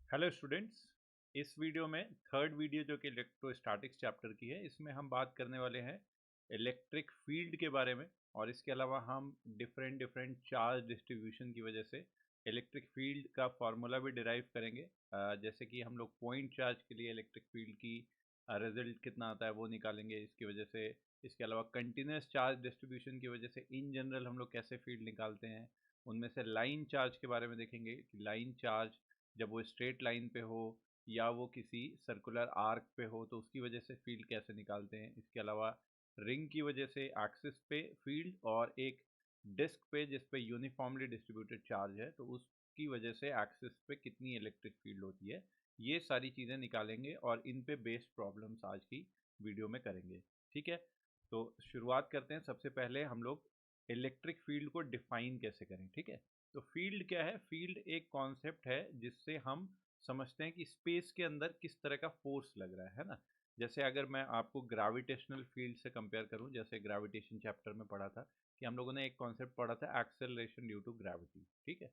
Hello students. इस video में third video जो कि इलेक्ट्रोस्टैटिक्स चैप्टर की है, इसमें हम बात करने वाले हैं इलेक्ट्रिक फील्ड के बारे में। और इसके अलावा हम डिफरेंट डिफरेंट चार्ज डिस्ट्रीब्यूशन की वजह से इलेक्ट्रिक फील्ड का फार्मूला भी डिराइव करेंगे। जैसे कि हम लोग पॉइंट चार्ज के लिए इलेक्ट्रिक फील्ड की रिजल्ट कितना आता है वो निकालेंगे इसकी वजह से। इसके अलावा कंटिन्यूस चार्ज डिस्ट्रीब्यूशन की वजह से इन जनरल हम लोग कैसे फील्ड निकालते हैं। उनमें से लाइन चार्ज के बारे में देखेंगे कि लाइन चार्ज जब वो स्ट्रेट लाइन पे हो या वो किसी सर्कुलर आर्क पे हो तो उसकी वजह से फील्ड कैसे निकालते हैं। इसके अलावा रिंग की वजह से एक्सिस पे फील्ड और एक डिस्क पे जिस पे यूनिफॉर्मली डिस्ट्रीब्यूटेड चार्ज है तो उसकी वजह से एक्सिस पे कितनी इलेक्ट्रिक फील्ड होती है। ये सारी चीज़ें निकालेंगे और इन पे बेस्ड प्रॉब्लम्स आज की वीडियो में करेंगे। ठीक है, तो शुरुआत करते हैं। सबसे पहले हम लोग इलेक्ट्रिक फील्ड को डिफाइन कैसे करें। ठीक है, तो फील्ड क्या है? फील्ड एक कॉन्सेप्ट है जिससे हम समझते हैं कि स्पेस के अंदर किस तरह का फोर्स लग रहा है ना। जैसे अगर मैं आपको ग्रेविटेशनल फील्ड से कंपेयर करूं, जैसे ग्रेविटेशन चैप्टर में पढ़ा था कि हम लोगों ने एक कॉन्सेप्ट पढ़ा था एक्सेलरेशन ड्यू टू ग्रेविटी। ठीक है,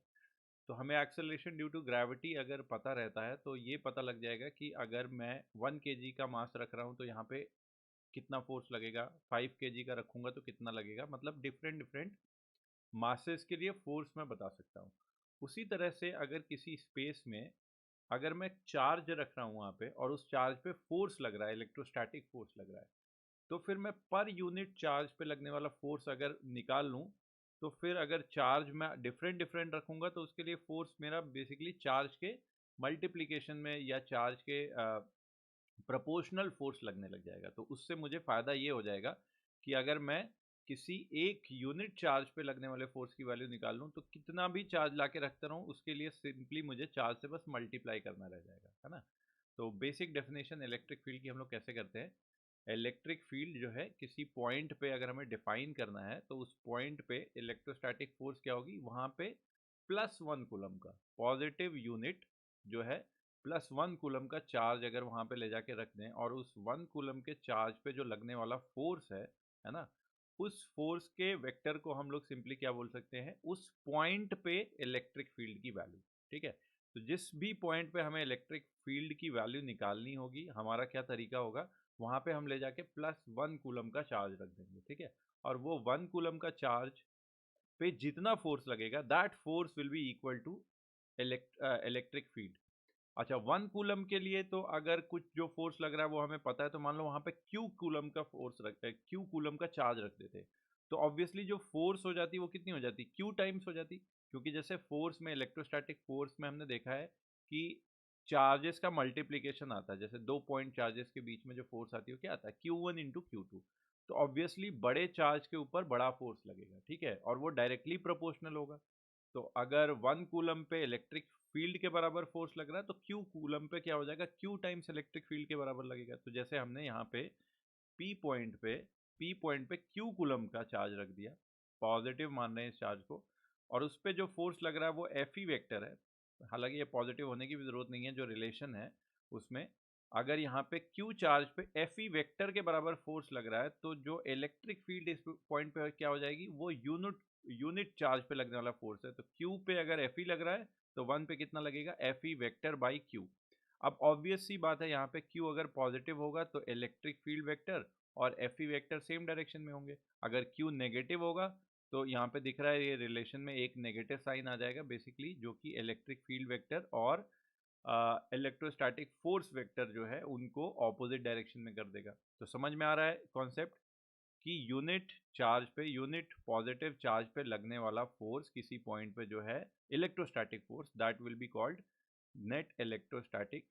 तो हमें एक्सेलरेशन ड्यू टू ग्रेविटी अगर पता रहता है तो ये पता लग जाएगा कि अगर मैं 1 kg का मास रख रहा हूँ तो यहाँ पे कितना फोर्स लगेगा, 5 kg का रखूंगा तो कितना लगेगा। मतलब डिफरेंट डिफरेंट मासेस के लिए फोर्स मैं बता सकता हूँ। उसी तरह से अगर किसी स्पेस में अगर मैं चार्ज रख रहा हूँ वहाँ पे और उस चार्ज पे फोर्स लग रहा है, इलेक्ट्रोस्टैटिक फोर्स लग रहा है, तो फिर मैं पर यूनिट चार्ज पे लगने वाला फोर्स अगर निकाल लूँ तो फिर अगर चार्ज मैं डिफरेंट डिफरेंट रखूँगा तो उसके लिए फोर्स मेरा बेसिकली चार्ज के मल्टीप्लिकेशन में या चार्ज के प्रोपोर्शनल फोर्स लगने लग जाएगा। तो उससे मुझे फ़ायदा ये हो जाएगा कि अगर मैं किसी एक यूनिट चार्ज पे लगने वाले फोर्स की वैल्यू निकाल लूँ तो कितना भी चार्ज ला के रखता रहूँ उसके लिए सिंपली मुझे चार्ज से बस मल्टीप्लाई करना रह जाएगा, है ना। तो बेसिक डेफिनेशन इलेक्ट्रिक फील्ड की हम लोग कैसे करते हैं। इलेक्ट्रिक फील्ड जो है किसी पॉइंट पे अगर हमें डिफाइन करना है तो उस पॉइंट पे इलेक्ट्रोस्टैटिक फोर्स क्या होगी, वहाँ पे +1 कूलम का पॉजिटिव यूनिट जो है +1 कूलम का चार्ज अगर वहाँ पे ले जाके रख दें और उस 1 कूलम के चार्ज पे जो लगने वाला फोर्स है ना, उस फोर्स के वेक्टर को हम लोग सिंपली क्या बोल सकते हैं, उस पॉइंट पे इलेक्ट्रिक फील्ड की वैल्यू। ठीक है, तो जिस भी पॉइंट पे हमें इलेक्ट्रिक फील्ड की वैल्यू निकालनी होगी, हमारा क्या तरीका होगा, वहाँ पे हम ले जाके +1 कूलम का चार्ज रख देंगे। ठीक है, और वो 1 कूलम का चार्ज पे जितना फोर्स लगेगा that force will be equal to electric field. अच्छा, 1 कूलम के लिए तो अगर कुछ जो फोर्स लग रहा है वो हमें पता है, तो मान लो वहाँ पे क्यू कूलम का चार्ज रख देते, तो ऑब्वियसली जो फोर्स हो जाती वो कितनी हो जाती, क्यू टाइम्स हो जाती। क्योंकि जैसे फोर्स में, इलेक्ट्रोस्टैटिक फोर्स में हमने देखा है कि चार्जेस का मल्टीप्लीकेशन आता है। जैसे दो पॉइंट चार्जेस के बीच में जो फोर्स आती है वो क्या आता है, Q1 × Q2। तो ऑब्वियसली बड़े चार्ज के ऊपर बड़ा फोर्स लगेगा। ठीक है, और वो डायरेक्टली प्रोपोर्शनल होगा। तो अगर 1 कूलम पे इलेक्ट्रिक फील्ड के बराबर फोर्स लग रहा है तो क्यू कूलम पे क्या हो जाएगा, क्यू टाइम्स इलेक्ट्रिक फील्ड के बराबर लगेगा। तो जैसे हमने यहाँ पे पी पॉइंट पे पी पॉइंट पे क्यू कूलम का चार्ज रख दिया, पॉजिटिव मान रहे हैं इस चार्ज को, और उस पर जो फोर्स लग रहा है वो एफ ई वेक्टर है। हालांकि ये पॉजिटिव होने की भी जरूरत नहीं है, जो रिलेशन है उसमें अगर यहाँ पे क्यू चार्ज पे एफ ई वेक्टर के बराबर फोर्स लग रहा है तो जो इलेक्ट्रिक फील्ड इस पॉइंट पे क्या हो जाएगी, वो यूनिट यूनिट चार्ज पे लगने वाला फोर्स है। तो क्यू पे अगर एफ ई लग रहा है तो 1 पे कितना लगेगा, F E vector by Q. अब ऑब्वियस सी बात है, यहाँ पे क्यू अगर पॉजिटिव होगा तो इलेक्ट्रिक फील्ड वेक्टर और F E vector same direction में होंगे। अगर क्यू नेगेटिव होगा तो यहाँ पे दिख रहा है ये रिलेशन में एक नेगेटिव साइन आ जाएगा बेसिकली, जो कि इलेक्ट्रिक फील्ड वेक्टर और इलेक्ट्रोस्टैटिक फोर्स वेक्टर जो है उनको ऑपोजिट डायरेक्शन में कर देगा। तो समझ में आ रहा है कॉन्सेप्ट कि यूनिट चार्ज पे, यूनिट पॉजिटिव चार्ज पे लगने वाला फोर्स किसी पॉइंट पे जो है electrostatic force, that will be called net electrostatic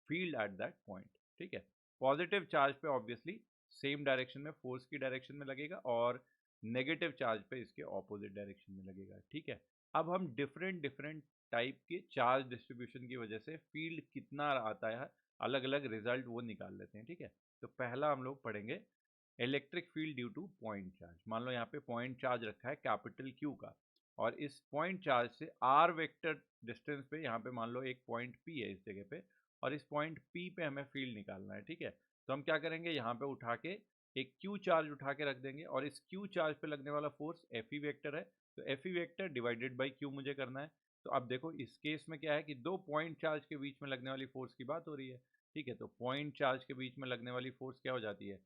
field at that point. ठीक है, पॉजिटिव चार्ज पे ऑब्वियसली सेम डायरेक्शन में, फोर्स की डायरेक्शन में लगेगा, और नेगेटिव चार्ज पे इसके ऑपोजिट डायरेक्शन में लगेगा। ठीक है, अब हम डिफरेंट डिफरेंट टाइप के चार्ज डिस्ट्रीब्यूशन की वजह से फील्ड कितना आता है, अलग अलग रिजल्ट वो निकाल लेते हैं। ठीक है, तो पहला हम लोग पढ़ेंगे electric field due to point charge. मान लो यहाँ पे पॉइंट चार्ज रखा है कैपिटल क्यू का, और इस पॉइंट चार्ज से आर वेक्टर डिस्टेंस पे यहाँ पे मान लो एक पॉइंट पी है इस जगह पे, और इस पॉइंट पी पे हमें फील्ड निकालना है। ठीक है, तो हम क्या करेंगे, यहाँ पे उठा के एक क्यू चार्ज उठा के रख देंगे, और इस क्यू चार्ज पे लगने वाला फोर्स एफ ई वेक्टर है, तो F E vector divided by Q मुझे करना है। तो अब देखो इस केस में क्या है कि दो पॉइंट चार्ज के बीच में लगने वाली फोर्स की बात हो रही है, ठीक है। तो पॉइंट चार्ज के बीच में लगने वाली फोर्स क्या हो जाती है,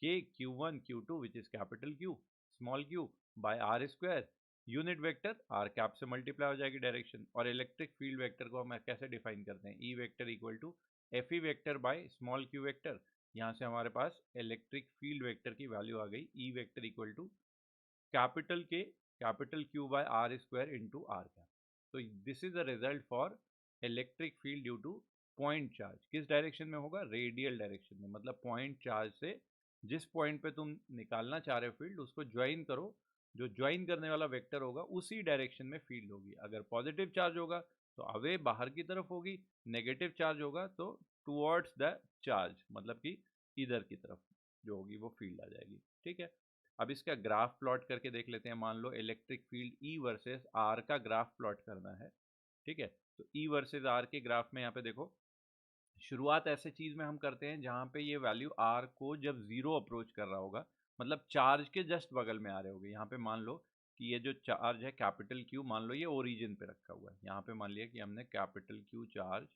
के Q1 Q2 which is capital Q small q by are square, unit vector r cap से मल्टीप्लाई हो जाएगी डायरेक्शन। और इलेक्ट्रिक फील्ड वेक्टर को हम कैसे डिफाइन करते हैं, E vector equal to F E vector by small q vector. यहाँ से हमारे पास इलेक्ट्रिक फील्ड वेक्टर की वैल्यू आ गई, E vector equal to capital K capital Q by are square into R cap. तो this is the result for electric field due to point charge. किस direction में होगा, रेडियल डायरेक्शन में, मतलब point charge से जिस पॉइंट पे तुम निकालना चाह रहे हो फील्ड उसको ज्वाइन करो, जो ज्वाइन करने वाला वेक्टर होगा उसी डायरेक्शन में फील्ड होगी। अगर पॉजिटिव चार्ज होगा तो अवे बाहर की तरफ होगी, नेगेटिव चार्ज होगा तो टुवर्ड्स द चार्ज, मतलब कि इधर की तरफ जो होगी वो फील्ड आ जाएगी, ठीक है। अब इसका ग्राफ प्लॉट करके देख लेते हैं। मान लो electric field E versus R का ग्राफ प्लॉट करना है, ठीक है। तो ई वर्सेस आर के ग्राफ में यहाँ पे देखो, शुरुआत ऐसे चीज में हम करते हैं जहां पे ये वैल्यू आर को जब जीरो अप्रोच कर रहा होगा, मतलब चार्ज के जस्ट बगल में आ रहे होगे। यहाँ पे मान लो कि ये जो चार्ज है कैपिटल क्यू, मान लो ये ओरिजिन पे रखा हुआ है। यहाँ पे मान लिया कि हमने कैपिटल क्यू चार्ज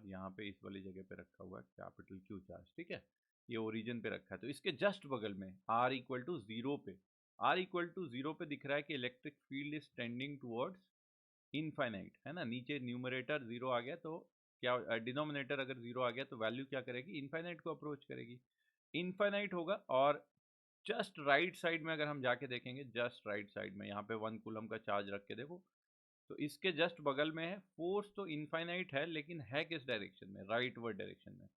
यहाँ पे इस वाली जगह पे रखा हुआ है, कैपिटल क्यू चार्ज, ठीक है। ये ओरिजिन पे रखा है, तो इसके जस्ट बगल में आर इक्वल टू जीरो पे, आर इक्वल टू जीरो पे दिख रहा है कि electric field is tending towards infinite, है ना। नीचे न्यूमरेटर जीरो आ गया तो क्या, डिनोमिनेटर अगर जीरो आ गया तो वैल्यू क्या करेगी, इनफाइनाइट को अप्रोच करेगी, इनफाइनाइट होगा। और जस्ट राइट साइड में अगर हम जाके देखेंगे, जस्ट राइट साइड में यहाँ पे 1 कूलम का चार्ज रख के देखो, तो इसके जस्ट बगल में है। फोर्स तो इनफाइनाइट है लेकिन है किस डायरेक्शन में, राइट वर्ड डायरेक्शन में।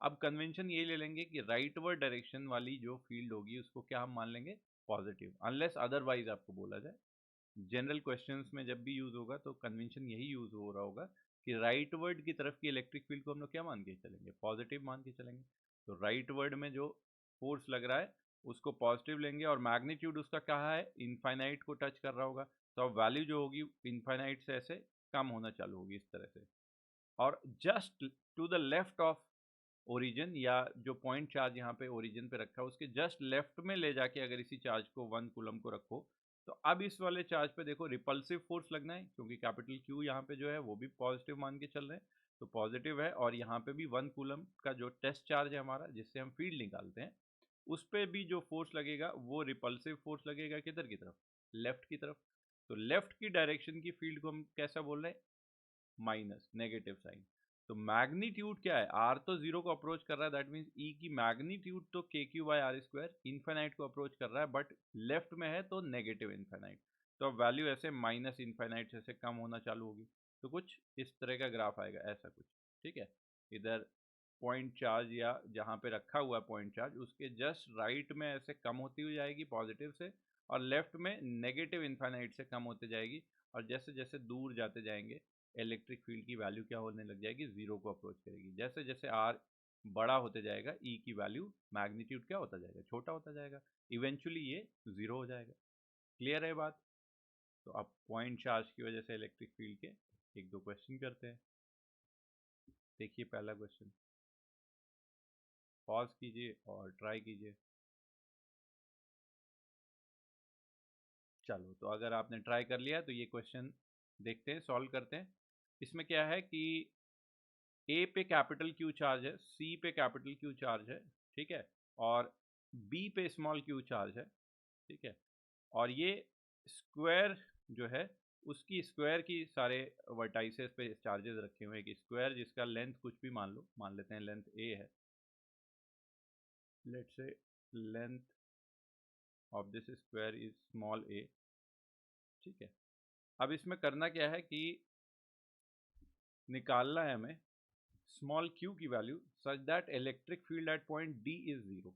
अब कन्वेंशन ये ले लेंगे कि राइट वर्ड डायरेक्शन वाली जो फील्ड होगी उसको क्या हम मान लेंगे, पॉजिटिव, अनलेस अदरवाइज आपको बोला जाए। जनरल क्वेश्चंस में जब भी यूज होगा तो कन्वेंशन यही यूज हो रहा होगा कि राइट वर्ड की तरफ की इलेक्ट्रिक फील्ड को हम लोग क्या मान के चलेंगे, पॉजिटिव मान के चलेंगे। तो राइट वर्ड में जो फोर्स लग रहा है उसको पॉजिटिव लेंगे, और मैग्नीट्यूड उसका कहाँ है, इनफाइनाइट को टच कर रहा होगा। तो अब वैल्यू जो होगी इनफाइनाइट से ऐसे कम होना चालू होगी इस तरह से। और just to the left of origin, या जो पॉइंट चार्ज यहाँ पे ओरिजिन पे रखा है उसके जस्ट लेफ्ट में ले जाके अगर इसी चार्ज को 1 कूलम को रखो, तो अब इस वाले चार्ज पे देखो रिपल्सिव फोर्स लगना है, क्योंकि कैपिटल क्यू यहाँ पे जो है वो भी पॉजिटिव मान के चल रहे हैं, तो पॉजिटिव है। और यहाँ पे भी 1 कूलम का जो टेस्ट चार्ज है हमारा जिससे हम फील्ड निकालते हैं, उस पर भी जो फोर्स लगेगा वो रिपल्सिव फोर्स लगेगा किधर की तरफ, लेफ्ट की तरफ। तो लेफ्ट की डायरेक्शन की फील्ड को हम कैसा बोल रहे हैं, माइनस, नेगेटिव साइन। तो मैग्नीट्यूड क्या है, आर तो जीरो को अप्रोच कर रहा है, दैट मीन्स ई की मैग्नीट्यूड तो के q by are square infinite को अप्रोच कर रहा है, बट लेफ्ट में है तो नेगेटिव इन्फाइनाइट। तो अब वैल्यू ऐसे माइनस इन्फाइनाइट से कम होना चालू होगी, तो कुछ इस तरह का ग्राफ आएगा, ऐसा कुछ, ठीक है। इधर पॉइंट चार्ज या जहाँ पे रखा हुआ है पॉइंट चार्ज उसके जस्ट राइट में ऐसे कम होती हुई जाएगी पॉजिटिव से, और लेफ्ट में नेगेटिव इन्फाइनाइट से कम होते जाएगी। और जैसे जैसे दूर जाते जाएंगे इलेक्ट्रिक फील्ड की वैल्यू क्या होने लग जाएगी, जीरो को अप्रोच करेगी। जैसे जैसे आर बड़ा होते जाएगा ई की वैल्यू मैग्नीट्यूड क्या होता जाएगा, छोटा होता जाएगा, इवेंचुअली ये जीरो हो जाएगा। क्लियर है बात। तो अब पॉइंट चार्ज की वजह से इलेक्ट्रिक फील्ड के एक दो क्वेश्चन करते हैं। देखिए पहला क्वेश्चन, पॉज कीजिए और ट्राई कीजिए। चलो, तो अगर आपने ट्राई कर लिया तो ये क्वेश्चन देखते हैं, सॉल्व करते हैं। इसमें क्या है कि ए पे कैपिटल क्यू चार्ज है, सी पे कैपिटल क्यू चार्ज है, ठीक है, और बी पे स्मॉल क्यू चार्ज है, ठीक है। और ये स्क्वायर जो है उसकी स्क्वायर की सारे वर्टाइसेस पे चार्जेस रखे हुए हैं, एक स्क्वायर जिसका लेंथ कुछ भी मान लो, मान लेते हैं लेंथ ए है, let's say length of this square is small a, ठीक है। अब इसमें करना क्या है कि निकालना है हमें स्मॉल q की value such that electric field at point d is zero,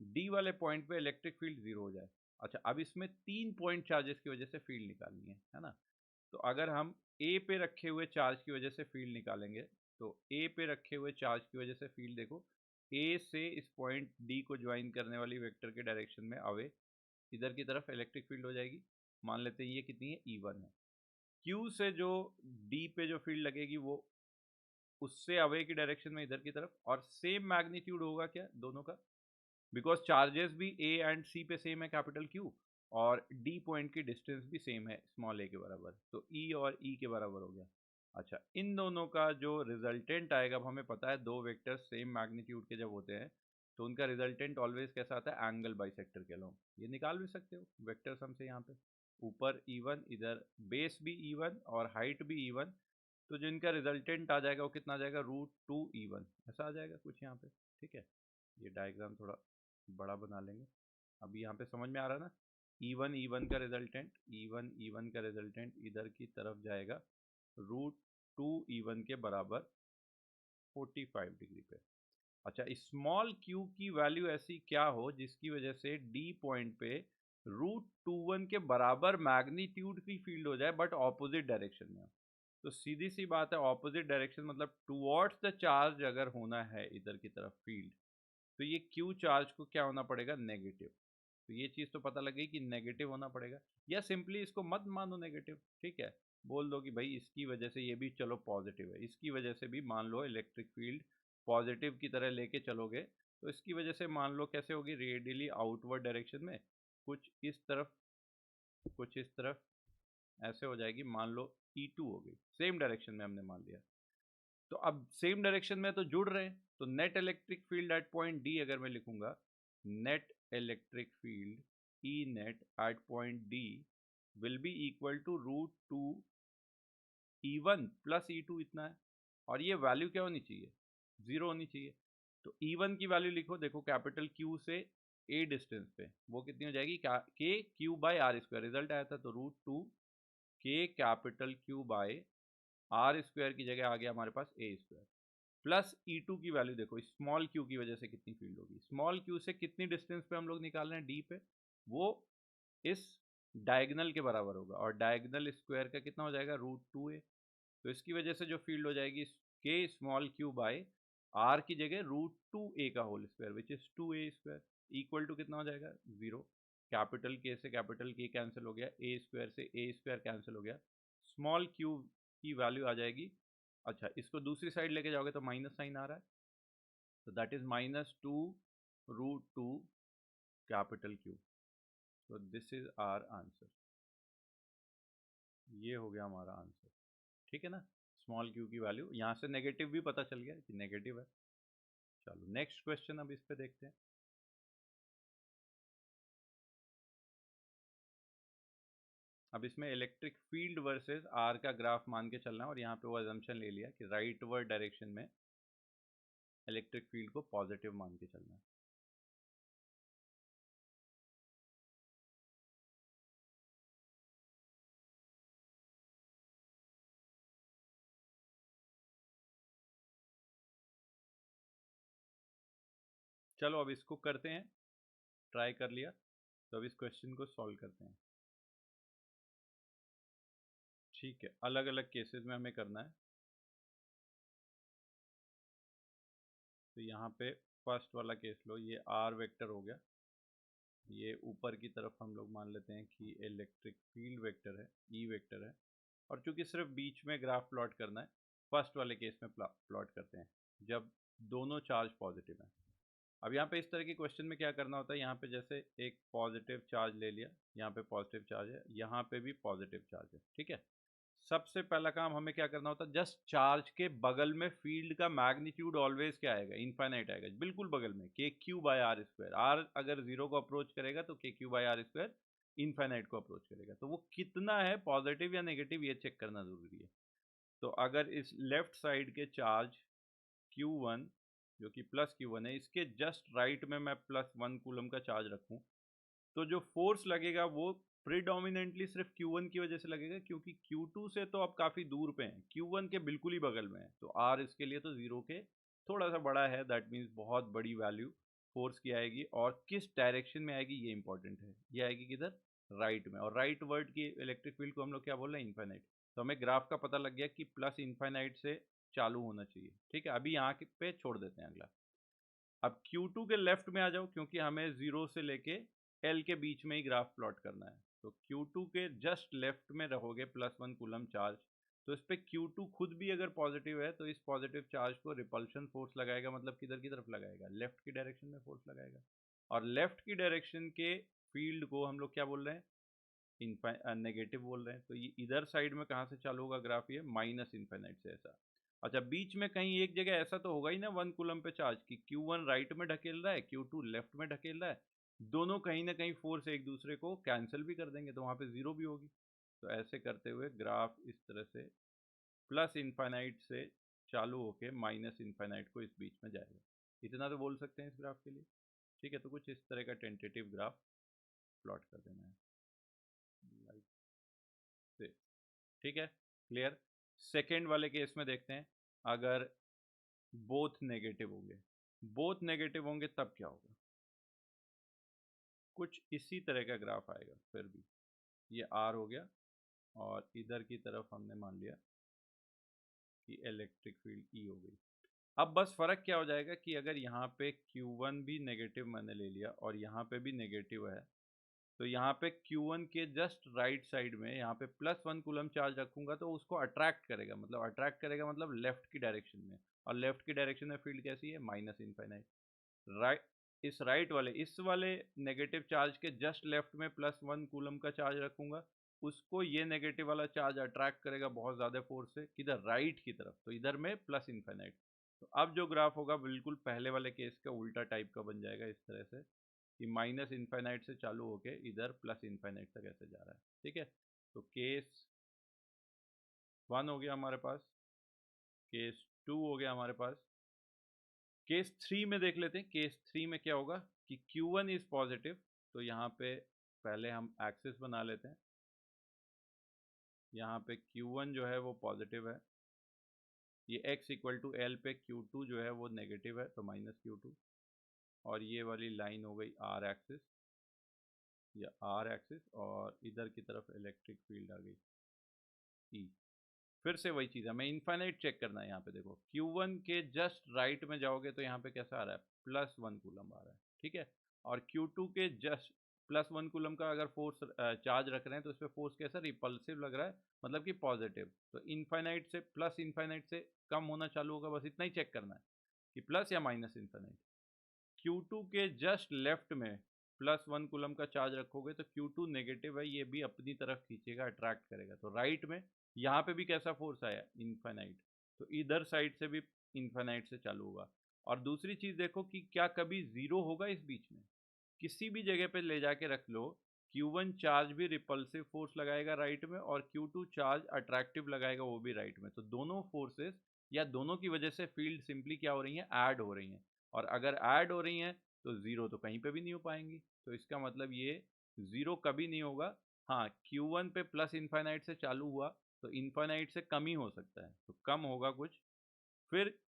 D वाले पॉइंट पे इलेक्ट्रिक फील्ड जीरो हो जाए। अच्छा, अब इसमें 3 पॉइंट चार्जेस की वजह से फील्ड निकालनी है ना। तो अगर हम ए पे रखे हुए चार्ज की वजह से फील्ड निकालेंगे, तो ए पे रखे हुए चार्ज की वजह से फील्ड देखो, ए से इस पॉइंट डी को ज्वाइन करने वाली वेक्टर के डायरेक्शन में अवे इधर की तरफ इलेक्ट्रिक फील्ड हो जाएगी। मान लेते हैं ये कितनी है, E1 है। क्यू से जो डी पे जो फील्ड लगेगी वो उससे अवे की डायरेक्शन में इधर की तरफ, और सेम मैग्नीट्यूड होगा क्या दोनों का, बिकॉज चार्जेस भी ए एंड सी पे सेम है, कैपिटल क्यू। और डी पॉइंट की डिस्टेंस भी सेम है स्मॉल ए के बराबर, तो ई और ई के बराबर हो गया। अच्छा, इन दोनों का जो रिजल्टेंट आएगा, अब हमें पता है दो वेक्टर्स सेम मैग्नीट्यूड के जब होते हैं तो उनका रिजल्टेंट ऑलवेज कैसा आता है, एंगल बाइसेक्टर के अलोंग। ये निकाल भी सकते हो वेक्टर्स हमसे यहाँ पे, ऊपर E1, इधर बेस भी E1 और हाइट भी E1, तो जो इनका रिजल्टेंट आ जाएगा वो कितना आ जाएगा, √2E1 ऐसा आ जाएगा कुछ यहाँ पे। ठीक है, ये डायग्राम थोड़ा बड़ा बना लेंगे। अभी यहाँ पे समझ में आ रहा है ना, E1 का रिजल्टेंट, E1 का रिजल्टेंट इधर की तरफ जाएगा √2E1 के बराबर 45 डिग्री पे। अच्छा, स्मॉल क्यू की वैल्यू ऐसी क्या हो जिसकी वजह से डी पॉइंट पे √21 के बराबर मैग्नीट्यूड की फील्ड हो जाए बट ऑपोजिट डायरेक्शन में। तो सीधी सी बात है, ऑपोजिट डायरेक्शन मतलब टुवर्ड्स द चार्ज अगर होना है इधर की तरफ फील्ड, तो ये क्यू चार्ज को क्या होना पड़ेगा, नेगेटिव। तो ये चीज़ तो पता लग गई कि नेगेटिव होना पड़ेगा, या सिंपली इसको मत मानो नेगेटिव, ठीक है, बोल दो कि भाई इसकी वजह से, ये भी चलो पॉजिटिव है, इसकी वजह से भी मान लो इलेक्ट्रिक फील्ड पॉजिटिव की तरह लेके चलोगे तो इसकी वजह से मान लो कैसे होगी, रेडियली आउटवर्ड डायरेक्शन में, कुछ इस तरफ कुछ इस तरफ ऐसे हो जाएगी, मान लो E2 हो गई, सेम डायरेक्शन में हमने मान लिया। तो अब सेम डायरेक्शन में तो जुड़ रहे हैं, तो net electric field at point D अगर मैं लिखूंगा, net electric field E net at point D will be equal to √2E1 plus E2 इतना है, और ये वैल्यू क्या होनी चाहिए, 0 होनी चाहिए। तो E1 की वैल्यू लिखो, देखो कैपिटल Q से A डिस्टेंस पे वो कितनी हो जाएगी, KQ/R², रिजल्ट आया था, तो √2K∆Q/R² की जगह आ गया हमारे पास A² प्लस E2 की वैल्यू देखो, स्मॉल क्यू की वजह से कितनी फील्ड होगी, स्मॉल क्यू से कितनी डिस्टेंस पे हम लोग निकाल रहे हैं डी पे, वो इस डायगनल के बराबर होगा, और डायगनल स्क्वायर का कितना हो जाएगा, √2A। तो इसकी वजह से जो फील्ड हो जाएगी K�small q/R की जगह √2A का whole square which is 2A² equal to कितना हो जाएगा, 0। कैपिटल K से कैपिटल K कैंसिल हो गया, A² से A² कैंसिल हो गया, स्मॉल q की वैल्यू आ जाएगी। अच्छा, इसको दूसरी साइड लेके जाओगे तो माइनस साइन आ रहा है, तो दैट इज -2 √2 कैपिटल Q। तो दिस इज आवर आंसर, ये हो गया हमारा आंसर, ठीक है ना। स्मॉल क्यू की वैल्यू यहाँ से नेगेटिव भी पता चल गया कि नेगेटिव है। चलो नेक्स्ट क्वेश्चन अब इस पे देखते हैं। अब इसमें इलेक्ट्रिक फील्ड वर्सेस आर का ग्राफ मान के चलना है, और यहाँ पे वो अजम्पशन ले लिया कि राइट वर्ड डायरेक्शन में इलेक्ट्रिक फील्ड को पॉजिटिव मान के चलना है। चलो अब इसको करते हैं, ट्राई कर लिया, तो अब इस क्वेश्चन को सॉल्व करते हैं। ठीक है, अलग अलग केसेस में हमें करना है। तो यहाँ पे फर्स्ट वाला केस लो, ये आर वेक्टर हो गया, ये ऊपर की तरफ हम लोग मान लेते हैं कि इलेक्ट्रिक फील्ड वेक्टर है, ई वेक्टर है, और चूंकि सिर्फ बीच में ग्राफ प्लॉट करना है, फर्स्ट वाले केस में प्लॉट करते हैं जब दोनों चार्ज पॉजिटिव हैं। अब यहाँ पे इस तरह के क्वेश्चन में क्या करना होता है, यहाँ पे जैसे एक पॉजिटिव चार्ज ले लिया, यहाँ पे पॉजिटिव चार्ज है, यहाँ पे भी पॉजिटिव चार्ज है, ठीक है। सबसे पहला काम हमें क्या करना होता है, जस्ट चार्ज के बगल में फील्ड का मैग्नीट्यूड ऑलवेज क्या आएगा, इनफाइनाइट आएगा, बिल्कुल बगल में KQ/R²। आर अगर 0 को अप्रोच करेगा तो KQ/R² इनफाइनाइट को अप्रोच करेगा, तो वो कितना है, पॉजिटिव या नेगेटिव, ये चेक करना जरूरी है। तो अगर इस लेफ्ट साइड के चार्ज Q1 जो कि प्लस Q1 है, इसके जस्ट राइट में मैं +1 कूलम का चार्ज रखूं, तो जो फोर्स लगेगा वो प्रीडोमिनेंटली सिर्फ Q1 की वजह से लगेगा, क्योंकि Q2 से तो अब काफ़ी दूर पे हैं, Q1 के बिल्कुल ही बगल में है, तो R इसके लिए तो 0 के थोड़ा सा बड़ा है, दैट मीन्स बहुत बड़ी वैल्यू फोर्स की आएगी, और किस डायरेक्शन में आएगी ये इंपॉर्टेंट है, ये आएगी किधर, राइट में, और राइट वर्ड की इलेक्ट्रिक फील्ड को हम लोग क्या बोल रहे हैं, इनफाइनाइट। तो हमें ग्राफ का पता लग गया कि प्लस इनफाइनाइट से चालू होना चाहिए, ठीक है। अभी यहाँ पे छोड़ देते हैं अगला। अब Q2 के लेफ्ट में आ जाओ, क्योंकि हमें 0 से लेके L के बीच में ही ग्राफ प्लॉट करना है, तो Q2 के जस्ट लेफ्ट में रहोगे +1 कूलम चार्ज, तो इस पे Q2 खुद भी अगर पॉजिटिव है तो इस पॉजिटिव चार्ज को रिपल्शन फोर्स लगाएगा, मतलब किधर की तरफ लगाएगा, लेफ्ट की डायरेक्शन में फोर्स लगाएगा, और लेफ्ट की डायरेक्शन के फील्ड को हम लोग क्या बोल रहे हैं, नेगेटिव बोल रहे हैं। तो ये इधर साइड में कहाँ से चालू होगा ग्राफ, ये माइनस इन्फाइनाइट से ऐसा। अच्छा, बीच में कहीं एक जगह ऐसा तो होगा ही ना 1 कूलम पे चार्ज कि Q1 राइट में ढकेल रहा है, Q2 लेफ्ट में ढकेल रहा है, दोनों कहीं ना कहीं फोर्स एक दूसरे को कैंसिल भी कर देंगे, तो वहाँ पे जीरो भी होगी। तो ऐसे करते हुए ग्राफ इस तरह से प्लस इन्फाइनाइट से चालू होके माइनस इन्फाइनाइट को इस बीच में जाएगा। इतना तो बोल सकते हैं इस ग्राफ के लिए। ठीक है, तो कुछ इस तरह का टेंटेटिव ग्राफ प्लॉट कर देना है लाइक दिस। ठीक है, क्लियर। सेकेंड वाले केस में देखते हैं, अगर बोथ नेगेटिव होंगे, बोथ नेगेटिव होंगे तब क्या होगा। कुछ इसी तरह का ग्राफ आएगा। फिर भी ये आर हो गया और इधर की तरफ हमने मान लिया कि इलेक्ट्रिक फील्ड ई हो गई। अब बस फर्क क्या हो जाएगा कि अगर यहाँ पे Q1 भी नेगेटिव मैंने ले लिया और यहाँ पे भी नेगेटिव है, तो यहाँ पे Q1 के जस्ट राइट साइड में यहाँ पे +1 कूलम चार्ज रखूंगा तो उसको अट्रैक्ट करेगा, मतलब अट्रैक्ट करेगा मतलब लेफ्ट की डायरेक्शन में। और लेफ्ट की डायरेक्शन में फील्ड कैसी है, माइनस इन्फाइनाइट। राइट, इस राइट वाले इस वाले नेगेटिव चार्ज के जस्ट लेफ्ट में +1 कूलम का चार्ज रखूंगा, उसको ये नेगेटिव वाला चार्ज अट्रैक्ट करेगा बहुत ज़्यादा फोर्स से, किधर, राइट की तरफ, तो इधर में प्लस इन्फाइनाइट। तो अब जो ग्राफ होगा बिल्कुल पहले वाले केस का उल्टा टाइप का बन जाएगा, इस तरह से कि माइनस इन्फाइनाइट से चालू होके इधर प्लस इन्फाइनाइट तक ऐसे जा रहा है। ठीक है, तो केस 1 हो गया हमारे पास, केस 2 हो गया हमारे पास। केस 3 में देख लेते हैं, केस 3 में क्या होगा कि Q1 इज पॉजिटिव, तो यहाँ पे पहले हम एक्सिस बना लेते हैं। यहाँ पे Q1 जो है वो पॉजिटिव है, ये x इक्वल टू एल पे Q2 जो है वो नेगेटिव है, तो माइनस Q2। और ये वाली लाइन हो गई R एक्सिस या R एक्सिस, और इधर की तरफ इलेक्ट्रिक फील्ड आ गई E। फिर से वही चीज़ है, मैं इन्फाइनाइट चेक करना है। यहाँ पे देखो Q1 के जस्ट राइट में जाओगे तो यहाँ पे कैसा आ रहा है, +1 कूलम आ रहा है। ठीक है, और Q2 के जस्ट +1 कूलम का अगर फोर्स चार्ज रख रहे हैं तो इस पर फोर्स कैसा, रिपल्सिव लग रहा है, मतलब कि पॉजिटिव। तो इन्फाइनाइट से प्लस इन्फाइनाइट से कम होना चालू होगा, बस इतना ही चेक करना है कि प्लस या माइनस इन्फाइनाइट। Q2 के जस्ट लेफ्ट में +1 कूलम का चार्ज रखोगे तो Q2 नेगेटिव है, ये भी अपनी तरफ खींचेगा, अट्रैक्ट करेगा। तो राइट में यहाँ पे भी कैसा फोर्स आया, इन्फाइनाइट, तो इधर साइड से भी इन्फाइनाइट से चालू होगा। और दूसरी चीज देखो कि क्या कभी जीरो होगा इस बीच में, किसी भी जगह पे ले जाके रख लो, Q1 चार्ज भी रिपल्सिव फोर्स लगाएगा राइट में और Q2 चार्ज अट्रैक्टिव लगाएगा वो भी राइट में। तो दोनों फोर्सेस या दोनों की वजह से फील्ड सिंपली क्या हो रही है, ऐड हो रही हैं। और अगर ऐड हो रही हैं तो जीरो तो कहीं पे भी नहीं हो पाएंगी। तो इसका मतलब ये जीरो कभी नहीं होगा। हाँ, Q1 पे प्लस इन्फाइनाइट से चालू हुआ तो इन्फाइनाइट से कम ही हो सकता है, तो कम होगा कुछ, फिर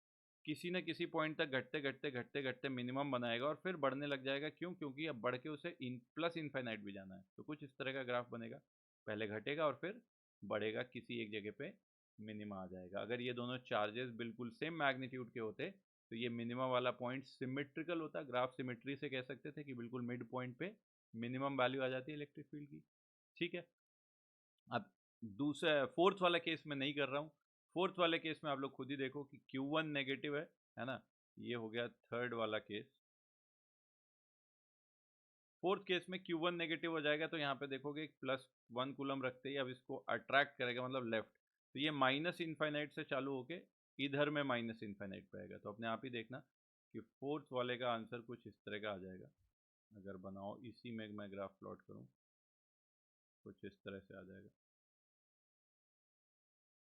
किसी न किसी पॉइंट तक घटते घटते घटते घटते मिनिमम बनाएगा और फिर बढ़ने लग जाएगा। क्यों, क्योंकि अब बढ़ के उसे प्लस इन्फाइनाइट भी जाना है। तो कुछ इस तरह का ग्राफ बनेगा, पहले घटेगा और फिर बढ़ेगा, किसी एक जगह पे मिनिमा आ जाएगा। अगर ये दोनों चार्जेस बिल्कुल सेम मैग्नीट्यूड के होते तो ये मिनिमम वाला पॉइंट सिमेट्रिकल होता, ग्राफ सिमेट्री से कह सकते थे कि बिल्कुल मिड पॉइंट पे मिनिमम वैल्यू आ जाती है इलेक्ट्रिक फील्ड की। ठीक है, अब दूसरा फोर्थ वाला केस मैं नहीं कर रहा हूँ। फोर्थ वाले केस में आप लोग खुद ही देखो कि Q1 नेगेटिव है ना। ये हो गया थर्ड वाला केस। फोर्थ केस में Q1 नेगेटिव हो जाएगा तो यहाँ पे देखोगे +1 कूलम रखते ही अब इसको अट्रैक्ट करेगा, मतलब लेफ्ट। तो ये माइनस इन्फाइनाइट से चालू होके इधर में माइनस इन्फाइनाइट पे आएगा। तो अपने आप ही देखना कि फोर्थ वाले का आंसर कुछ इस तरह का आ जाएगा। अगर बनाओ इसी में मैं ग्राफ प्लॉट करूँ, कुछ इस तरह से आ जाएगा।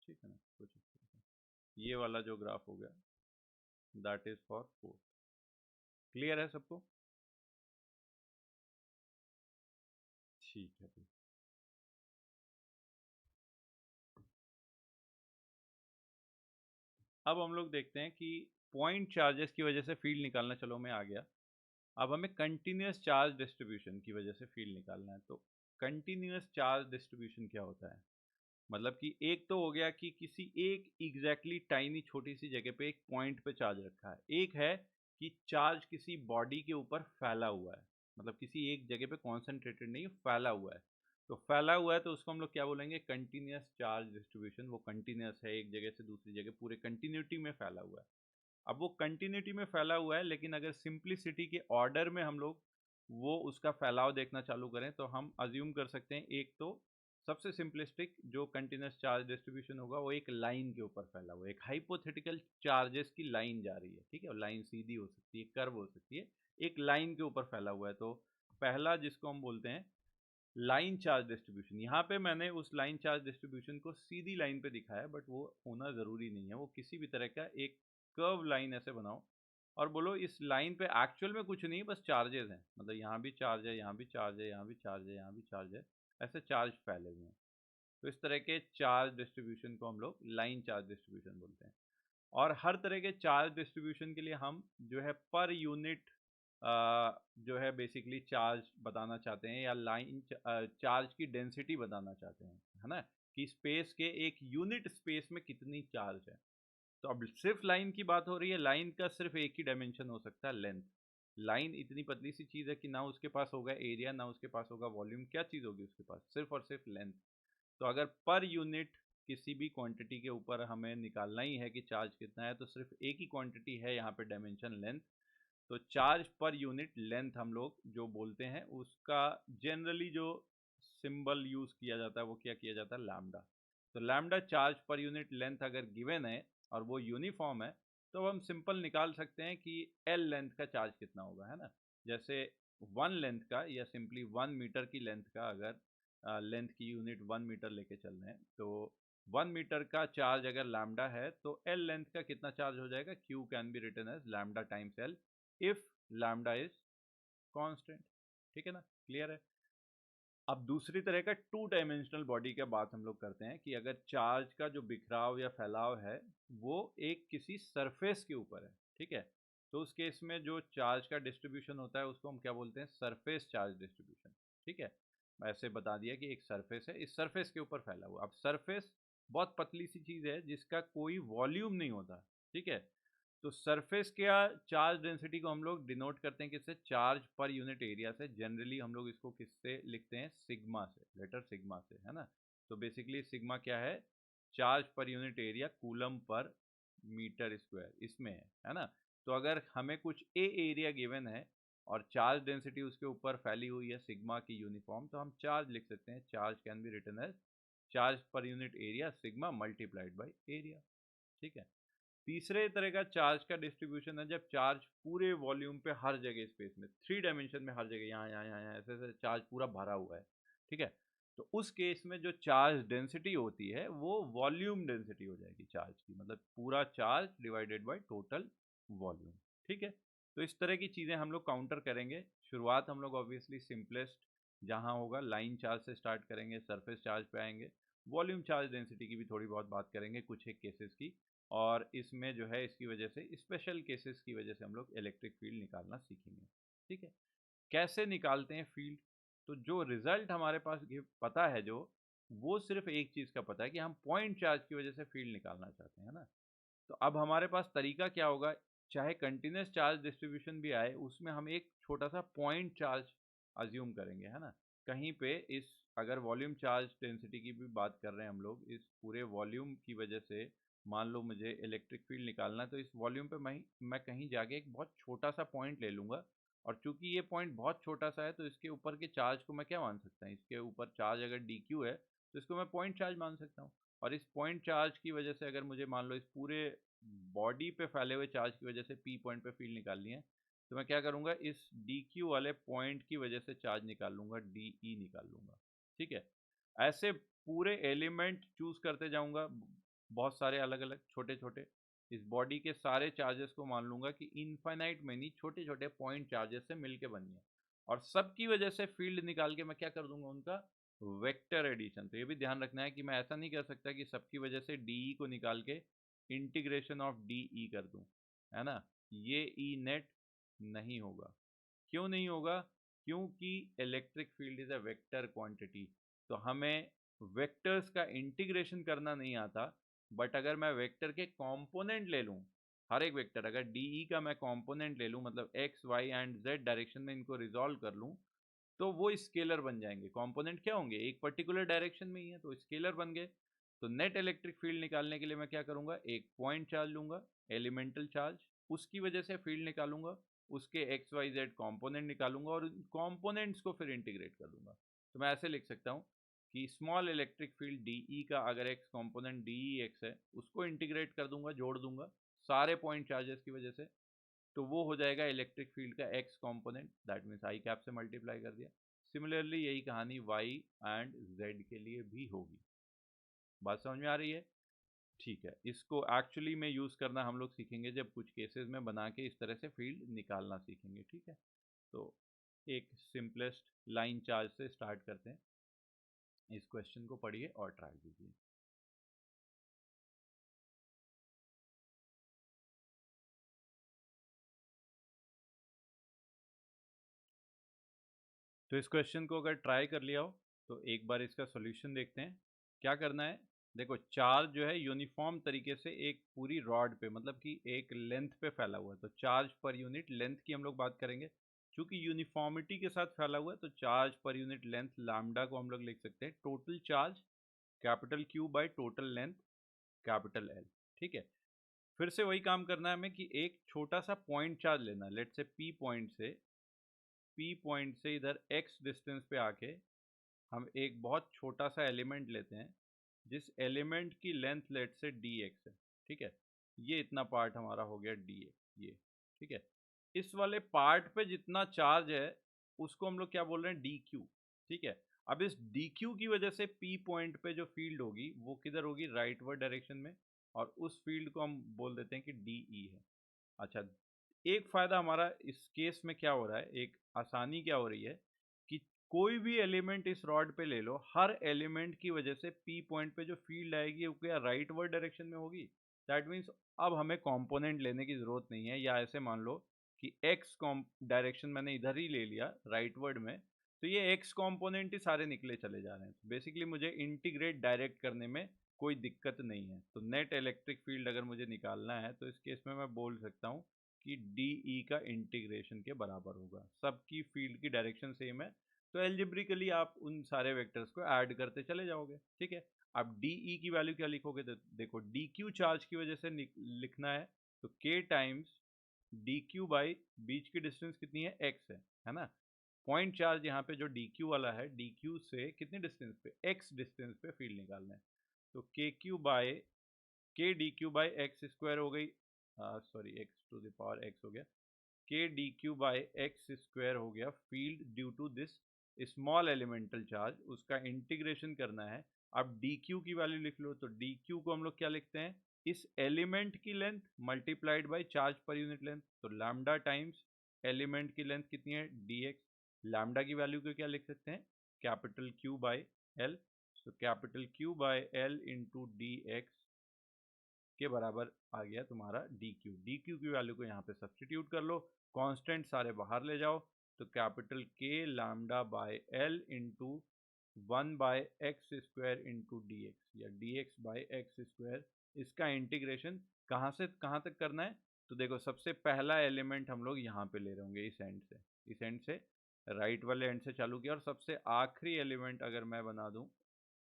ठीक है ना, कुछ इस तरह से ये वाला जो ग्राफ हो गया, that is for fourth. Clear है सबको? ठीक है भाई। अब हम लोग देखते हैं कि पॉइंट चार्जेस की वजह से फील्ड निकालना, चलो मैं आ गया। अब हमें कंटिन्यूस चार्ज डिस्ट्रीब्यूशन की वजह से फील्ड निकालना है। तो कंटिन्यूस चार्ज डिस्ट्रीब्यूशन क्या होता है, मतलब कि एक तो हो गया कि किसी एक एग्जैक्टली टाइनी छोटी सी जगह पे एक पॉइंट पे चार्ज रखा है। एक है कि चार्ज किसी बॉडी के ऊपर फैला हुआ है, मतलब किसी एक जगह पे कॉन्सेंट्रेटेड नहीं, फैला हुआ है। तो फैला हुआ है तो उसको हम लोग क्या बोलेंगे, कंटिन्यूस चार्ज डिस्ट्रीब्यूशन। वो कंटिन्यूस है, एक जगह से दूसरी जगह पूरे कंटिन्यूटी में फैला हुआ है। अब वो कंटिन्यूटी में फैला हुआ है, लेकिन अगर सिंप्लिसिटी के ऑर्डर में हम लोग वो उसका फैलाव देखना चालू करें, तो हम अज्यूम कर सकते हैं एक तो सबसे सिंपलिस्टिक जो कंटिन्यूस चार्ज डिस्ट्रीब्यूशन होगा वो एक लाइन के ऊपर फैला हुआ है, एक हाइपोथेटिकल चार्जेस की लाइन जा रही है, ठीक है, और लाइन सीधी हो सकती है, कर्व हो सकती है, एक लाइन के ऊपर फैला हुआ है। तो पहला जिसको हम बोलते हैं लाइन चार्ज डिस्ट्रीब्यूशन, यहाँ पे मैंने उस लाइन चार्ज डिस्ट्रीब्यूशन को सीधी लाइन पे दिखाया, बट वो होना ज़रूरी नहीं है, वो किसी भी तरह का एक कर्व लाइन ऐसे बनाओ और बोलो इस लाइन पे एक्चुअल में कुछ नहीं, बस चार्जेस हैं, मतलब यहाँ भी चार्ज है, यहाँ भी चार्ज है, यहाँ भी चार्ज है, यहाँ भी चार्ज है, ऐसे चार्ज फैले हुए हैं। तो इस तरह के चार्ज डिस्ट्रीब्यूशन को हम लोग लाइन चार्ज डिस्ट्रीब्यूशन बोलते हैं। और हर तरह के चार्ज डिस्ट्रीब्यूशन के लिए हम जो है पर यूनिट जो है बेसिकली चार्ज बताना चाहते हैं, या लाइन चार्ज की डेंसिटी बताना चाहते हैं, है ना, कि स्पेस के एक यूनिट स्पेस में कितनी चार्ज है। तो अब सिर्फ लाइन की बात हो रही है, लाइन का सिर्फ एक ही डायमेंशन हो सकता है, लेंथ। लाइन इतनी पतली सी चीज़ है कि ना उसके पास होगा एरिया, ना उसके पास होगा वॉल्यूम, क्या चीज़ होगी उसके पास, सिर्फ और सिर्फ लेंथ। तो अगर पर यूनिट किसी भी क्वांटिटी के ऊपर हमें निकालना ही है कि चार्ज कितना है, तो सिर्फ एक ही क्वांटिटी है यहाँ पे, डायमेंशन लेंथ। तो चार्ज पर यूनिट लेंथ हम लोग जो बोलते हैं, उसका जनरली जो सिंबल यूज किया जाता है वो क्या किया जाता है, लैम्डा। तो lambda charge per unit length अगर गिवन है और वो यूनिफॉर्म है, तो हम सिंपल निकाल सकते हैं कि एल लेंथ का चार्ज कितना होगा, है ना। जैसे 1 लेंथ का या सिंपली 1 मीटर की लेंथ का, अगर लेंथ की यूनिट 1 मीटर लेके चल रहे हैं, तो 1 मीटर का चार्ज अगर लैम्डा है, तो एल लेंथ का कितना चार्ज हो जाएगा, Q can be written as lambda times L if lambda is constant. ठीक है ना, क्लियर है। अब दूसरी तरह का टू डायमेंशनल बॉडी का बात हम लोग करते हैं कि अगर चार्ज का जो बिखराव या फैलाव है वो एक किसी सरफेस के ऊपर है, ठीक है, तो उस केस में जो चार्ज का डिस्ट्रीब्यूशन होता है उसको हम क्या बोलते हैं, सरफेस चार्ज डिस्ट्रीब्यूशन। ठीक है, ऐसे बता दिया कि एक सरफेस है, इस सरफेस के ऊपर फैला हुआ। अब सरफेस बहुत पतली सी चीज है जिसका कोई वॉल्यूम नहीं होता, ठीक है, तो सरफेस का चार्ज डेंसिटी को हम लोग डिनोट करते हैं किससे, चार्ज पर यूनिट एरिया से। जनरली हम लोग इसको किससे लिखते हैं, सिग्मा से, लेटर सिग्मा से, है ना। तो बेसिकली सिग्मा क्या है, charge per unit area coulomb per metre square, इसमें है ना। तो अगर हमें कुछ ए एरिया गिवन है और चार्ज डेंसिटी उसके ऊपर फैली हुई है सिग्मा की यूनिफॉर्म, तो हम चार्ज लिख सकते हैं, charge can be written as charge per unit area sigma multiplied by area. ठीक है। तीसरे तरह का चार्ज का डिस्ट्रीब्यूशन है जब चार्ज पूरे वॉल्यूम पे हर जगह स्पेस में, 3 डायमेंशन में हर जगह, यहाँ यहाँ यहाँ यहाँ ऐसे ऐसे चार्ज पूरा भरा हुआ है, ठीक है। तो उस केस में जो चार्ज डेंसिटी होती है वो वॉल्यूम डेंसिटी हो जाएगी चार्ज की, मतलब पूरा charge divided by total volume. ठीक है, तो इस तरह की चीज़ें हम लोग काउंटर करेंगे। शुरुआत हम लोग ऑब्वियसली सिंपलेस्ट जहाँ होगा लाइन चार्ज से स्टार्ट करेंगे, सरफेस चार्ज पे आएंगे, वॉल्यूम चार्ज डेंसिटी की भी थोड़ी बहुत बात करेंगे कुछ एक केसेस की, और इसमें जो है इसकी वजह से, स्पेशल केसेस की वजह से हम लोग इलेक्ट्रिक फील्ड निकालना सीखेंगे। ठीक है, कैसे निकालते हैं फील्ड, तो जो रिजल्ट हमारे पास पता है, जो वो सिर्फ एक चीज़ का पता है कि हम पॉइंट चार्ज की वजह से फील्ड निकालना चाहते हैं ना। तो अब हमारे पास तरीका क्या होगा, चाहे कंटिन्यूस चार्ज डिस्ट्रीब्यूशन भी आए उसमें हम एक छोटा सा पॉइंट चार्ज अज्यूम करेंगे, है ना। कहीं पे इस, अगर वॉल्यूम चार्ज डेंसिटी की भी बात कर रहे हैं हम लोग, इस पूरे वॉल्यूम की वजह से मान लो मुझे इलेक्ट्रिक फील्ड निकालना है, तो इस वॉल्यूम पे मैं कहीं जाके एक बहुत छोटा सा पॉइंट ले लूँगा, और चूंकि ये पॉइंट बहुत छोटा सा है तो इसके ऊपर के चार्ज को मैं क्या मान सकता हूँ, इसके ऊपर चार्ज अगर डी क्यू है तो इसको मैं पॉइंट चार्ज मान सकता हूँ। और इस पॉइंट चार्ज की वजह से अगर मुझे मान लो इस पूरे बॉडी पे फैले हुए चार्ज की वजह से पी पॉइंट पे फील्ड निकालनी है, तो मैं क्या करूँगा, इस डी क्यू वाले पॉइंट की वजह से चार्ज निकाल लूँगा, डी ई निकाल लूँगा। ठीक है, ऐसे पूरे एलिमेंट चूज करते जाऊँगा, बहुत सारे अलग अलग छोटे छोटे, इस बॉडी के सारे चार्जेस को मान लूँगा कि इनफाइनाइट मैनी छोटे छोटे पॉइंट चार्जेस से मिलके बनी है, और सबकी वजह से फील्ड निकाल के मैं क्या कर दूंगा, उनका वेक्टर एडिशन। तो ये भी ध्यान रखना है कि मैं ऐसा नहीं कर सकता कि सबकी वजह से डी को निकाल के इंटीग्रेशन ऑफ डी ई कर दूं, है ना, ये ई नेट नहीं होगा। क्यों नहीं होगा, क्योंकि electric field is a vector quantity, तो हमें वेक्टर्स का इंटीग्रेशन करना नहीं आता। बट अगर मैं वेक्टर के कंपोनेंट ले लूं, हर एक वेक्टर अगर डी का मैं कंपोनेंट ले लूं, मतलब X Y and Z direction में इनको रिजॉल्व कर लूं, तो वो स्केलर बन जाएंगे। कंपोनेंट क्या होंगे, एक पर्टिकुलर डायरेक्शन में ही है तो स्केलर बन गए। तो नेट इलेक्ट्रिक फील्ड निकालने के लिए मैं क्या करूंगा, एक पॉइंट चार्ज लूंगा, एलिमेंटल चार्ज, उसकी वजह से फील्ड निकालूंगा, उसके एक्स वाई जेड कॉम्पोनेंट निकालूंगा और कॉम्पोनेंट्स को फिर इंटीग्रेट कर दूंगा। तो मैं ऐसे लिख सकता हूँ कि small electric field D E का अगर x component D E x है, उसको इंटीग्रेट कर दूंगा, जोड़ दूंगा सारे पॉइंट चार्जेस की वजह से, तो वो हो जाएगा इलेक्ट्रिक फील्ड का x component, that means I cap से मल्टीप्लाई कर दिया। सिमिलरली यही कहानी वाई एंड जेड के लिए भी होगी। बात समझ में आ रही है? ठीक है, इसको एक्चुअली में यूज़ करना हम लोग सीखेंगे जब कुछ केसेस में बना के इस तरह से फील्ड निकालना सीखेंगे। ठीक है, तो एक सिंपलेस्ट लाइन चार्ज से स्टार्ट करते हैं। इस क्वेश्चन को पढ़िए और ट्राई कीजिए। तो इस क्वेश्चन को अगर ट्राई कर लिया हो तो एक बार इसका सॉल्यूशन देखते हैं। क्या करना है, देखो चार्ज जो है यूनिफॉर्म तरीके से एक पूरी रॉड पे, मतलब कि एक लेंथ पे फैला हुआ है, तो चार्ज पर यूनिट लेंथ की हम लोग बात करेंगे। क्योंकि यूनिफॉर्मिटी के साथ फैला हुआ है तो charge per unit length lambda को हम लोग लिख सकते हैं total charge capital Q by total length capital L. ठीक है, फिर से वही काम करना है हमें कि एक छोटा सा पॉइंट चार्ज लेना है। लेट से पी पॉइंट से इधर एक्स डिस्टेंस पे आके हम एक बहुत छोटा सा एलिमेंट लेते हैं, जिस एलिमेंट की लेंथ लेट से डी एक्स है। ठीक है, ये इतना पार्ट हमारा हो गया डी एक्स, ये। ठीक है, इस वाले पार्ट पे जितना चार्ज है उसको हम लोग क्या बोल रहे हैं, डी क्यू। ठीक है, अब इस डी क्यू की वजह से पी पॉइंट पे जो फील्ड होगी वो किधर होगी, राइटवर्ड डायरेक्शन में, और उस फील्ड को हम बोल देते हैं कि डी ई है। अच्छा, एक फ़ायदा हमारा इस केस में क्या हो रहा है, एक आसानी क्या हो रही है कि कोई भी एलिमेंट इस रॉड पे ले लो, हर एलिमेंट की वजह से पी पॉइंट पे जो फील्ड आएगी वो क्या राइट वर्ड डायरेक्शन में होगी। दैट मीन्स अब हमें कंपोनेंट लेने की ज़रूरत नहीं है, या ऐसे मान लो कि एक्स डायरेक्शन मैंने इधर ही ले लिया राइट वर्ड में, तो ये एक्स कॉम्पोनेंट ही सारे निकले चले जा रहे हैं। तो बेसिकली मुझे इंटीग्रेट डायरेक्ट करने में कोई दिक्कत नहीं है। तो नेट इलेक्ट्रिक फील्ड अगर मुझे निकालना है तो इस केस में मैं बोल सकता हूँ कि डी ई का इंटीग्रेशन के बराबर होगा। सबकी फील्ड की डायरेक्शन सेम है, तो एल्जेब्रिकली आप उन सारे वेक्टर्स को ऐड करते चले जाओगे। ठीक है, अब डी ई की वैल्यू क्या लिखोगे, तो देखो डी क्यू चार्ज की वजह से लिखना है, तो के टाइम्स डी क्यू बाई बीच की डिस्टेंस कितनी है, एक्स है ना। पॉइंट चार्ज यहाँ पे जो डी क्यू वाला है, डी क्यू से कितने डिस्टेंस पे, एक्स डिस्टेंस पे फील्ड निकालना है। तो के Q by K D Q by X square हो गई, sorry X to the power X हो गया, K D Q by X square हो गया field due to this small elemental charge, उसका इंटीग्रेशन करना है। अब डी क्यू की वैल्यू लिख लो, तो डी क्यू को हम लोग क्या लिखते हैं, इस एलिमेंट की length multiplied by charge per unit length, तो लैम्डा टाइम्स एलिमेंट की लेंथ कितनी है, डी एक्स। लैम्डा की वैल्यू को क्या लिख सकते हैं, capital Q by L. So capital Q by L into D x के बराबर आ गया तुम्हारा डी क्यू। डी क्यू की वैल्यू को यहाँ पे सब्सटीट्यूट कर लो, कांस्टेंट सारे बाहर ले जाओ, तो capital K lambda by L into 1/x² into D X, या D X by X square. इसका इंटीग्रेशन कहाँ से कहाँ तक करना है, तो देखो सबसे पहला एलिमेंट हम लोग यहाँ पे ले रहे होंगे, इस एंड से राइट वाले एंड से चालू किया, और सबसे आखिरी एलिमेंट अगर मैं बना दूँ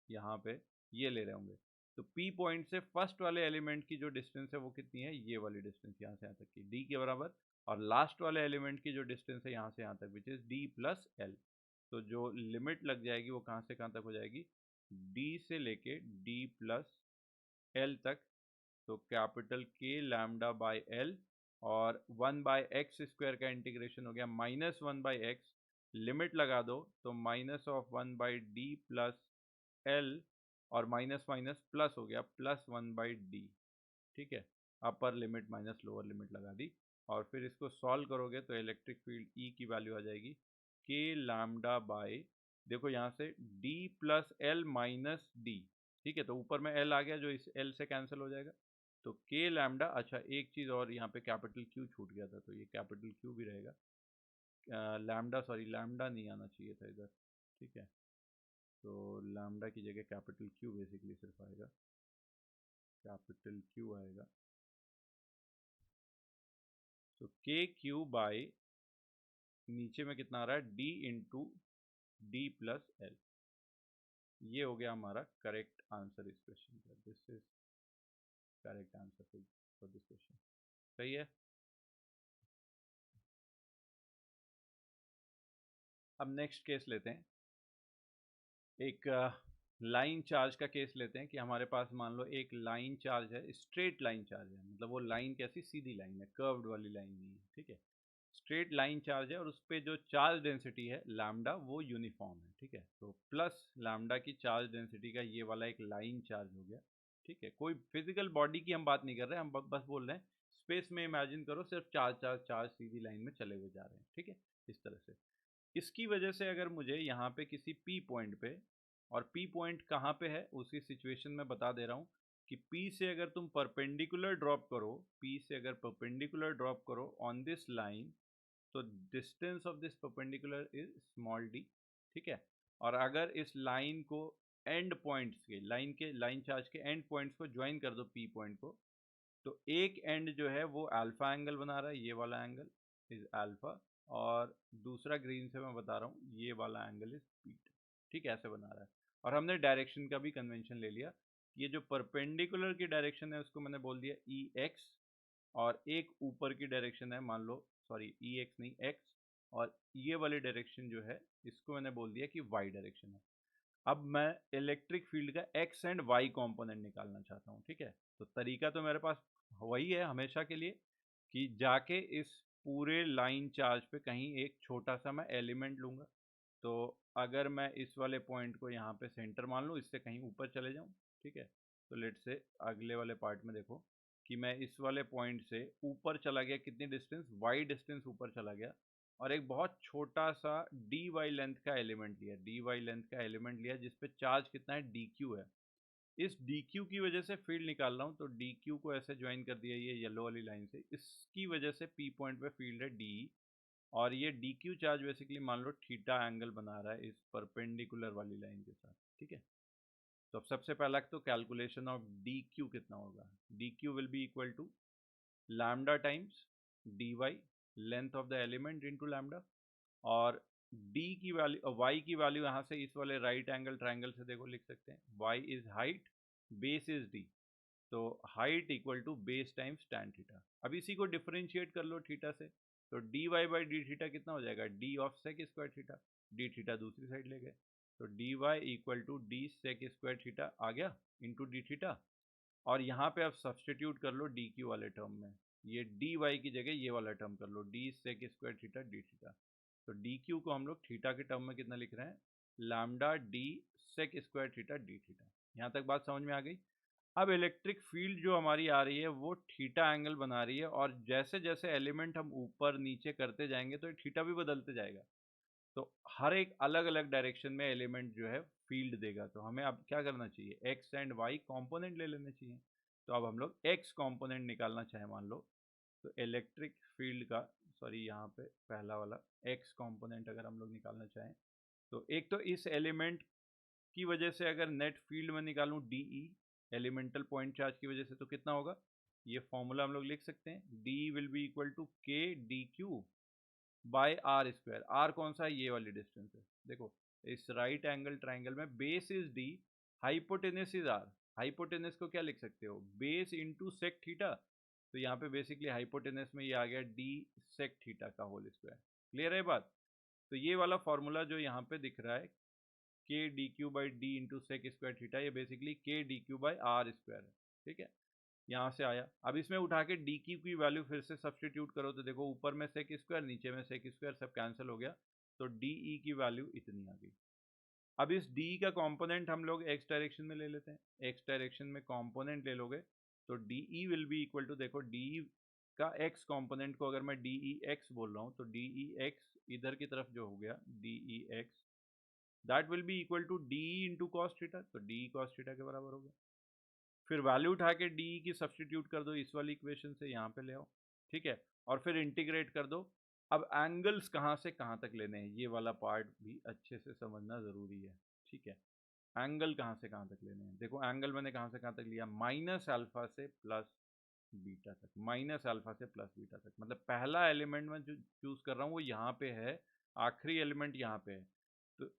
यहाँ पे, ये ले रहे होंगे। तो P पॉइंट से फर्स्ट वाले एलिमेंट की जो डिस्टेंस है वो कितनी है, ये वाली डिस्टेंस यहाँ से यहाँ तक की, D के बराबर। और लास्ट वाले एलिमेंट की जो डिस्टेंस है यहाँ से यहाँ तक, which is D plus L. तो जो लिमिट लग जाएगी वो कहाँ से कहाँ तक हो जाएगी, D से लेके D प्लस एल तक। तो capital K lambda by L, और 1/x² का इंटीग्रेशन हो गया -1/x, लिमिट लगा दो तो -1/d प्लस एल, और माइनस माइनस प्लस हो गया +1/d। ठीक है, upper limit minus lower limit लगा दी, और फिर इसको सॉल्व करोगे तो इलेक्ट्रिक फील्ड ई की वैल्यू आ जाएगी के लैम्डा बाई, देखो यहाँ से d plus L minus D. ठीक है, तो ऊपर में एल आ गया जो इस एल से कैंसिल हो जाएगा, तो के लैम्डा। अच्छा, एक चीज़ और, यहाँ पे कैपिटल क्यू छूट गया था, तो ये कैपिटल क्यू भी रहेगा, लैम्डा, सॉरी लैम्डा नहीं आना चाहिए था इधर। ठीक है, तो लैम्डा की जगह कैपिटल क्यू बेसिकली सिर्फ आएगा, कैपिटल क्यू आएगा। तो के क्यू बाई नीचे में कितना आ रहा है, D into D plus L. ये हो गया हमारा करेक्ट आंसर इस क्वेश्चन का। This is correct answer for this question. सही है। अब नेक्स्ट केस लेते हैं, एक लाइन चार्ज का केस लेते हैं कि हमारे पास मान लो एक लाइन चार्ज है, स्ट्रेट लाइन चार्ज है, मतलब वो लाइन कैसी, सीधी लाइन है, कर्व्ड वाली लाइन नहीं है, ठीक है, स्ट्रेट लाइन चार्ज है और उस पर जो चार्ज डेंसिटी है लैम्डा वो यूनिफॉर्म है, ठीक है। तो प्लस लैम्डा की चार्ज डेंसिटी का ये वाला एक लाइन चार्ज हो गया, ठीक है। कोई फिजिकल बॉडी की हम बात नहीं कर रहे हैं, हम बस बोल रहे हैं स्पेस में इमेजिन करो सिर्फ चार्ज चार्ज चार्ज सीधी लाइन में चले हुए जा रहे हैं, ठीक है, इस तरह से। इसकी वजह से अगर मुझे यहाँ पे किसी P पॉइंट पे, और P पॉइंट कहाँ पे है उसी सिचुएशन में बता दे रहा हूँ कि P से अगर तुम परपेंडिकुलर ड्रॉप करो, P से अगर परपेंडिकुलर ड्रॉप करो ऑन दिस लाइन, तो distance of this perpendicular is small d, ठीक है। और अगर इस लाइन को एंड पॉइंट्स के, लाइन चार्ज के एंड पॉइंट्स को ज्वाइन कर दो P पॉइंट को, तो एक एंड जो है वो अल्फा एंगल बना रहा है, ये वाला एंगल इज अल्फा, और दूसरा ग्रीन से मैं बता रहा हूँ ये वाला एंगल इज बीटा, ठीक है, ऐसे बना रहा है। और हमने डायरेक्शन का भी कन्वेंशन ले लिया, ये जो परपेंडिकुलर की डायरेक्शन है उसको मैंने बोल दिया ई एक्स, और एक ऊपर की डायरेक्शन है मान लो, सॉरी ई एक्स नहीं एक्स, और ये वाली डायरेक्शन जो है इसको मैंने बोल दिया कि वाई डायरेक्शन है। अब मैं इलेक्ट्रिक फील्ड का एक्स एंड वाई कंपोनेंट निकालना चाहता हूँ, ठीक है। तो तरीका तो मेरे पास वही है हमेशा के लिए कि जाके इस पूरे लाइन चार्ज पे कहीं एक छोटा सा मैं एलिमेंट लूँगा। तो अगर मैं इस वाले पॉइंट को यहाँ पे सेंटर मान लूँ, इससे कहीं ऊपर चले जाऊँ, ठीक है। तो लेट से अगले वाले पार्ट में देखो कि मैं इस वाले पॉइंट से ऊपर चला गया, कितनी डिस्टेंस, वाई डिस्टेंस ऊपर चला गया, और एक बहुत छोटा सा डी वाई लेंथ का एलिमेंट लिया, डी वाई लेंथ का एलिमेंट लिया जिसपे चार्ज कितना है, डी क्यू है। इस डी क्यू की वजह से फील्ड निकाल रहा हूँ, तो डी क्यू को ऐसे ज्वाइन कर दिया ये येलो वाली लाइन से, इसकी वजह से पी पॉइंट पे फील्ड है डी, और ये डी क्यू चार्ज बेसिकली मान लो थीटा एंगल बना रहा है इस परपेंडिकुलर वाली लाइन के साथ, ठीक है। तो अब सबसे पहला तो कैलकुलेशन ऑफ डी क्यू कितना होगा, D Q will be equal to lambda times D Y, length of the element into lambda, और d की वैल्यू, y की वैल्यू यहाँ से इस वाले राइट एंगल ट्राइंगल से देखो लिख सकते हैं, y is height, base is d, तो height equal to base times tan theta. अब इसी को डिफरेंशिएट कर लो थीटा से, तो dy बाई डी थीटा कितना हो जाएगा, d of sec square theta, d theta दूसरी साइड ले गए, तो dy equal to d sec square theta आ गया इंटू d थीटा, और यहाँ पे आप सब्सटीट्यूट कर लो डी क्यू वाले टर्म में, ये डी वाई की जगह ये वाला टर्म कर लो, D sec square theta D theta, तो डी क्यू को हम लोग थीटा के टर्म में कितना लिख रहे हैं, lambda D sec square theta D theta. यहाँ तक बात समझ में आ गई। अब इलेक्ट्रिक फील्ड जो हमारी आ रही है वो थीटा एंगल बना रही है, और जैसे जैसे एलिमेंट हम ऊपर नीचे करते जाएंगे तो थीटा भी बदलते जाएगा, तो हर एक अलग अलग डायरेक्शन में एलिमेंट जो है फील्ड देगा। तो हमें अब क्या करना चाहिए, एक्स एंड वाई कंपोनेंट ले लेने चाहिए। तो अब हम लोग एक्स कंपोनेंट निकालना चाहें मान लो, तो इलेक्ट्रिक फील्ड का, सॉरी यहाँ पे पहला वाला एक्स कंपोनेंट अगर हम लोग निकालना चाहें, तो एक तो इस एलिमेंट की वजह से अगर नेट फील्ड में निकालूं D E, elemental point charge की वजह से, तो कितना होगा, ये फॉर्मूला हम लोग लिख सकते हैं, D will be equal to K D Q by are square. R कौन सा है, ये वाली डिस्टेंस है, देखो इस राइट एंगल ट्राइंगल में base is D, hypotenuse is R, hypotenuse को क्या लिख सकते हो, बेस इंटू सेक थीटा, तो यहाँ पे बेसिकली हाइपोटेनस में ये आ गया डी सेक थीटा का होल स्क्वायर। क्लियर है बात। तो ये वाला फॉर्मूला जो यहाँ पे दिख रहा है K D Q by D into sec square theta, ये basically K D Q by are square है, ठीक है, यहाँ से आया। अब इसमें उठा के डी क्यू की वैल्यू फिर से सब्सटीट्यूट करो, तो देखो ऊपर में सेक स्क्वायर, नीचे में सेक स्क्वायर, सब कैंसिल हो गया, तो डी ई की वैल्यू इतनी आ गई। अब इस डी का कंपोनेंट हम लोग एक्स डायरेक्शन में ले लेते हैं, एक्स डायरेक्शन में कंपोनेंट ले लोगे तो D E will be equal to, देखो डी ई का एक्स कंपोनेंट को अगर मैं डी ई एक्स बोल रहा हूँ, तो डी ई एक्स इधर की तरफ जो हो गया D E X, that will be equal to D E into cos theta, तो डी ई कॉस थीटा के बराबर हो गया। फिर वैल्यू उठा के डी की सब्सटीट्यूट कर दो इस वाली इक्वेशन से, यहाँ पे ले आओ, ठीक है, और फिर इंटीग्रेट कर दो। अब एंगल्स कहाँ से कहाँ तक लेने हैं, ये वाला पार्ट भी अच्छे से समझना ज़रूरी है, ठीक है। एंगल कहाँ से कहाँ तक लेने हैं, देखो एंगल मैंने कहाँ से कहाँ तक लिया, माइनस अल्फा से प्लस बीटा तक, माइनस अल्फा से प्लस बीटा तक, मतलब पहला एलिमेंट मैं जो चूज कर रहा हूँ वो यहाँ पे है, आखिरी एलिमेंट यहाँ पे है। तो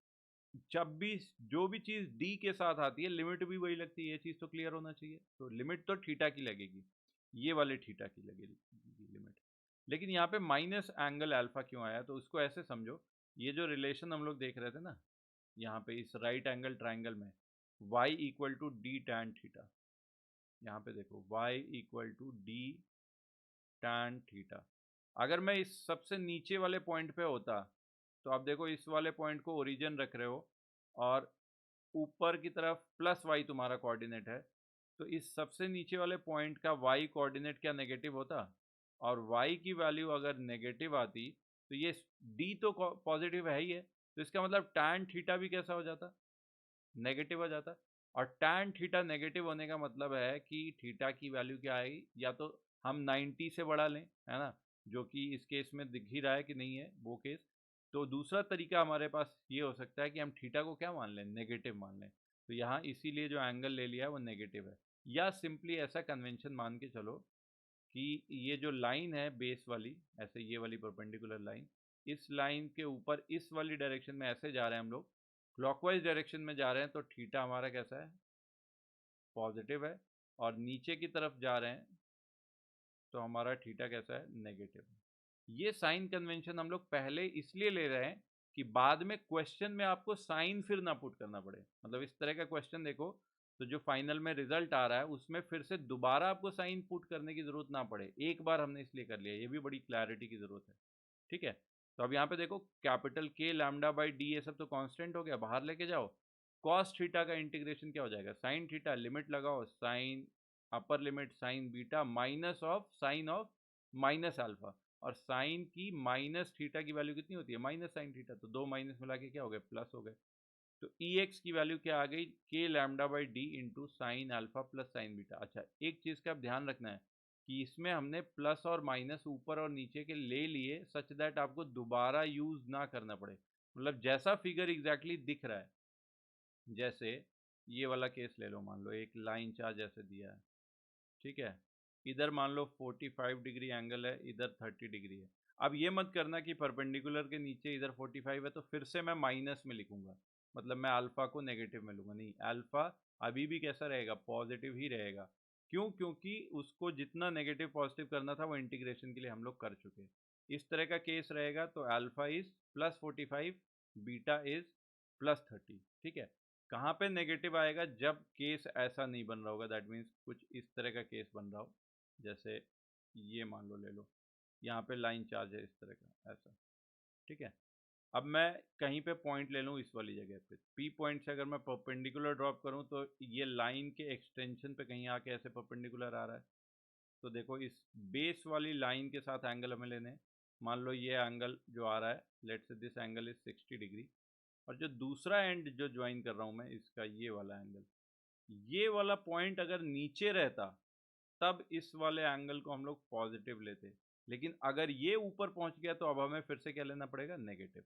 जब भी जो भी चीज़ डी के साथ आती है लिमिट भी वही लगती है, ये चीज़ तो क्लियर होना चाहिए। तो लिमिट तो थीटा की लगेगी, ये वाले थीटा की लगेगी लिमिट, लेकिन यहाँ पे माइनस एंगल अल्फा क्यों आया, तो उसको ऐसे समझो, ये जो रिलेशन हम लोग देख रहे थे ना यहाँ पे इस राइट एंगल ट्राइंगल में, y equal to D tan theta, यहाँ पे देखो y equal to D tan theta. अगर मैं इस सबसे नीचे वाले पॉइंट पे होता तो आप देखो इस वाले पॉइंट को ओरिजिन रख रहे हो और ऊपर की तरफ प्लस वाई तुम्हारा कोऑर्डिनेट है, तो इस सबसे नीचे वाले पॉइंट का वाई कोऑर्डिनेट क्या नेगेटिव होता? और वाई की वैल्यू अगर नेगेटिव आती तो ये डी तो पॉजिटिव है ही है, तो इसका मतलब टैन थीटा भी कैसा हो जाता? नेगेटिव हो जाता। और टैन थीटा नेगेटिव होने का मतलब है कि थीटा की वैल्यू क्या आएगी, या तो हम 90 से बड़ा लें, है ना, जो कि इस केस में दिख ही रहा है कि नहीं है वो केस। तो दूसरा तरीका हमारे पास ये हो सकता है कि हम थीटा को क्या मान लें, नेगेटिव मान लें। तो यहाँ इसीलिए जो एंगल ले लिया है वो नेगेटिव है। या सिंपली ऐसा कन्वेंशन मान के चलो कि ये जो लाइन है बेस वाली, ऐसे ये वाली परपेंडिकुलर लाइन, इस लाइन के ऊपर इस वाली डायरेक्शन में ऐसे जा रहे हैं हम लोग, क्लॉकवाइज डायरेक्शन में जा रहे हैं, तो थीटा हमारा कैसा है, पॉजिटिव है। और नीचे की तरफ जा रहे हैं तो हमारा थीटा कैसा है, नेगेटिव है। ये साइन कन्वेंशन हम लोग पहले इसलिए ले रहे हैं कि बाद में क्वेश्चन में आपको साइन फिर ना पुट करना पड़े। मतलब इस तरह का क्वेश्चन देखो तो जो फाइनल में रिजल्ट आ रहा है उसमें फिर से दोबारा आपको साइन पुट करने की जरूरत ना पड़े, एक बार हमने इसलिए कर लिया, ये भी बड़ी क्लैरिटी की जरूरत है। ठीक है, तो अब यहाँ पे देखो capital K lambda by D ये सब तो कांस्टेंट हो गया, बाहर लेके जाओ। कॉस थीटा का इंटीग्रेशन क्या हो जाएगा, साइन थीटा, लिमिट लगाओ, sine upper limit sine beta minus of sine of minus alpha. और साइन की माइनस थीटा की वैल्यू कितनी होती है, माइनस साइन थीटा, तो दो माइनस मिला के क्या हो गए, प्लस हो गए। तो ई एक्स की वैल्यू क्या आ गई, के lambda by D into sine alpha plus sine beta. अच्छा, एक चीज़ का ध्यान रखना है कि इसमें हमने प्लस और माइनस ऊपर और नीचे के ले लिए सच दैट आपको दोबारा यूज ना करना पड़े। मतलब जैसा फिगर एग्जैक्टली दिख रहा है, जैसे ये वाला केस ले लो, मान लो एक लाइन चार्ज ऐसे दिया है, ठीक है, इधर मान लो 45 डिग्री एंगल है, इधर 30 डिग्री है। अब ये मत करना कि परपेंडिकुलर के नीचे इधर 45 है तो फिर से मैं माइनस में लिखूंगा, मतलब मैं अल्फा को नेगेटिव में लूंगा, नहीं, अल्फा अभी भी कैसा रहेगा, पॉजिटिव ही रहेगा। क्यों? क्योंकि उसको जितना नेगेटिव पॉजिटिव करना था वो इंटीग्रेशन के लिए हम लोग कर चुके। इस तरह का केस रहेगा तो अल्फा इज +45, बीटा इज +30। ठीक है, कहाँ पे नेगेटिव आएगा, जब केस ऐसा नहीं बन रहा होगा, दैट मीन्स कुछ इस तरह का केस बन रहा हो, जैसे ये मान लो ले लो, यहाँ पे लाइन चार्ज है इस तरह का ऐसा। ठीक है, अब मैं कहीं पे पॉइंट ले लूँ इस वाली जगह पे, पी पॉइंट से अगर मैं परपेंडिकुलर ड्रॉप करूँ तो ये लाइन के एक्सटेंशन पे कहीं आके ऐसे परपेंडिकुलर आ रहा है। तो देखो इस बेस वाली लाइन के साथ एंगल हमें लेने हैं। मान लो ये एंगल जो आ रहा है, लेट्स से दिस एंगल इज 60 डिग्री, और जो दूसरा एंड जो ज्वाइन कर रहा हूँ मैं इसका ये वाला एंगल, ये वाला पॉइंट अगर नीचे रहता तब इस वाले एंगल को हम लोग पॉजिटिव लेते, लेकिन अगर ये ऊपर पहुंच गया तो अब हमें फिर से क्या लेना पड़ेगा, नेगेटिव।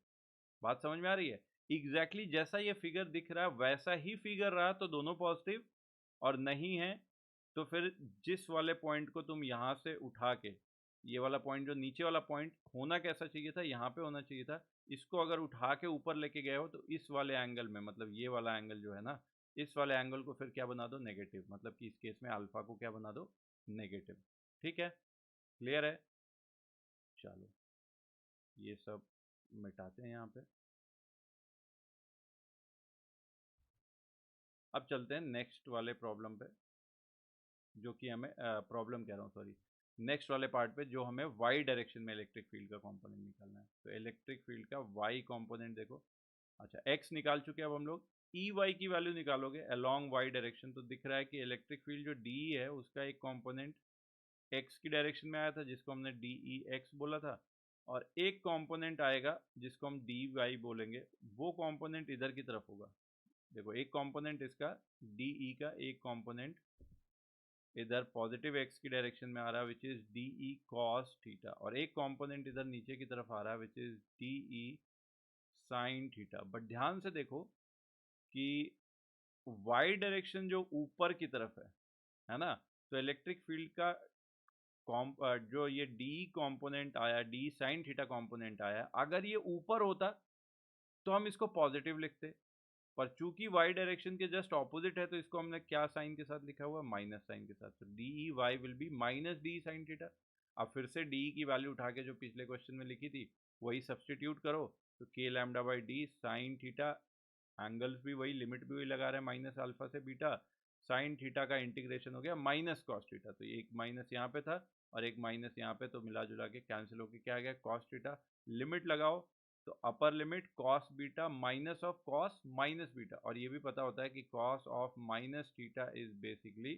बात समझ में आ रही है? एग्जैक्टली जैसा ये फिगर दिख रहा है वैसा ही फिगर रहा तो दोनों पॉजिटिव, और नहीं है तो फिर जिस वाले पॉइंट को तुम यहाँ से उठा के, ये वाला पॉइंट जो नीचे वाला पॉइंट होना कैसा चाहिए था, यहाँ पे होना चाहिए था, इसको अगर उठा के ऊपर लेके गए हो तो इस वाले एंगल में, मतलब ये वाला एंगल जो है ना, इस वाले एंगल को फिर क्या बना दो, नेगेटिव। मतलब कि इस केस में अल्फा को क्या बना दो, नेगेटिव। ठीक है, क्लियर है? चलो ये सब मिटाते हैं यहाँ पे। अब चलते हैं नेक्स्ट वाले प्रॉब्लम पे, जो कि हमें प्रॉब्लम कह रहा हूँ सॉरी, नेक्स्ट वाले पार्ट पे जो हमें वाई डायरेक्शन में इलेक्ट्रिक फील्ड का कंपोनेंट निकालना है। तो इलेक्ट्रिक फील्ड का वाई कंपोनेंट देखो, अच्छा एक्स निकाल चुके हैं, अब हम लोग ई वाई की वैल्यू निकालोगे अलोंग वाई डायरेक्शन। तो दिख रहा है कि इलेक्ट्रिक फील्ड जो डी है उसका एक कंपोनेंट एक्स की डायरेक्शन में आया था जिसको हमने डी ई एक्स बोला था, और एक कंपोनेंट आएगा जिसको हम डी वाई बोलेंगे, वो कंपोनेंट इधर की तरफ होगा। देखो एक कंपोनेंट इसका डी ई का, एक कंपोनेंट इधर पॉजिटिव एक्स की डायरेक्शन में आ रहा है which is D E cos theta, और एक कंपोनेंट इधर नीचे की तरफ आ रहा है which is D E sine theta. But ध्यान से देखो कि वाई डायरेक्शन जो ऊपर की तरफ है ना, तो इलेक्ट्रिक फील्ड का जो ये डी कंपोनेंट आया, डी साइन थीटा कंपोनेंट आया, अगर ये ऊपर होता तो हम इसको पॉजिटिव लिखते, पर चूंकि वाई डायरेक्शन के जस्ट ऑपोजिट है तो इसको हमने क्या साइन के साथ लिखा हुआ है, माइनस साइन के साथ। तो D E Y will be minus D sine theta. अब फिर से डी की वैल्यू उठा के जो पिछले क्वेश्चन में लिखी थी वही सब्सटीट्यूट करो, तो के lambda by D sine theta, angles भी वही, लिमिट भी वही लगा रहे हैं माइनस अल्फा से बीटा, साइन थीटा का इंटीग्रेशन हो गया माइनस कॉस थीटा, तो एक माइनस यहाँ पे था और एक माइनस यहाँ पे, तो मिला जुला के कैंसिल होके क्या आ गया कॉस थीटा। लिमिट लगाओ तो upper limit cos beta minus of cos minus beta, और ये भी पता होता है कि cos of minus theta is basically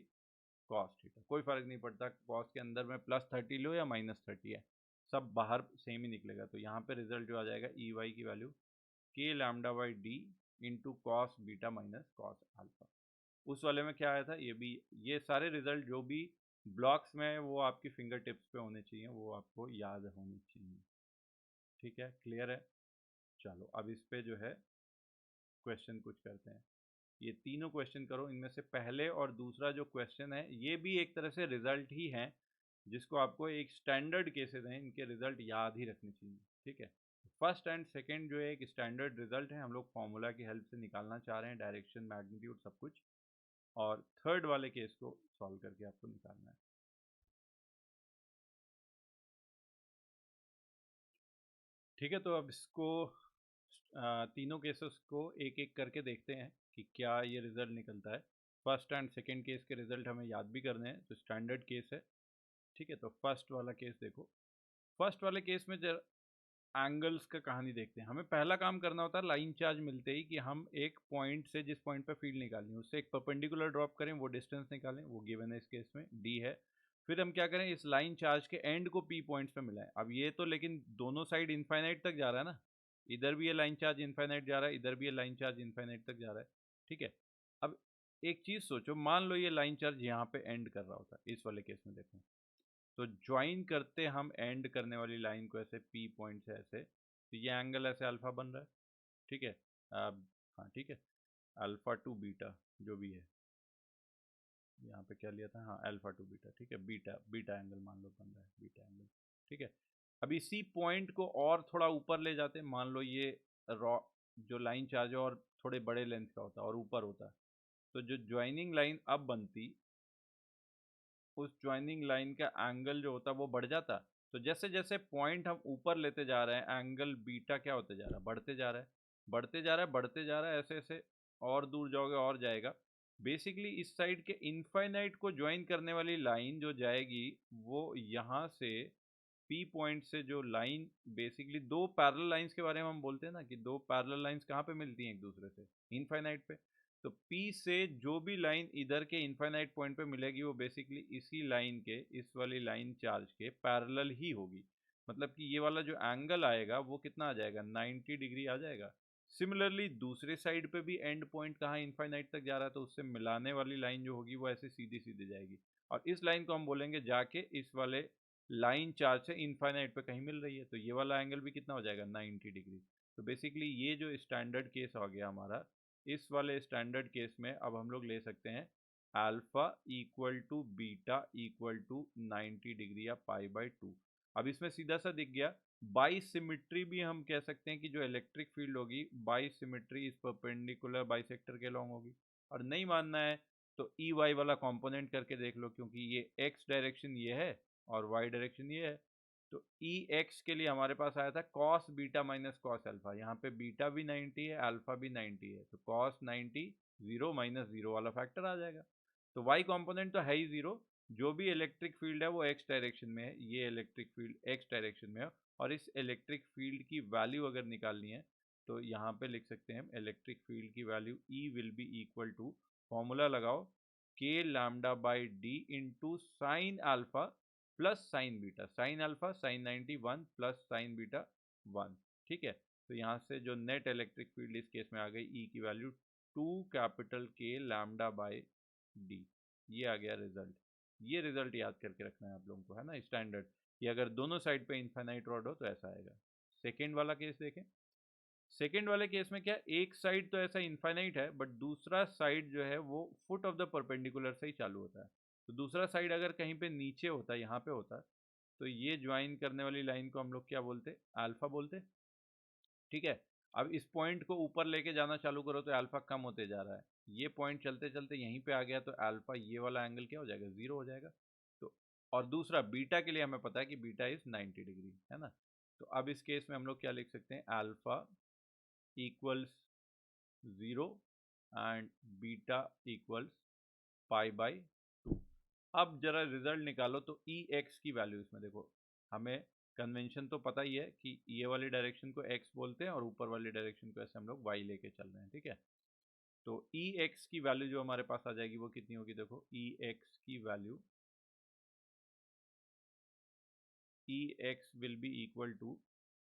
cos theta, कोई फर्क नहीं पड़ता कॉस के अंदर में +30 लो या -30 है, सब बाहर सेम ही निकलेगा। तो यहाँ पे रिजल्ट जो आ जाएगा ई वाई की वैल्यू के lambda by D into cos beta minus cos alpha. उस वाले में क्या आया था, ये भी, ये सारे रिजल्ट जो भी ब्लॉक्स में वो आपकी फिंगर टिप्स पे होने चाहिए, वो आपको याद होनी चाहिए। ठीक है, क्लियर है। चलो अब इस पे जो है क्वेश्चन कुछ करते हैं। ये तीनों क्वेश्चन करो, इनमें से पहले और दूसरा जो क्वेश्चन है ये भी एक तरह से रिजल्ट ही है, जिसको आपको एक स्टैंडर्ड केसेस हैं, इनके रिजल्ट याद ही रखने चाहिए। ठीक है, फर्स्ट एंड सेकंड जो है एक स्टैंडर्ड रिजल्ट है, हम लोग फॉर्मूला की हेल्प से निकालना चाह रहे हैं, डायरेक्शन मैग्नीट्यूड सब कुछ, और थर्ड वाले केस को सॉल्व करके आपको निकालना है। ठीक है, तो अब इसको तीनों केसेस को एक एक करके देखते हैं कि क्या ये रिजल्ट निकलता है। फर्स्ट एंड सेकंड केस के रिजल्ट हमें याद भी करने हैं, तो स्टैंडर्ड केस है। ठीक है, तो फर्स्ट वाला केस देखो। फर्स्ट वाले केस में एंगल्स का कहानी देखते हैं। हमें पहला काम करना होता है लाइन चार्ज मिलते ही कि हम एक पॉइंट से, जिस पॉइंट पे फील्ड निकालनी है उससे एक परपेंडिकुलर ड्रॉप करें, वो डिस्टेंस निकालें, वो गिवन है इस केस में डी है। फिर हम क्या करें, इस लाइन चार्ज के एंड को पी पॉइंट्स पे मिलाएं। अब ये तो लेकिन दोनों साइड इनफाइनाइट तक जा रहा है ना, इधर भी ये लाइन चार्ज इनफाइनाइट जा रहा है, इधर भी ये लाइन चार्ज इनफाइनाइट तक जा रहा है। ठीक है, अब एक चीज सोचो, मान लो ये लाइन चार्ज यहाँ पे एंड कर रहा होता है, इस वाले केस में देखो, तो ज्वाइन करते हम एंड करने वाली लाइन को ऐसे पी पॉइंट से ऐसे, तो ये एंगल ऐसे अल्फा बन रहा है। ठीक है, अब हाँ ठीक है, अल्फा टू बीटा जो भी है, यहाँ पे क्या लिया था, हाँ अल्फा टू बीटा। ठीक है, बीटा बीटा एंगल मान लो बन रहा है, बीटा एंगल। ठीक है, अब इसी पॉइंट को और थोड़ा ऊपर ले जाते हैं, मान लो ये रॉ जो लाइन चार्ज है और थोड़े बड़े लेंथ का होता है और ऊपर होता है, तो जो ज्वाइनिंग लाइन अब बनती, उस ज्वाइनिंग लाइन का एंगल जो होता है वो बढ़ जाता। तो जैसे जैसे पॉइंट हम ऊपर लेते जा रहे हैं, एंगल बीटा क्या होते जा रहा है, बढ़ते जा रहा है, बढ़ते जा रहा है, बढ़ते जा रहा है, ऐसे ऐसे और दूर जाओगे और जाएगा। बेसिकली इस साइड के इनफाइनाइट को ज्वाइन करने वाली लाइन जो जाएगी, वो यहाँ से पी पॉइंट से जो लाइन, बेसिकली दो पैरेलल लाइंस के बारे में हम बोलते हैं ना कि दो पैरेलल लाइंस कहाँ पे मिलती हैं एक दूसरे से, इनफाइनाइट पे। तो P से जो भी लाइन इधर के इनफाइनाइट पॉइंट पे मिलेगी, वो बेसिकली इसी लाइन के, इस वाली लाइन चार्ज के पैरेलल ही होगी। मतलब कि ये वाला जो एंगल आएगा वो कितना आ जाएगा, 90 डिग्री आ जाएगा। सिमिलरली दूसरे साइड पे भी एंड पॉइंट कहाँ इनफाइनाइट तक जा रहा है, तो उससे मिलाने वाली लाइन जो होगी वो ऐसे सीधी सीधी जाएगी, और इस लाइन को हम बोलेंगे जाके इस वाले लाइन चार्ज से इनफाइनाइट पे कहीं मिल रही है, तो ये वाला एंगल भी कितना हो जाएगा, 90 डिग्री। तो बेसिकली ये जो स्टैंडर्ड केस हो गया हमारा, इस वाले स्टैंडर्ड केस में अब हम लोग ले सकते हैं alpha equal to beta equal to 90 degree या π/2। अब इसमें सीधा सा दिख गया, बाई सिमिट्री भी हम कह सकते हैं कि जो इलेक्ट्रिक फील्ड होगी बाई सिमिट्री इस परपेंडिकुलर बाइसेक्टर के लॉन्ग होगी। और नहीं मानना है तो ई वाई वाला कंपोनेंट करके देख लो, क्योंकि ये एक्स डायरेक्शन ये है और वाई डायरेक्शन ये है। तो ई एक्स के लिए हमारे पास आया था cos beta minus cos alpha, यहाँ पे बीटा भी 90 है, अल्फा भी 90 है, तो कॉस 90 0 माइनस 0 वाला फैक्टर आ जाएगा। तो वाई कंपोनेंट तो है ही 0, जो भी इलेक्ट्रिक फील्ड है वो एक्स डायरेक्शन में है, ये इलेक्ट्रिक फील्ड एक्स डायरेक्शन में है, और इस इलेक्ट्रिक फील्ड की वैल्यू अगर निकालनी है तो यहाँ पे लिख सकते हैं हम इलेक्ट्रिक फील्ड की value E will be equal to, formula लगाओ, K lambda by D into sine alpha plus sine beta, sine alpha sine 90 1 plus sine beta 1। ठीक है, तो यहाँ से जो नेट इलेक्ट्रिक फील्ड इस केस में आ गई ई की value 2 capital K lambda by D, ये आ गया रिजल्ट। ये रिजल्ट याद करके रखना है आप लोगों को, है ना, स्टैंडर्ड, कि अगर दोनों साइड पे इनफाइनाइट रॉड हो तो ऐसा आएगा। सेकेंड वाला केस देखें। सेकेंड वाले केस में क्या, एक साइड तो ऐसा इनफाइनाइट है, बट दूसरा साइड जो है वो फुट ऑफ द परपेंडिकुलर से ही चालू होता है। तो दूसरा साइड अगर कहीं पे नीचे होता है, यहाँ पे होता, तो ये ज्वाइन करने वाली लाइन को हम लोग क्या बोलते, अल्फा बोलते। ठीक है, अब इस पॉइंट को ऊपर लेके जाना चालू करो तो अल्फा कम होते जा रहा है, ये पॉइंट चलते चलते यहीं पे आ गया तो अल्फा ये वाला एंगल क्या हो जाएगा, 0 हो जाएगा। तो और दूसरा बीटा के लिए हमें पता है कि बीटा इज 90 डिग्री, है ना। तो अब इस केस में हम लोग क्या लिख सकते हैं, alpha equals 0 and beta equals pi by 2। अब जरा रिजल्ट निकालो तो ई एक्स की वैल्यू इसमें देखो, हमें कन्वेंशन तो पता ही है कि ये वाली डायरेक्शन को एक्स बोलते हैं और ऊपर वाली डायरेक्शन को ऐसे हम लोग वाई लेके चल रहे हैं, ठीक है। तो ई एक्स की वैल्यू जो हमारे पास आ जाएगी वो कितनी होगी, देखो ई एक्स की value, E X will be equal to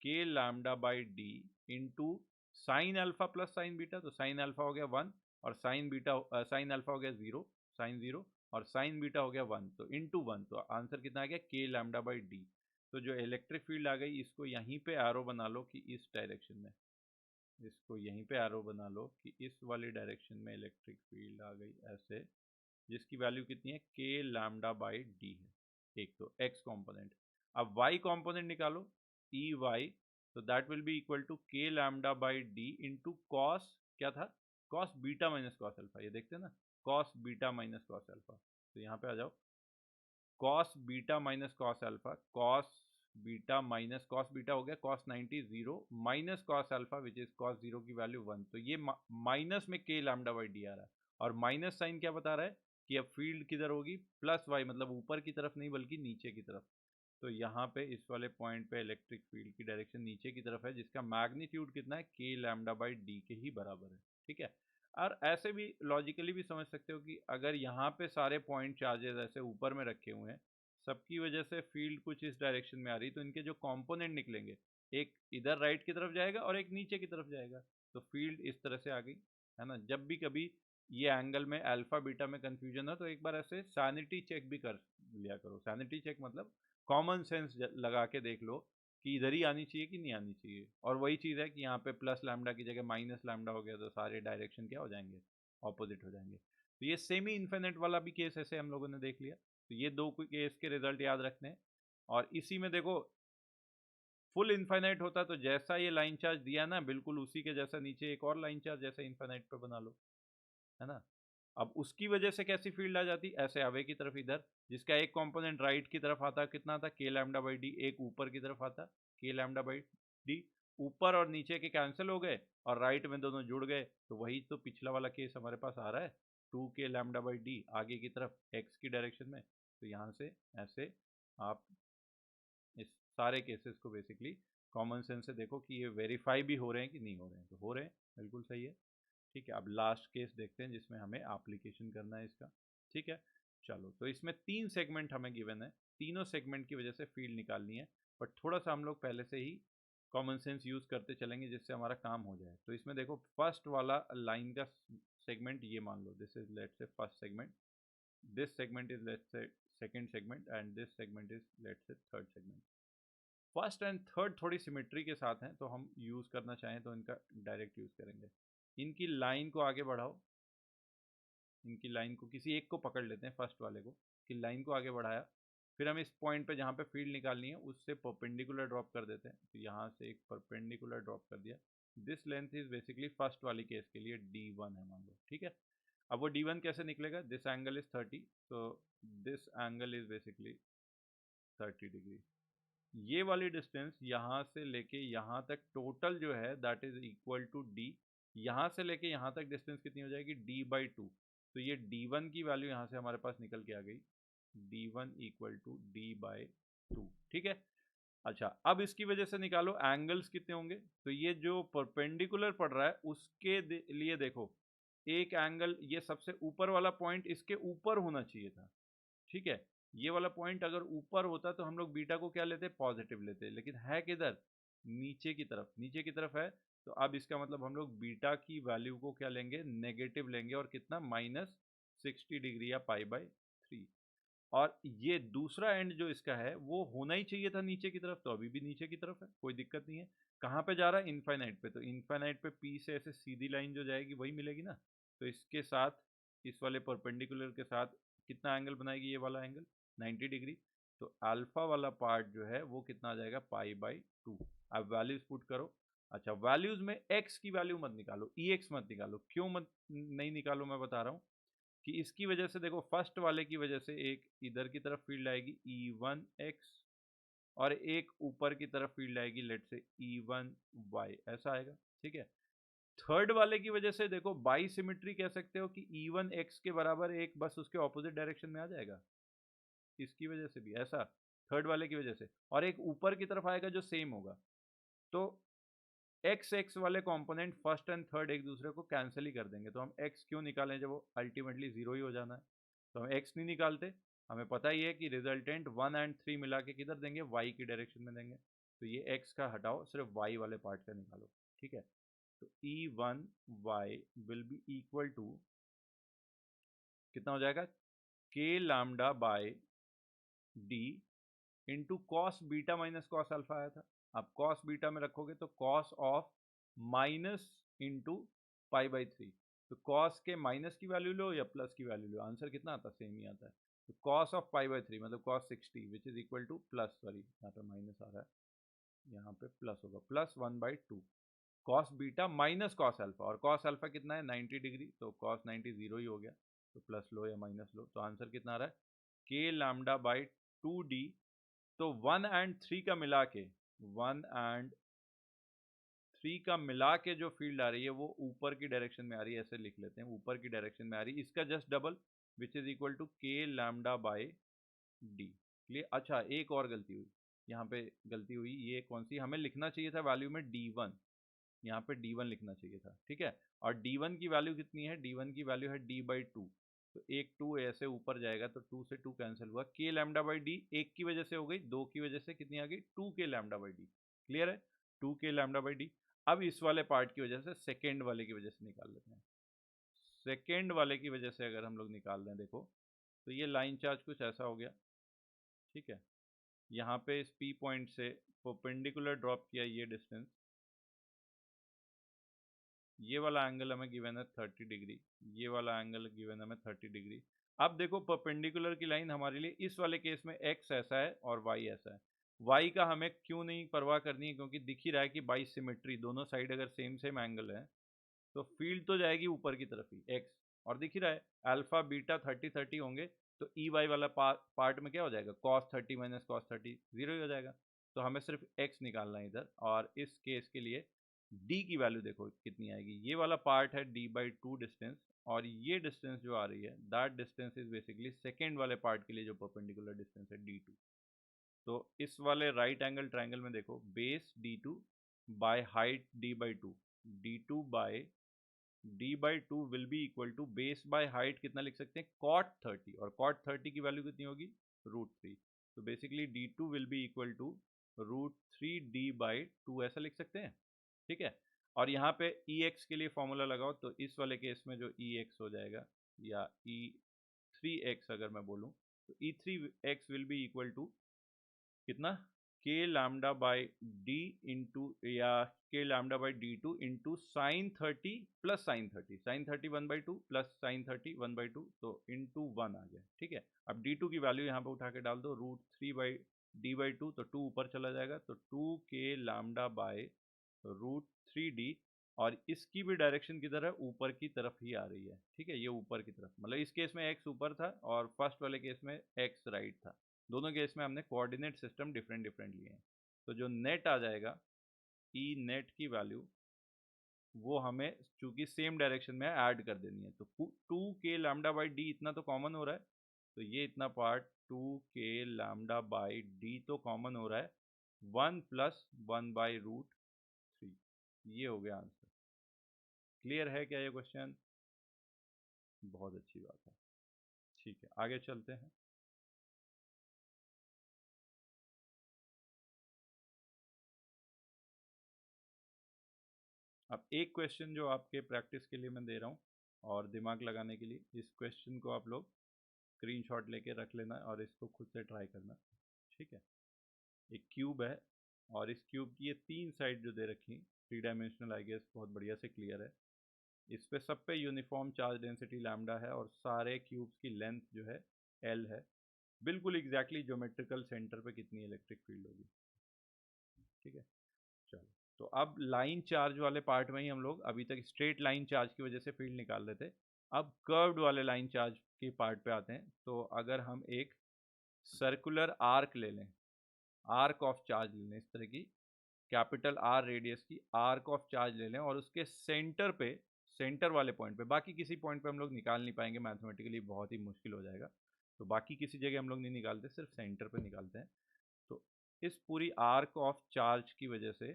K lambda by D into sine alpha plus sine beta. तो साइन अल्फा हो गया 1 और साइन बीटा साइन अल्फा हो गया 0, साइन 0 और साइन बीटा हो गया 1, तो इंटू 1, तो आंसर कितना आ गया के लैम्डा बाई डी। तो जो इलेक्ट्रिक फील्ड आ गई इसको यहीं पे एरो बना लो कि इस डायरेक्शन में, इसको यहीं पे एरो बना लो कि इस वाली डायरेक्शन में इलेक्ट्रिक फील्ड आ गई ऐसे, जिसकी वैल्यू कितनी है, के लैम्डा बाई डी है। एक तो एक्स कॉम्पोनेंट। अब वाई कॉम्पोनेंट निकालो, ई वाई, तो that will be equal to K lambda by D into cos, क्या था, cos beta minus cos alpha, ये देखते हैं ना, cos beta minus cos alpha. तो यहाँ पे आ जाओ, cos beta minus cos alpha, cos beta minus cos beta हो गया cos 90 0 minus cos alpha which is cos 0 की वैल्यू 1। तो ये माइनस में के लैम्डा बाई डी आ रहा है, और माइनस साइन क्या बता रहा है कि अब फील्ड किधर होगी, प्लस वाई, मतलब ऊपर की तरफ नहीं बल्कि नीचे की तरफ। तो यहाँ पे इस वाले पॉइंट पे इलेक्ट्रिक फील्ड की डायरेक्शन नीचे की तरफ है, जिसका मैग्नीट्यूड कितना है, के लैम्डा बाई डी के ही बराबर है, ठीक है। और ऐसे भी लॉजिकली भी समझ सकते हो कि अगर यहाँ पे सारे पॉइंट चार्जेस ऐसे ऊपर में रखे हुए हैं, सबकी वजह से फील्ड कुछ इस डायरेक्शन में आ रही, तो इनके जो कंपोनेंट निकलेंगे, एक इधर राइट की तरफ जाएगा और एक नीचे की तरफ जाएगा, तो फील्ड इस तरह से आ गई, है ना। जब भी कभी ये एंगल में अल्फा बीटा में कंफ्यूजन हो तो एक बार ऐसे सैनिटी चेक भी कर लिया करो। सैनिटी चेक मतलब कॉमन सेंस लगा के देख लो कि इधर ही आनी चाहिए कि नहीं आनी चाहिए। और वही चीज़ है कि यहाँ पे प्लस लैम्डा की जगह माइनस लैम्डा हो गया तो सारे डायरेक्शन क्या हो जाएंगे, ऑपोजिट हो जाएंगे। तो ये सेमी इन्फिनिट वाला भी केस ऐसे हम लोगों ने देख लिया। तो ये दो केस के रिजल्ट याद रखने हैं। और इसी में देखो फुल इन्फाइनाइट होता तो जैसा ये लाइन चार्ज दिया ना, बिल्कुल उसी के जैसा नीचे एक और लाइन चार्ज जैसा इन्फाइनाइट पे बना लो, है ना। अब उसकी वजह से कैसी फील्ड आ जाती, ऐसे आवे की तरफ इधर, जिसका एक कंपोनेंट राइट की तरफ आता, कितना था, के लैम्डा बाई डी, एक ऊपर की तरफ आता, के लैम्डा बाई डी, ऊपर और नीचे के कैंसिल हो गए और राइट में दोनों जुड़ गए। तो वही तो पिछला वाला केस हमारे पास आ रहा है, 2 के लैम्डा बाई डी आगे की तरफ एक्स की डायरेक्शन में। तो यहाँ से ऐसे आप इस सारे केसेस को बेसिकली कॉमन सेंस से देखो कि ये वेरीफाई भी हो रहे हैं कि नहीं हो रहे हैं, तो हो रहे हैं, बिल्कुल सही है, ठीक है। अब लास्ट केस देखते हैं जिसमें हमें एप्लीकेशन करना है इसका, ठीक है। चलो, तो इसमें 3 सेगमेंट हमें गिवन है, तीनों सेगमेंट की वजह से फील्ड निकालनी है, बट थोड़ा सा हम लोग पहले से ही कॉमन सेंस यूज करते चलेंगे जिससे हमारा काम हो जाए। तो इसमें देखो फर्स्ट वाला लाइन का सेगमेंट ये मान लो, this is let's say first segment, this segment is let's say second segment and this segment is let's say third segment. First and third थोड़ी सिमेट्री के साथ हैं, तो हम यूज करना चाहें तो इनका डायरेक्ट यूज करेंगे। इनकी लाइन को आगे बढ़ाओ, इनकी लाइन को किसी एक को पकड़ लेते हैं, फर्स्ट वाले को, कि लाइन को आगे बढ़ाया, फिर हम इस पॉइंट पे जहाँ पे फील्ड निकालनी है उससे परपेंडिकुलर ड्रॉप कर देते हैं। तो यहाँ से एक परपेंडिकुलर ड्रॉप कर दिया। This length is basically first वाली केस के लिए D1 है मान लो, ठीक है। अब वो D1 कैसे निकलेगा, दिस एंगल इज 30, तो this angle is basically 30 degree. ये वाली डिस्टेंस यहाँ से लेके यहाँ तक टोटल जो है that is equal to D, यहाँ से लेके यहाँ तक डिस्टेंस कितनी हो जाएगी, D/2। तो ये D1 की वैल्यू यहाँ से हमारे पास निकल के आ गई, D1 इक्वल टू D/2, ठीक है। अच्छा, अब इसकी वजह से निकालो एंगल्स कितने होंगे। तो ये जो परपेंडिकुलर पड़ रहा है उसके लिए देखो, एक एंगल ये सबसे ऊपर वाला पॉइंट इसके ऊपर होना चाहिए था, ठीक है। ये वाला पॉइंट अगर ऊपर होता तो हम लोग बीटा को क्या लेते, पॉजिटिव लेते, लेकिन है किधर, नीचे की तरफ, नीचे की तरफ है। तो अब इसका मतलब हम लोग बीटा की वैल्यू को क्या लेंगे, नेगेटिव लेंगे, और कितना, -60 डिग्री या π/3। और ये दूसरा एंड जो इसका है वो होना ही चाहिए था नीचे की तरफ, तो अभी भी नीचे की तरफ है, कोई दिक्कत नहीं है। कहाँ पे जा रहा है, इनफाइनाइट पे, तो इनफाइनाइट पे पी से ऐसे सीधी लाइन जो जाएगी वही मिलेगी ना। तो इसके साथ इस वाले परपेंडिकुलर के साथ कितना एंगल बनाएगी, ये वाला एंगल 90 डिग्री। तो अल्फा वाला पार्ट जो है वो कितना आ जाएगा, π/2। अब वैल्यूज पुट करो। अच्छा, वैल्यूज में एक्स की वैल्यू मत निकालो, ई एक्स मत निकालो, क्यों मत नहीं निकालो मैं बता रहा हूँ कि इसकी वजह से देखो, फर्स्ट वाले की वजह से एक इधर की तरफ फील्ड आएगी E1x और एक ऊपर की तरफ फील्ड आएगी लेट से E1y, ऐसा आएगा। ठीक है, थर्ड वाले की वजह से देखो बाई सिमिट्री कह सकते हो कि E1x के बराबर एक बस उसके ऑपोजिट डायरेक्शन में आ जाएगा, इसकी वजह से भी ऐसा, थर्ड वाले की वजह से, और एक ऊपर की तरफ आएगा जो सेम होगा। तो एक्स एक्स वाले कंपोनेंट फर्स्ट एंड थर्ड एक दूसरे को कैंसिल ही कर देंगे, तो हम एक्स क्यों निकालें जब वो अल्टीमेटली जीरो ही हो जाना है। तो हम एक्स नहीं निकालते, हमें पता ही है कि रिजल्टेंट 1 एंड 3 मिला के किधर देंगे, वाई की डायरेक्शन में देंगे। तो ये एक्स का हटाओ, सिर्फ वाई वाले पार्ट का निकालो। ठीक है, तो E1y will be equal to कितना हो जाएगा, k lambda by D into cos beta minus cos alpha आया था। आप कॉस बीटा में रखोगे तो cos of minus into pi by three, तो कॉस के माइनस की वैल्यू लो या प्लस की वैल्यू लो, आंसर कितना आता है, सेम ही आता है। तो cos of pi by three मतलब cos 60 which is equal to plus, sorry यहाँ पे माइनस आ रहा है, यहाँ पे प्लस होगा, plus 1/2 cos beta minus cos alpha, और कॉस अल्फा कितना है 90 डिग्री, तो कॉस 90 जीरो ही हो गया, तो प्लस लो या माइनस लो, तो आंसर कितना आ रहा है, के लैम्डा बाई 2d। तो 1 एंड 3 का मिला के, 1 एंड 3 का मिला के जो फील्ड आ रही है वो ऊपर की डायरेक्शन में आ रही है, ऐसे लिख लेते हैं, ऊपर की डायरेक्शन में आ रही है, इसका just double which is equal to K lambda by D. Clear. अच्छा, एक और गलती हुई यहाँ पे, गलती हुई, ये कौन सी, हमें लिखना चाहिए था वैल्यू में D1, यहाँ पे D1 लिखना चाहिए था। ठीक है, और D1 की वैल्यू कितनी है, D1 की वैल्यू है D/2, तो एक 2 ऐसे ऊपर जाएगा तो 2 से 2 कैंसिल हुआ, k लैम्डा बाई डी एक की वजह से हो गई, दो की वजह से कितनी आ गई, 2k lambda by D. Clear है, 2k लैम्डा बाई डी। अब इस वाले पार्ट की वजह से, सेकेंड वाले की वजह से निकाल लेते हैं। सेकेंड वाले की वजह से अगर हम लोग निकाल लें, देखो तो ये लाइन चार्ज कुछ ऐसा हो गया। ठीक है, यहाँ पे इस P पॉइंट से परपेंडिकुलर ड्रॉप किया ये डिस्टेंस, ये वाला एंगल हमें गिवन है 30 डिग्री, ये वाला एंगल गिवन है हमें 30 डिग्री। अब देखो परपेंडिकुलर की लाइन हमारे लिए इस वाले केस में x ऐसा है और y ऐसा है। y का हमें क्यों नहीं परवाह करनी है, क्योंकि दिख ही रहा है कि बाई सिमेट्री, दोनों साइड अगर सेम सेम एंगल है तो फील्ड तो जाएगी ऊपर की तरफ ही x, और दिख ही रहा है अल्फा बीटा 30-30 होंगे, तो ई वाई वाला पार्ट में क्या हो जाएगा, cos 30 माइनस cos 30 जीरो ही हो जाएगा। तो हमें सिर्फ x निकालना है इधर, और इस केस के लिए d की वैल्यू देखो कितनी आएगी, ये वाला पार्ट है d/2 डिस्टेंस, और ये डिस्टेंस जो आ रही है that distance is basically second वाले पार्ट के लिए जो परपेंडिकुलर डिस्टेंस है d2। तो इस वाले राइट एंगल ट्राइंगल में देखो, base d2 by height d/2, d2 by d/2 will be equal to base by height कितना लिख सकते हैं, cot 30, और cot 30 की वैल्यू कितनी होगी, √3। तो basically d2 will be equal to √3d/2 ऐसा लिख सकते हैं। ठीक है, और यहाँ पे Ex के लिए फॉर्मूला लगाओ, तो इस वाले केस में जो Ex हो जाएगा, या E3x अगर मैं बोलूँ, तो E3x will be equal to कितना, k lambda by D into, या k lambda by d2 into sine 30 plus sine 30, sine 30 1/2 plus sine 30 1/2, तो इंटू 1 आ गया। ठीक है, अब d2 की वैल्यू यहाँ पे उठा के डाल दो, √3/d/2, तो 2 ऊपर चला जाएगा, तो 2k लैम्डा बाय √3d, और इसकी भी डायरेक्शन किधर है, ऊपर की तरफ ही आ रही है। ठीक है, ये ऊपर की तरफ, मतलब इस केस में x ऊपर था और फर्स्ट वाले केस में x राइट था, दोनों केस में हमने कोऑर्डिनेट सिस्टम डिफरेंट डिफरेंट लिए हैं। तो जो नेट आ जाएगा, ई नेट की वैल्यू, वो हमें चूंकि सेम डायरेक्शन में ऐड कर देनी है, तो 2k लैम्डा बाई डी इतना तो कॉमन हो रहा है, तो ये इतना part 2k lambda by D तो कॉमन हो रहा है, 1 प्लस 1/√3, ये हो गया आंसर। क्लियर है क्या ये क्वेश्चन, बहुत अच्छी बात है। ठीक है, आगे चलते हैं। अब एक क्वेश्चन जो आपके प्रैक्टिस के लिए मैं दे रहा हूँ और दिमाग लगाने के लिए, इस क्वेश्चन को आप लोग स्क्रीनशॉट लेके रख लेना और इसको खुद से ट्राई करना। ठीक है, एक क्यूब है और इस क्यूब की ये 3 साइड जो दे रखी, 3 डायमेंशनल, आई गेस बहुत बढ़िया से क्लियर है। इस पे सब पे यूनिफॉर्म चार्ज डेंसिटी लैम्डा है और सारे क्यूब्स की लेंथ जो है एल है। बिल्कुल एग्जैक्टली ज्योमेट्रिकल सेंटर पे कितनी इलेक्ट्रिक फील्ड होगी। ठीक है, चलो, तो अब लाइन चार्ज वाले पार्ट में ही हम लोग अभी तक स्ट्रेट लाइन चार्ज की वजह से फील्ड निकाल रहे थे। अब कर्व्ड वाले लाइन चार्ज के पार्ट पे आते हैं। तो अगर हम एक सर्कुलर आर्क ले लें, आर्क ऑफ चार्ज ले लें, इस तरह की कैपिटल आर रेडियस की आर्क ऑफ चार्ज ले लें और उसके सेंटर पे, सेंटर वाले पॉइंट पे, बाकी किसी पॉइंट पे हम लोग निकाल नहीं पाएंगे, मैथमेटिकली बहुत ही मुश्किल हो जाएगा, तो बाकी किसी जगह हम लोग नहीं निकालते, सिर्फ सेंटर पे निकालते हैं। तो इस पूरी आर्क ऑफ चार्ज की वजह से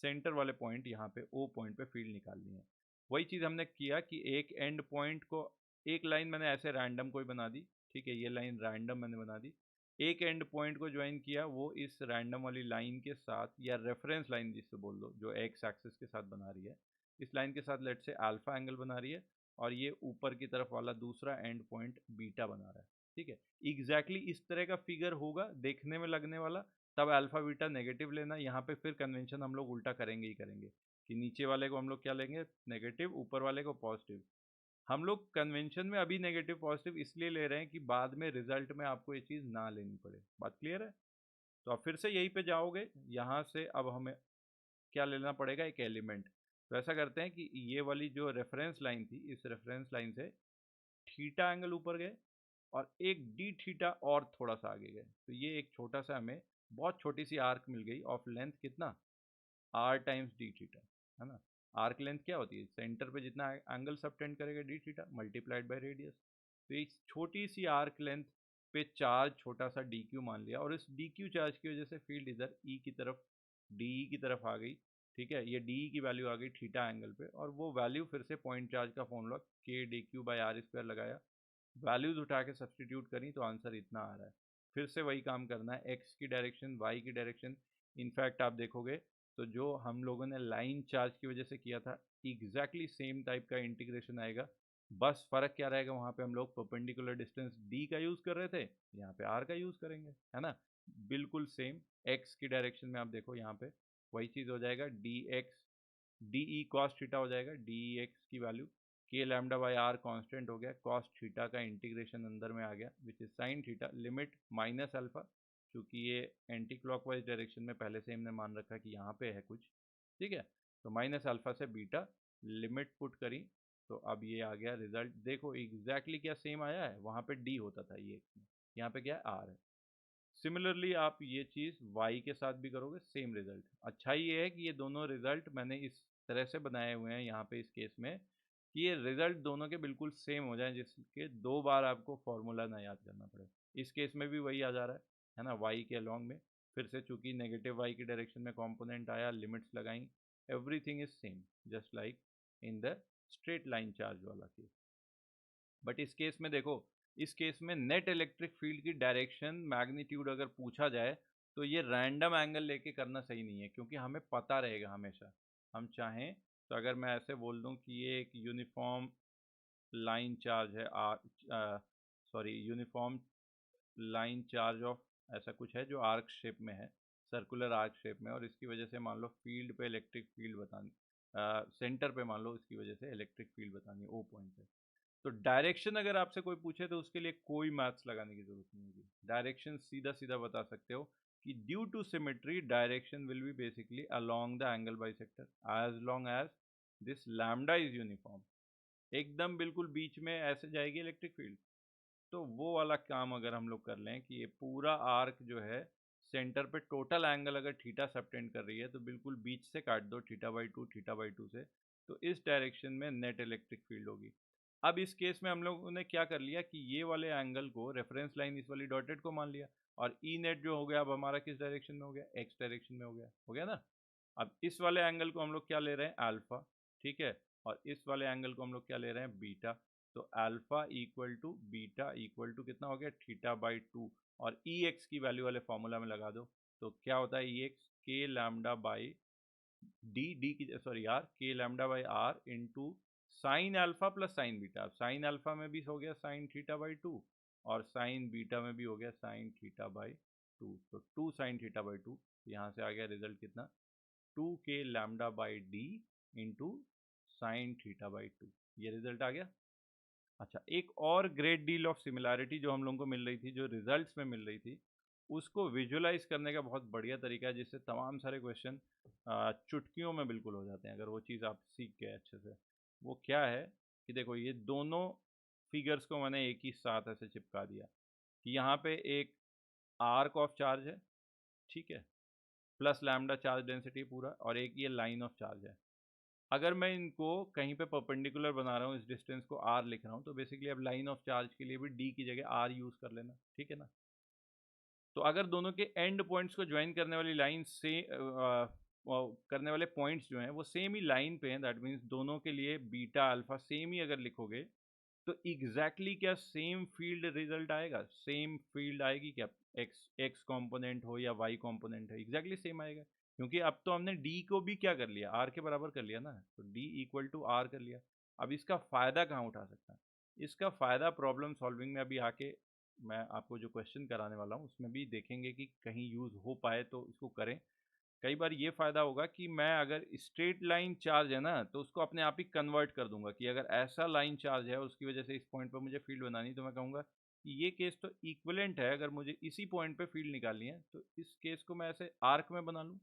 सेंटर वाले पॉइंट यहाँ पे ओ पॉइंट पे फील्ड निकालनी है। वही चीज़ हमने किया कि एक एंड पॉइंट को, एक लाइन मैंने ऐसे रैंडम कोई बना दी, ठीक है, ये लाइन रैंडम मैंने बना दी, एक एंड पॉइंट को ज्वाइन किया, वो इस रैंडम वाली लाइन के साथ, या रेफरेंस लाइन जिससे बोल दो, जो एक्स एक्सिस के साथ बना रही है, इस लाइन के साथ लेट से अल्फा एंगल बना रही है, और ये ऊपर की तरफ वाला दूसरा एंड पॉइंट बीटा बना रहा है, ठीक है। एग्जैक्टली इस तरह का फिगर होगा देखने में लगने वाला, तब अल्फा बीटा नेगेटिव लेना। यहाँ पे फिर कन्वेंशन हम लोग उल्टा करेंगे ही करेंगे कि नीचे वाले को हम लोग क्या लेंगे, नेगेटिव, ऊपर वाले को पॉजिटिव। हम लोग कन्वेंशन में अभी नेगेटिव पॉजिटिव इसलिए ले रहे हैं कि बाद में रिजल्ट में आपको ये चीज़ ना लेनी पड़े। बात क्लियर है? तो आप फिर से यहीं पे जाओगे, यहाँ से अब हमें क्या लेना पड़ेगा, एक एलिमेंट। तो ऐसा करते हैं कि ये वाली जो रेफरेंस लाइन थी, इस रेफरेंस लाइन से थीटा एंगल ऊपर गए और एक डी थीटा और थोड़ा सा आगे गए, तो ये एक छोटा सा हमें बहुत छोटी सी आर्क मिल गई ऑफ लेंथ कितना, आर टाइम्स डी थीटा, है ना। आर्क लेंथ क्या होती है, सेंटर पे जितना एंगल सबटेंड करेगा D theta multiplied by radius. तो इस छोटी सी आर्क लेंथ पे चार्ज छोटा सा डी क्यू मान लिया, और इस डी क्यू चार्ज की वजह से फील्ड इधर ई की तरफ, डी की तरफ आ गई, ठीक है। ये डी की वैल्यू आ गई थीटा एंगल पे, और वो वैल्यू फिर से पॉइंट चार्ज का formula K D Q by are square लगाया, वैल्यूज उठा के सब्सटीट्यूट करी तो आंसर इतना आ रहा है। फिर से वही काम करना है, एक्स की डायरेक्शन, वाई की डायरेक्शन। इनफैक्ट आप देखोगे तो जो हम लोगों ने लाइन चार्ज की वजह से किया था, एग्जैक्टली सेम टाइप का इंटीग्रेशन आएगा। बस फर्क क्या रहेगा, वहाँ पे हम लोग परपेंडिकुलर डिस्टेंस डी का यूज़ कर रहे थे, यहाँ पे आर का यूज़ करेंगे, है ना। बिल्कुल सेम। एक्स की डायरेक्शन में आप देखो यहाँ पे वही चीज़ हो जाएगा, D x D E cos theta हो जाएगा, डी ई एक्स की वैल्यू के लैम्डा बाई आर कॉन्स्टेंट हो गया, कॉस थीटा का इंटीग्रेशन अंदर में आ गया which is sine theta, limit minus alpha, क्योंकि ये एंटी क्लॉकवाइज डायरेक्शन में पहले से हमने मान रखा कि यहाँ पे है कुछ, ठीक है। तो माइनस अल्फा से बीटा, लिमिट पुट करी, तो अब ये आ गया रिजल्ट। देखो एग्जैक्टली क्या सेम आया है, वहाँ पे डी होता था ये, यहाँ पे क्या है, आर है। सिमिलरली आप ये चीज़ y के साथ भी करोगे, सेम रिजल्ट। अच्छा ये है कि ये दोनों रिजल्ट मैंने इस तरह से बनाए हुए हैं यहाँ पे इस केस में कि ये रिजल्ट दोनों के बिल्कुल सेम हो जाएं, जिसके दो बार आपको फॉर्मूला ना याद करना पड़े। इस केस में भी वही आ जा रहा है ना, y के अलॉन्ग में फिर से चूंकि नेगेटिव y की डायरेक्शन में कॉम्पोनेंट आया, लिमिट्स लगाई, everything is same just like in the straight line charge वाला केस। बट इस केस में देखो, इस केस में नेट इलेक्ट्रिक फील्ड की डायरेक्शन मैग्नीट्यूड अगर पूछा जाए तो ये रैंडम एंगल लेके करना सही नहीं है, क्योंकि हमें पता रहेगा हमेशा। हम चाहें तो अगर मैं ऐसे बोल दूं कि ये एक यूनिफॉर्म लाइन चार्ज है, sorry uniform line charge of ऐसा कुछ है जो आर्क शेप में है, सर्कुलर आर्क शेप में, और इसकी वजह से मान लो फील्ड पे इलेक्ट्रिक फील्ड बतानी, सेंटर पे मान लो इसकी वजह से इलेक्ट्रिक फील्ड बतानी ओ पॉइंट पे। तो डायरेक्शन अगर आपसे कोई पूछे तो उसके लिए कोई मैथ्स लगाने की जरूरत नहीं होगी, डायरेक्शन सीधा सीधा बता सकते हो कि due to symmetry direction will be basically along the angle bisector as long as this lambda is uniform. एकदम बिल्कुल बीच में ऐसे जाएगी इलेक्ट्रिक फील्ड। तो वो वाला काम अगर हम लोग कर लें कि ये पूरा आर्क जो है सेंटर पे टोटल एंगल अगर थीटा सबटेंड कर रही है तो बिल्कुल बीच से काट दो theta by to, theta by to से, तो इस डायरेक्शन में नेट इलेक्ट्रिक फील्ड होगी। अब इस केस में हम लोगों ने क्या कर लिया कि ये वाले एंगल को रेफरेंस लाइन इस वाली डॉटेड को मान लिया, और ई नेट जो हो गया अब हमारा किस डायरेक्शन में हो गया, एक्स डायरेक्शन में हो गया ना। अब इस वाले एंगल को हम लोग क्या ले रहे हैं, अल्फा, ठीक है, और इस वाले एंगल को हम लोग क्या ले रहे हैं, बीटा। तो alpha equal to beta equal to कितना हो गया, थीटा बाई टू, और ई एक्स की वैल्यू वाले फॉर्मूला में लगा दो, तो क्या होता है, E X K lambda by D, D की sorry R, K lambda by R into sine alpha plus sine beta. Sine alpha में भी हो गया साइन थीटा बाई टू, और साइन बीटा में भी हो गया साइन थीटा बाई टू, तो two sine theta by two. यहाँ से आ गया रिजल्ट कितना, two K lambda by D into sine theta by two, ये रिजल्ट आ गया। अच्छा, एक और ग्रेट डील ऑफ सिमिलैरिटी जो हम लोगों को मिल रही थी, जो रिजल्ट्स में मिल रही थी, उसको विजुलाइज करने का बहुत बढ़िया तरीका है, जिससे तमाम सारे क्वेश्चन चुटकियों में बिल्कुल हो जाते हैं अगर वो चीज़ आप सीख गए अच्छे से। वो क्या है कि देखो ये दोनों फिगर्स को मैंने एक ही साथ ऐसे चिपका दिया कि यहाँ पे एक आर्क ऑफ चार्ज है, ठीक है, प्लस लैम्डा चार्ज डेंसिटी पूरा, और एक ये लाइन ऑफ चार्ज है। अगर मैं इनको कहीं पे परपेंडिकुलर बना रहा हूँ, इस डिस्टेंस को r लिख रहा हूँ, तो बेसिकली अब लाइन ऑफ चार्ज के लिए भी d की जगह r यूज कर लेना, ठीक है ना। तो अगर दोनों के एंड पॉइंट्स को ज्वाइन करने वाली लाइन से करने वाले पॉइंट्स जो हैं वो सेम ही लाइन पे हैं, दैट मीन्स दोनों के लिए बीटा अल्फा सेम ही अगर लिखोगे, तो एग्जैक्टली क्या सेम फील्ड रिजल्ट आएगा, सेम फील्ड आएगी क्या, एक्स एक्स कॉम्पोनेंट हो या वाई कॉम्पोनेंट है, एग्जैक्टली सेम आएगा। क्योंकि अब तो हमने डी को भी क्या कर लिया, आर के बराबर कर लिया ना, तो डी इक्वल टू आर कर लिया। अब इसका फ़ायदा कहाँ उठा सकता है, इसका फ़ायदा प्रॉब्लम सॉल्विंग में अभी आके मैं आपको जो क्वेश्चन कराने वाला हूँ उसमें भी देखेंगे कि कहीं यूज़ हो पाए तो इसको करें। कई बार ये फ़ायदा होगा कि मैं अगर स्ट्रेट लाइन चार्ज है ना, तो उसको अपने आप ही कन्वर्ट कर दूंगा कि अगर ऐसा लाइन चार्ज है और उसकी वजह से इस पॉइंट पर मुझे फील्ड बनानी, तो मैं कहूँगा कि ये केस तो इक्विवेलेंट है, अगर मुझे इसी पॉइंट पे फील्ड निकालनी है तो इस केस को मैं ऐसे आर्क में बना लूँ,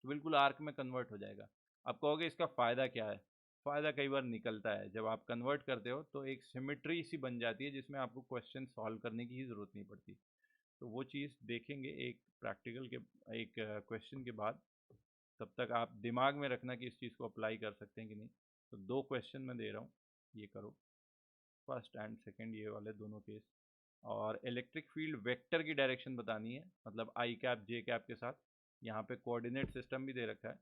तो बिल्कुल आर्क में कन्वर्ट हो जाएगा। आप कहोगे इसका फ़ायदा क्या है, फ़ायदा कई बार निकलता है, जब आप कन्वर्ट करते हो तो एक सिमेट्री सी बन जाती है जिसमें आपको क्वेश्चन सॉल्व करने की ही ज़रूरत नहीं पड़ती। तो वो चीज़ देखेंगे एक प्रैक्टिकल के एक क्वेश्चन के बाद। तब तक आप दिमाग में रखना कि इस चीज़ को अप्लाई कर सकते हैं कि नहीं। तो दो क्वेश्चन मैं दे रहा हूँ, ये करो, फर्स्ट एंड सेकंड ये वाले दोनों केस। और इलेक्ट्रिक फील्ड वेक्टर की डायरेक्शन बतानी है, मतलब आई कैप जे कैप के साथ। यहाँ पे कोऑर्डिनेट सिस्टम भी दे रखा है,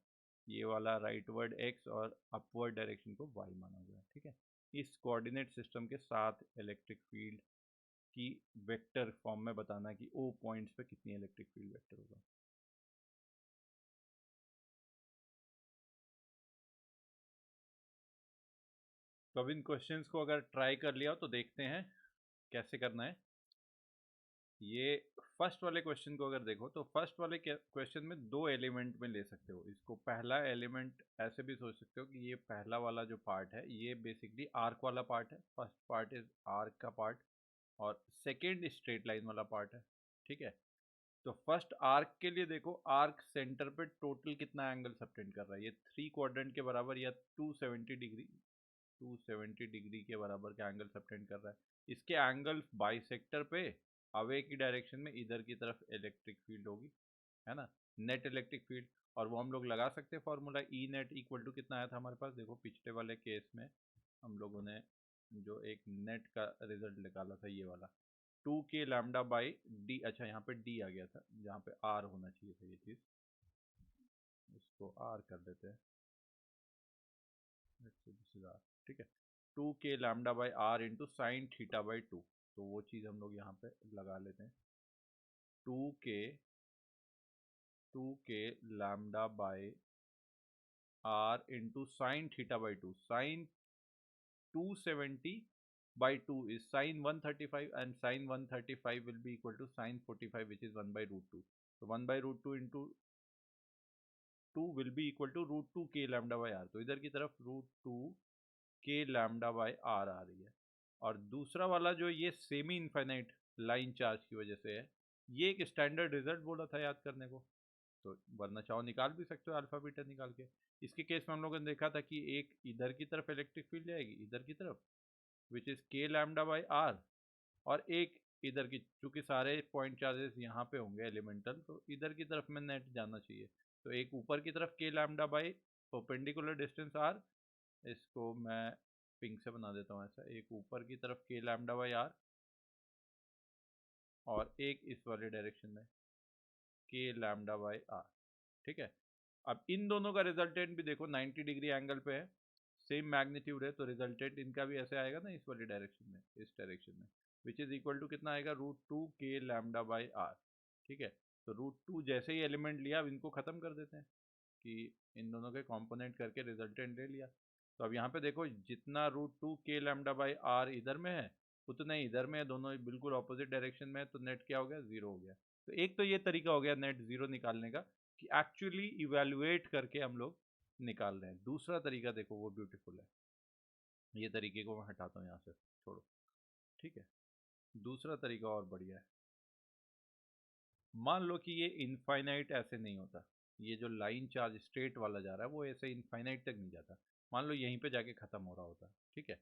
ये वाला राइटवर्ड एक्स और अपवर्ड डायरेक्शन को वाई माना गया है, ठीक है। इस कोऑर्डिनेट सिस्टम के साथ इलेक्ट्रिक फील्ड की वेक्टर फॉर्म में बताना कि ओ पॉइंट्स पे कितनी इलेक्ट्रिक फील्ड वेक्टर होगा। तो अब इन क्वेश्चंस को अगर ट्राई कर लिया तो देखते हैं कैसे करना है। ये फर्स्ट वाले क्वेश्चन को अगर देखो तो फर्स्ट वाले क्वेश्चन में दो एलिमेंट में ले सकते हो इसको। पहला एलिमेंट ऐसे भी सोच सकते हो कि ये पहला वाला जो पार्ट है ये बेसिकली आर्क वाला पार्ट है, फर्स्ट पार्ट इज आर्क का पार्ट, और सेकेंड स्ट्रेट लाइन वाला पार्ट है, ठीक है। तो फर्स्ट आर्क के लिए देखो, आर्क सेंटर पे टोटल कितना एंगल सबटेंड कर रहा है, ये 3 क्वाड्रेंट के बराबर या 270 डिग्री, 270 डिग्री के बराबर का एंगल सबटेंड कर रहा है। इसके एंगल बाइसेक्टर पे अवे की डायरेक्शन में इधर की तरफ इलेक्ट्रिक फील्ड होगी, है ना, नेट इलेक्ट्रिक फील्ड। और वो हम लोग लगा सकते हैं formula, E net equal to कितना आया था हमारे पास, देखो पिछले वाले केस में हम लोगों ने जो एक नेट का रिजल्ट निकाला था ये वाला, 2k लैम्डा बाई डी, अच्छा यहाँ पे डी आ गया था जहाँ पे आर होना चाहिए था, ये चीज़ इसको आर कर देते हैं, ठीक है। 2k lambda by R into sine theta by 2, तो वो चीज़ हम लोग यहाँ पे लगा लेते हैं। 2k 2k lambda by R into sine theta by 2, sine 270 by 2 is sin 135 and sin 135 will be equal to sin 45 which is 1 by root 2. So 1 by root 2 into 2 will be equal to root 2 k lambda by r. तो इधर की तरफ root 2 k lambda by r आ रही है। और दूसरा वाला जो ये सेमी इनफाइनाइट लाइन चार्ज की वजह से है, ये एक स्टैंडर्ड रिजल्ट बोला था याद करने को, तो वरना चाहो निकाल भी सकते हो अल्फा बीटा निकाल के। इसके केस में हम लोगों ने देखा था कि एक इधर की तरफ इलेक्ट्रिक फील्ड जाएगी इधर की तरफ विच इज़ के लैम्डा बाई आर, और एक इधर की, चूंकि सारे पॉइंट चार्जेस यहाँ पे होंगे एलिमेंटल, तो इधर की तरफ में नेट जाना चाहिए। तो एक ऊपर की तरफ K lambda by perpendicular distance R, इसको मैं पिंक से बना देता हूँ ऐसा, एक ऊपर की तरफ के लैम्डा बाई आर और एक इस वाले डायरेक्शन में के लैम्डा बाई आर, ठीक है। अब इन दोनों का रिजल्टेंट भी देखो 90 डिग्री एंगल पे है, सेम मैग्नीट्यूड है, तो रिजल्टेंट इनका भी ऐसे आएगा ना इस वाली डायरेक्शन में, इस डायरेक्शन में, विच इज इक्वल टू कितना आएगा, रूट 2 के लैम्डा बाई आर, ठीक है। तो रूट 2 जैसे ही एलिमेंट लिया, अब इनको खत्म कर देते हैं कि इन दोनों के कॉम्पोनेंट करके रिजल्टेंट ले लिया। तो अब यहाँ पे देखो जितना रूट 2 के लैम्डा बाई आर इधर में है उतना ही इधर में है, दोनों बिल्कुल ऑपोजिट डायरेक्शन में है, तो नेट क्या हो गया, जीरो हो गया। तो एक तो ये तरीका हो गया नेट जीरो निकालने का कि एक्चुअली इवेलुएट करके हम लोग निकाल रहे हैं। दूसरा तरीका देखो वो ब्यूटीफुल है, ये तरीके को मैं हटाता हूँ यहाँ से, छोड़ो, ठीक है। दूसरा तरीका और बढ़िया है। मान लो कि ये इनफाइनाइट ऐसे नहीं होता, ये जो लाइन चार्ज स्ट्रेट वाला जा रहा है वो ऐसे इनफाइनाइट तक नहीं जाता, मान लो यहीं पे जाके ख़त्म हो रहा होता, ठीक है।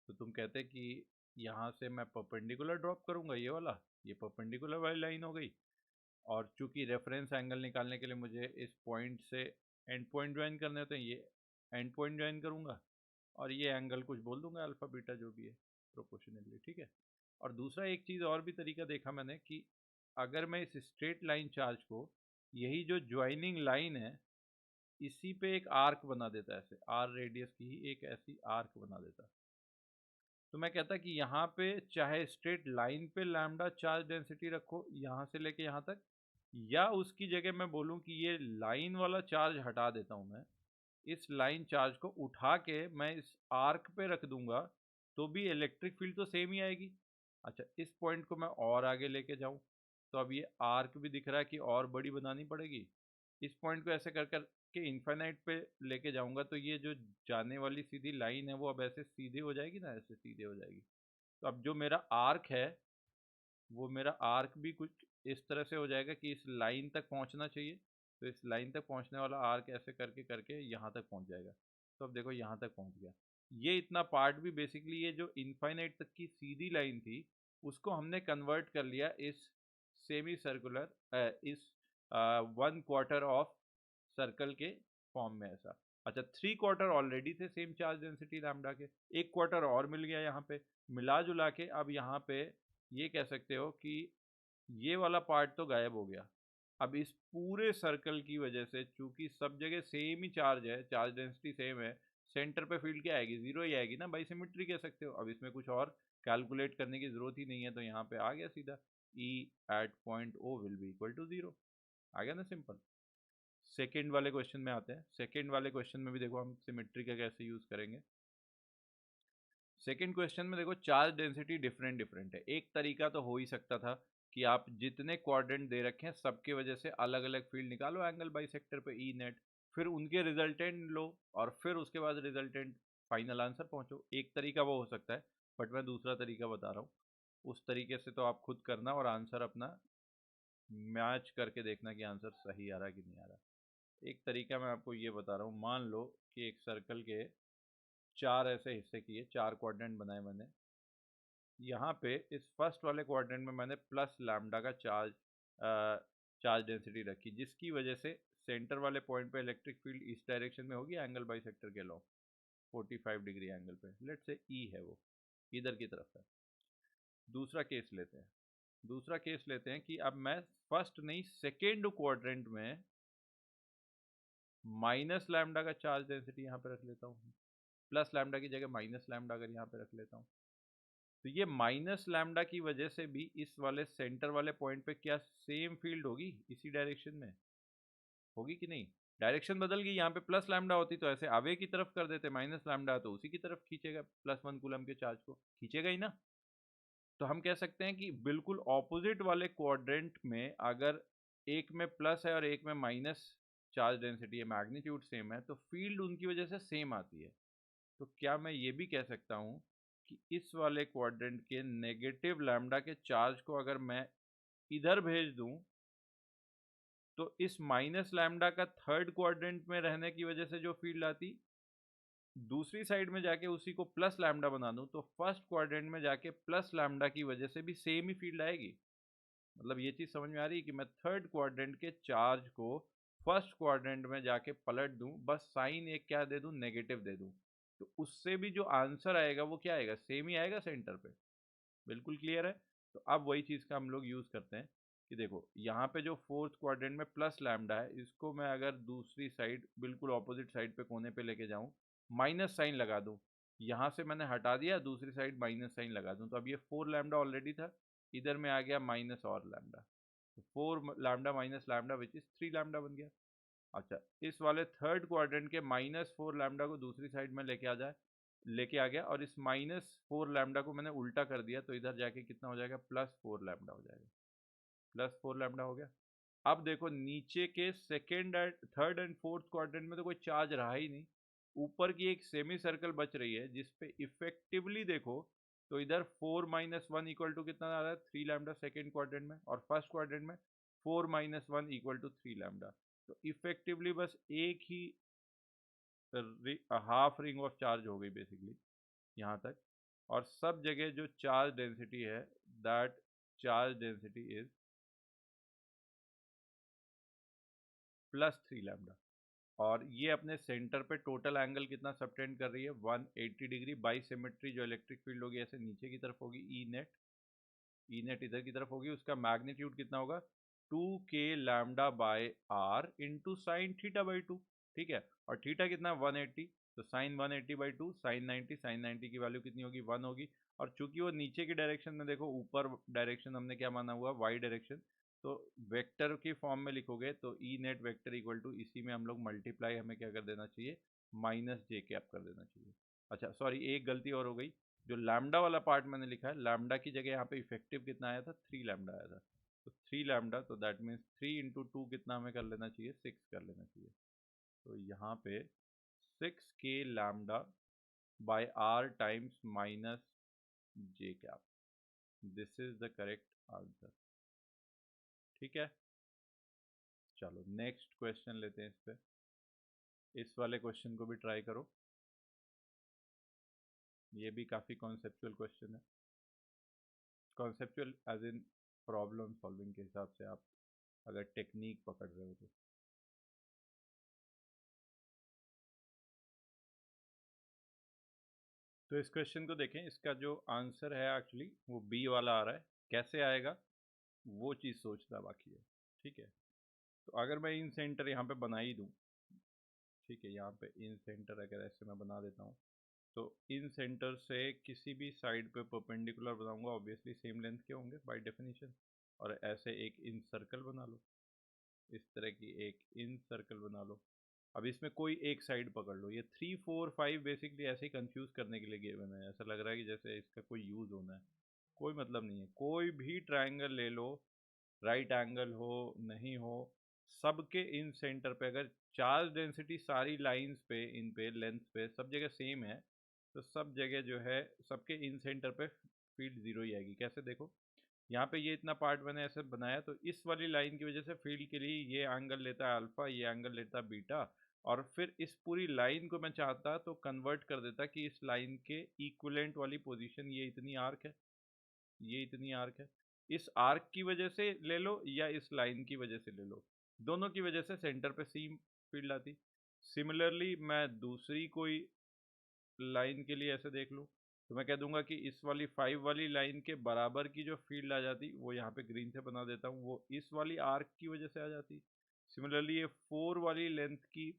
तो तुम कहते कि यहाँ से मैं परपेंडिकुलर ड्रॉप करूँगा, ये वाला, ये परपेंडिकुलर वाली लाइन हो गई, और चूंकि रेफरेंस एंगल निकालने के लिए मुझे इस पॉइंट से एंड पॉइंट ज्वाइन करने होते हैं, ये एंड पॉइंट ज्वाइन करूँगा और ये एंगल कुछ बोल दूंगा अल्फा बीटा जो भी है प्रोपोर्शनली, ठीक है। और दूसरा एक चीज़ और भी तरीका देखा मैंने कि अगर मैं इस स्ट्रेट लाइन चार्ज को, यही जो ज्वाइनिंग लाइन है, इसी पे एक आर्क बना देता है, ऐसे आर रेडियस की ही एक ऐसी आर्क बना देता, तो मैं कहता कि यहाँ पे चाहे स्ट्रेट लाइन पे लैम्डा चार्ज डेंसिटी रखो यहाँ से लेके यहाँ तक, या उसकी जगह मैं बोलूँ कि ये लाइन वाला चार्ज हटा देता हूँ, मैं इस लाइन चार्ज को उठा के मैं इस आर्क पे रख दूंगा, तो भी इलेक्ट्रिक फील्ड तो सेम ही आएगी। अच्छा, इस पॉइंट को मैं और आगे लेके जाऊं, तो अब ये आर्क भी दिख रहा है कि और बड़ी बनानी पड़ेगी। इस पॉइंट को ऐसे कर कर के इन्फाइनाइट पे लेके जाऊंगा, तो ये जो जाने वाली सीधी लाइन है वो अब ऐसे सीधे हो जाएगी ना, ऐसे सीधे हो जाएगी। तो अब जो मेरा आर्क है, वो मेरा आर्क भी कुछ इस तरह से हो जाएगा कि इस लाइन तक पहुंचना चाहिए, तो इस लाइन तक पहुंचने वाला आर्क ऐसे करके करके यहाँ तक पहुंच जाएगा। तो अब देखो यहाँ तक पहुंच गया। ये इतना पार्ट भी बेसिकली ये जो इनफाइनाइट तक की सीधी लाइन थी, उसको हमने कन्वर्ट कर लिया इस सेमी सर्कुलर, इस 1/4 ऑफ सर्कल के फॉर्म में ऐसा। अच्छा, 3/4 ऑलरेडी थे सेम चार्ज डेंसिटी लैम्डा के, 1/4 और मिल गया यहाँ पे। मिला जुला के अब यहाँ पे ये कह सकते हो कि ये वाला पार्ट तो गायब हो गया। अब इस पूरे सर्कल की वजह से, चूंकि सब जगह सेम ही चार्ज है, चार्ज डेंसिटी सेम है, सेंटर पे फील्ड क्या आएगी, जीरो ही आएगी ना, बाई सिमेट्री कह सकते हो। अब इसमें कुछ और कैलकुलेट करने की जरूरत ही नहीं है, तो यहाँ पे आ गया सीधा E at point O will be equal to 0। आ गया ना, सिंपल। सेकेंड वाले क्वेश्चन में आते हैं। सेकेंड वाले क्वेश्चन में भी देखो हम सिमेट्री का कैसे यूज करेंगे। सेकेंड क्वेश्चन में देखो चार्ज डेंसिटी डिफरेंट डिफरेंट है। एक तरीका तो हो ही सकता था कि आप जितने क्वाड्रेंट दे रखे हैं सबके वजह से अलग अलग फील्ड निकालो एंगल बाइसेक्टर पे ई नेट, फिर उनके रिजल्टेंट लो और फिर उसके बाद रिजल्टेंट फाइनल आंसर पहुंचो। एक तरीका वो हो सकता है, बट मैं दूसरा तरीका बता रहा हूँ। उस तरीके से तो आप खुद करना और आंसर अपना मैच करके देखना कि आंसर सही आ रहा है कि नहीं आ रहा। एक तरीका मैं आपको ये बता रहा हूँ। मान लो कि एक सर्कल के चार ऐसे हिस्से किए, चार क्वाड्रेंट बनाए मैंने। यहाँ पे इस फर्स्ट वाले क्वाड्रेंट में मैंने प्लस लैम्डा का चार्ज डेंसिटी रखी, जिसकी वजह से सेंटर वाले पॉइंट पे इलेक्ट्रिक फील्ड इस डायरेक्शन में होगी एंगल बाइसेक्टर के लॉ, 45 डिग्री एंगल पे। लेट से ई है वो इधर की तरफ है। दूसरा केस लेते हैं। दूसरा केस लेते हैं कि अब मैं फर्स्ट नहीं सेकेंड क्वाड्रेंट में माइनस लैम्डा का चार्ज डेंसिटी यहाँ पे रख लेता हूँ, प्लस लैम्डा की जगह माइनस लैम्डा अगर यहाँ पे रख लेता हूँ, तो ये माइनस लैम्डा की वजह से भी इस वाले सेंटर वाले पॉइंट पे क्या सेम फील्ड होगी, इसी डायरेक्शन में होगी कि नहीं। डायरेक्शन बदल गई, यहाँ पे प्लस लैम्डा होती तो ऐसे आवे की तरफ कर देते, माइनस लैम्डा तो उसी की तरफ खींचेगा, +1 कूलम के चार्ज को खींचेगा ही ना। तो हम कह सकते हैं कि बिल्कुल ऑपोजिट वाले क्वाड्रेंट में अगर एक में प्लस है और एक में माइनस चार्ज डेंसिटी है, मैग्नीट्यूड सेम है, तो फील्ड उनकी वजह से सेम आती है। तो क्या मैं ये भी कह सकता हूँ कि इस वाले क्वाड्रेंट के नेगेटिव लैम्डा के चार्ज को अगर मैं इधर भेज दूं, तो इस माइनस लैम्डा का थर्ड क्वाड्रेंट में रहने की वजह से जो फील्ड आती, दूसरी साइड में जाके उसी को प्लस लैम्डा बना दूं, तो फर्स्ट क्वाड्रेंट में जाके प्लस लैम्डा की वजह से भी सेम ही फील्ड आएगी। मतलब ये चीज समझ में आ रही है कि मैं थर्ड क्वाड्रेंट के चार्ज को फर्स्ट क्वाड्रेंट में जाके पलट दूं, बस साइन एक क्या दे दूं, नेगेटिव दे दूं, तो उससे भी जो आंसर आएगा वो क्या आएगा, सेम ही आएगा सेंटर पे। बिल्कुल क्लियर है। तो अब वही चीज़ का हम लोग यूज़ करते हैं कि देखो यहाँ पे जो फोर्थ क्वाड्रेंट में प्लस लैम्डा है, इसको मैं अगर दूसरी साइड बिल्कुल ऑपोजिट साइड पे कोने पे लेके जाऊँ, माइनस साइन लगा दूँ, यहाँ से मैंने हटा दिया, दूसरी साइड माइनस साइन लगा दूँ, तो अब ये 4 लैम्डा ऑलरेडी था, इधर में आ गया माइनस और लैम्डा, तो 4 lambda minus lambda which is 3 lambda बन गया। अच्छा, इस वाले थर्ड क्वाड्रेंट के -4 लैम्डा को दूसरी साइड में लेके आ गया, और इस -4 लैम्डा को मैंने उल्टा कर दिया, तो इधर जाके कितना हो जाएगा, +4 लैम्डा हो जाएगा। +4 लैम्डा हो गया। अब देखो नीचे के second and third and fourth quadrant में तो कोई चार्ज रहा ही नहीं, ऊपर की एक सेमी सर्कल बच रही है जिसपे इफेक्टिवली देखो तो इधर 4 - 1 इक्वल टू कितना आ रहा है, 3 लैम्डा सेकेंड क्वाड्रेंट में, और फर्स्ट क्वाड्रेंट में 4 - 1 इक्वल टू 3 लैम्डा। तो इफेक्टिवली बस एक ही हाफ रिंग ऑफ चार्ज हो गई बेसिकली यहाँ तक, और सब जगह जो चार्ज डेंसिटी है, that charge density is plus 3 lambda, और ये अपने सेंटर पे टोटल एंगल कितना सबटेंड कर रही है 180 डिग्री। बाई सिमेट्री जो इलेक्ट्रिक फील्ड होगी ऐसे नीचे की तरफ होगी, ई नेट इधर की तरफ होगी, उसका मैग्नीट्यूड कितना होगा 2k lambda by R into sine theta by 2, ठीक है। और थीटा कितना 180, तो साइन 180 बाई 2 साइन 90, साइन 90 की वैल्यू कितनी होगी 1 होगी। और चूंकि वो नीचे की डायरेक्शन में, देखो ऊपर डायरेक्शन हमने क्या माना हुआ वाई डायरेक्शन, तो वेक्टर की फॉर्म में लिखोगे तो E net vector equal to, इसी में हम लोग मल्टीप्लाई हमें क्या कर देना चाहिए माइनस जे कैप कर देना चाहिए। अच्छा सॉरी, एक गलती और हो गई, जो लैम्डा वाला पार्ट मैंने लिखा है, लैम्डा की जगह यहाँ पे इफेक्टिव कितना आया था 3 लैम्डा आया था, तो 3 लैम्डा, तो दैट मीन्स 3 इंटू 2 कितना हमें कर लेना चाहिए 6 कर लेना चाहिए। तो यहाँ पे 6k lambda by R times minus J cap, this is the correct answer, ठीक है। चलो नेक्स्ट क्वेश्चन लेते हैं, इस पे इस वाले क्वेश्चन को भी ट्राई करो, ये भी काफ़ी कॉन्सेप्चुअल क्वेश्चन है। Conceptual as in problem solving के हिसाब से, आप अगर टेक्निक पकड़ रहे हो तो इस क्वेश्चन को देखें, इसका जो आंसर है एक्चुअली वो बी वाला आ रहा है, कैसे आएगा वो चीज़ सोचना बाकी है, ठीक है। तो अगर मैं इन सेंटर यहाँ पे बना ही दूँ, ठीक है, यहाँ पे इन सेंटर अगर ऐसे मैं बना देता हूँ, तो इन सेंटर से किसी भी साइड पे परपेंडिकुलर बनाऊंगा, ऑब्वियसली सेम लेंथ के होंगे बाय डेफिनेशन। और ऐसे एक इन सर्कल बना लो, इस तरह की एक इन सर्कल बना लो। अब इसमें कोई एक साइड पकड़ लो, ये 3 4 5 बेसिकली ऐसे ही कंफ्यूज करने के लिए गिवन है, ऐसा लग रहा है कि जैसे इसका कोई यूज होना है, कोई मतलब नहीं है। कोई भी ट्राइंगल ले लो, राइट एंगल हो नहीं हो, सबके इन सेंटर पे अगर चार्ज डेंसिटी सारी लाइंस पे, इन पे लेंथ पे सब जगह सेम है, तो सब जगह जो है सबके इन सेंटर पे फील्ड जीरो ही आएगी। कैसे देखो, यहाँ पे ये इतना पार्ट मैंने ऐसे बनाया, तो इस वाली लाइन की वजह से फील्ड के लिए ये एंगल लेता है अल्फा, ये एंगल लेता है बीटा, और फिर इस पूरी लाइन को मैं चाहता तो कन्वर्ट कर देता कि इस लाइन के इक्विवेलेंट वाली पोजीशन, ये इतनी आर्क है, ये इतनी आर्क है, इस आर्क की वजह से ले लो या इस लाइन की वजह से ले लो, दोनों की वजह से सेंटर पे सेम फील्ड आती। सिमिलरली मैं दूसरी कोई लाइन के लिए ऐसे देख लूँ, तो मैं कह दूंगा कि इस वाली 5 वाली लाइन के बराबर की जो फील्ड आ जाती, वो यहाँ पे ग्रीन से बना देता हूँ, वो इस वाली आर्क की वजह से आ जाती। सिमिलरली ये 4 वाली लेंथ की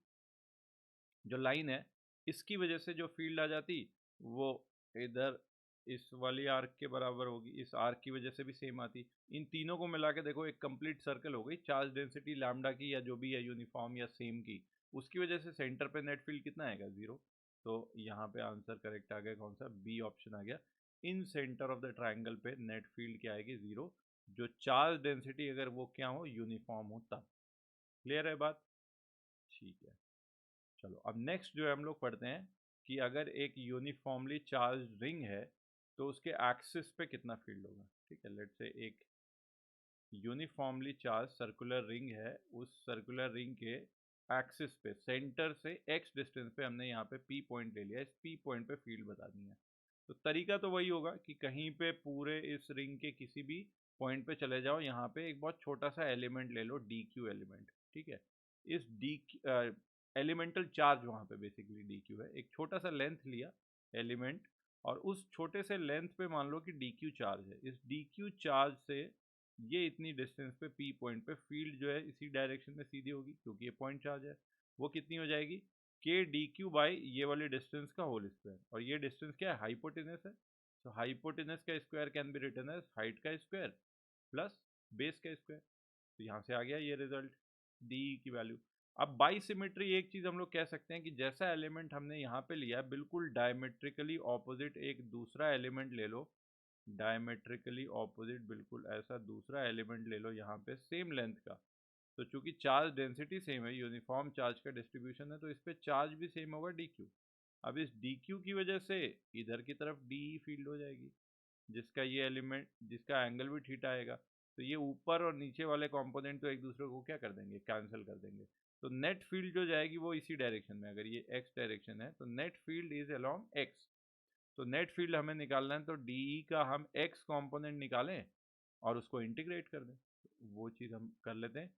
जो लाइन है, इसकी वजह से जो फील्ड आ जाती, वो इधर इस वाली आर्क के बराबर होगी, इस आर्क की वजह से भी सेम आती। इन तीनों को मिला के देखो एक कंप्लीट सर्कल हो गई, चार्ज डेंसिटी लैम्डा की या जो भी है यूनिफॉर्म या सेम की, उसकी वजह से सेंटर पे नेट फील्ड कितना आएगा 0। तो यहाँ पे आंसर करेक्ट आ गया, कौन सा बी ऑप्शन आ गया, इन सेंटर ऑफ द ट्राइंगल पे नेट फील्ड क्या आएगी 0, जो चार्ज डेंसिटी अगर वो क्या हो यूनिफॉर्म हो तब। क्लियर है बात, ठीक है। चलो अब नेक्स्ट जो है हम लोग पढ़ते हैं कि अगर एक यूनिफॉर्मली चार्ज रिंग है तो उसके एक्सिस पे कितना फील्ड होगा, ठीक है। लेट्स से एक यूनिफॉर्मली चार्ज सर्कुलर रिंग है, उस सर्कुलर रिंग के एक्सिस पे सेंटर से एक्स डिस्टेंस पे हमने यहाँ पे पी पॉइंट ले लिया, इस पी पॉइंट पे फील्ड बतानी है। तो तरीका तो वही होगा कि कहीं पे पूरे इस रिंग के किसी भी पॉइंट पे चले जाओ, यहाँ पे एक बहुत छोटा सा एलिमेंट ले लो, डी क्यू एलिमेंट, ठीक है। इस डी एलिमेंटल चार्ज वहाँ पे बेसिकली डी क्यू है, एक छोटा सा लेंथ लिया एलिमेंट, और उस छोटे से लेंथ पे मान लो कि डी क्यू चार्ज है, इस डी क्यू चार्ज से ये इतनी डिस्टेंस पे पी पॉइंट पे फील्ड जो है इसी डायरेक्शन में सीधी होगी, क्योंकि ये पॉइंट चार्ज है। वो कितनी हो जाएगी के डी क्यू बाई ये वाली डिस्टेंस का होल स्क्वायर, और ये डिस्टेंस क्या है हाइपोटेनस है, तो हाइपोटेनस का square can be written as height का स्क्वायर प्लस बेस का स्क्वायर। तो यहाँ से आ गया ये रिजल्ट डी की वैल्यू। अब बाई सिमेट्री एक चीज हम लोग कह सकते हैं कि जैसा एलिमेंट हमने यहाँ पे लिया बिल्कुल डायमेट्रिकली ऑपोजिट एक दूसरा एलिमेंट ले लो, डायमेट्रिकली ऑपोजिट बिल्कुल ऐसा दूसरा एलिमेंट ले लो यहाँ पे सेम लेंथ का, तो चूंकि चार्ज डेंसिटी सेम है, यूनिफॉर्म चार्ज का डिस्ट्रीब्यूशन है, तो इस पे चार्ज भी सेम होगा डी क्यू। अब इस डी क्यू की वजह से इधर की तरफ डी फील्ड हो जाएगी, जिसका ये एलिमेंट, जिसका एंगल भी थीटा आएगा, तो ये ऊपर और नीचे वाले कंपोनेंट तो एक दूसरे को क्या कर देंगे कैंसिल कर देंगे, तो नेट फील्ड जो जाएगी वो इसी डायरेक्शन में, अगर ये एक्स डायरेक्शन है तो net field is along x. तो नेट फील्ड हमें निकालना है, तो डी का हम एक्स कंपोनेंट निकालें और उसको इंटीग्रेट कर दें। तो वो चीज़ हम कर लेते हैं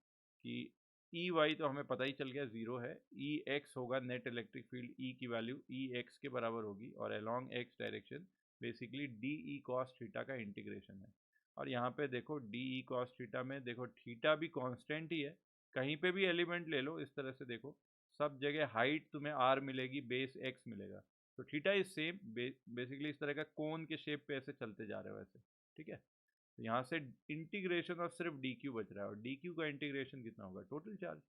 कि ई वाई तो हमें पता ही चल गया 0 है, ई एक्स होगा नेट इलेक्ट्रिक फील्ड, ई की वैल्यू ई एक्स के बराबर होगी और along x direction basically D E cos theta का इंटीग्रेशन है। और यहाँ पे देखो डी ई कॉस थीटा में देखो थीटा भी कांस्टेंट ही है, कहीं पे भी एलिमेंट ले लो इस तरह से देखो, सब जगह हाइट तुम्हें आर मिलेगी, बेस एक्स मिलेगा, तो थीटा इज सेम, बेसिकली इस तरह का कोन के शेप पे ऐसे चलते जा रहे हो ऐसे, ठीक है। तो यहाँ से इंटीग्रेशन ऑफ सिर्फ डी क्यू बच रहा है, और डी क्यू का इंटीग्रेशन कितना होगा, टोटल चार्ज,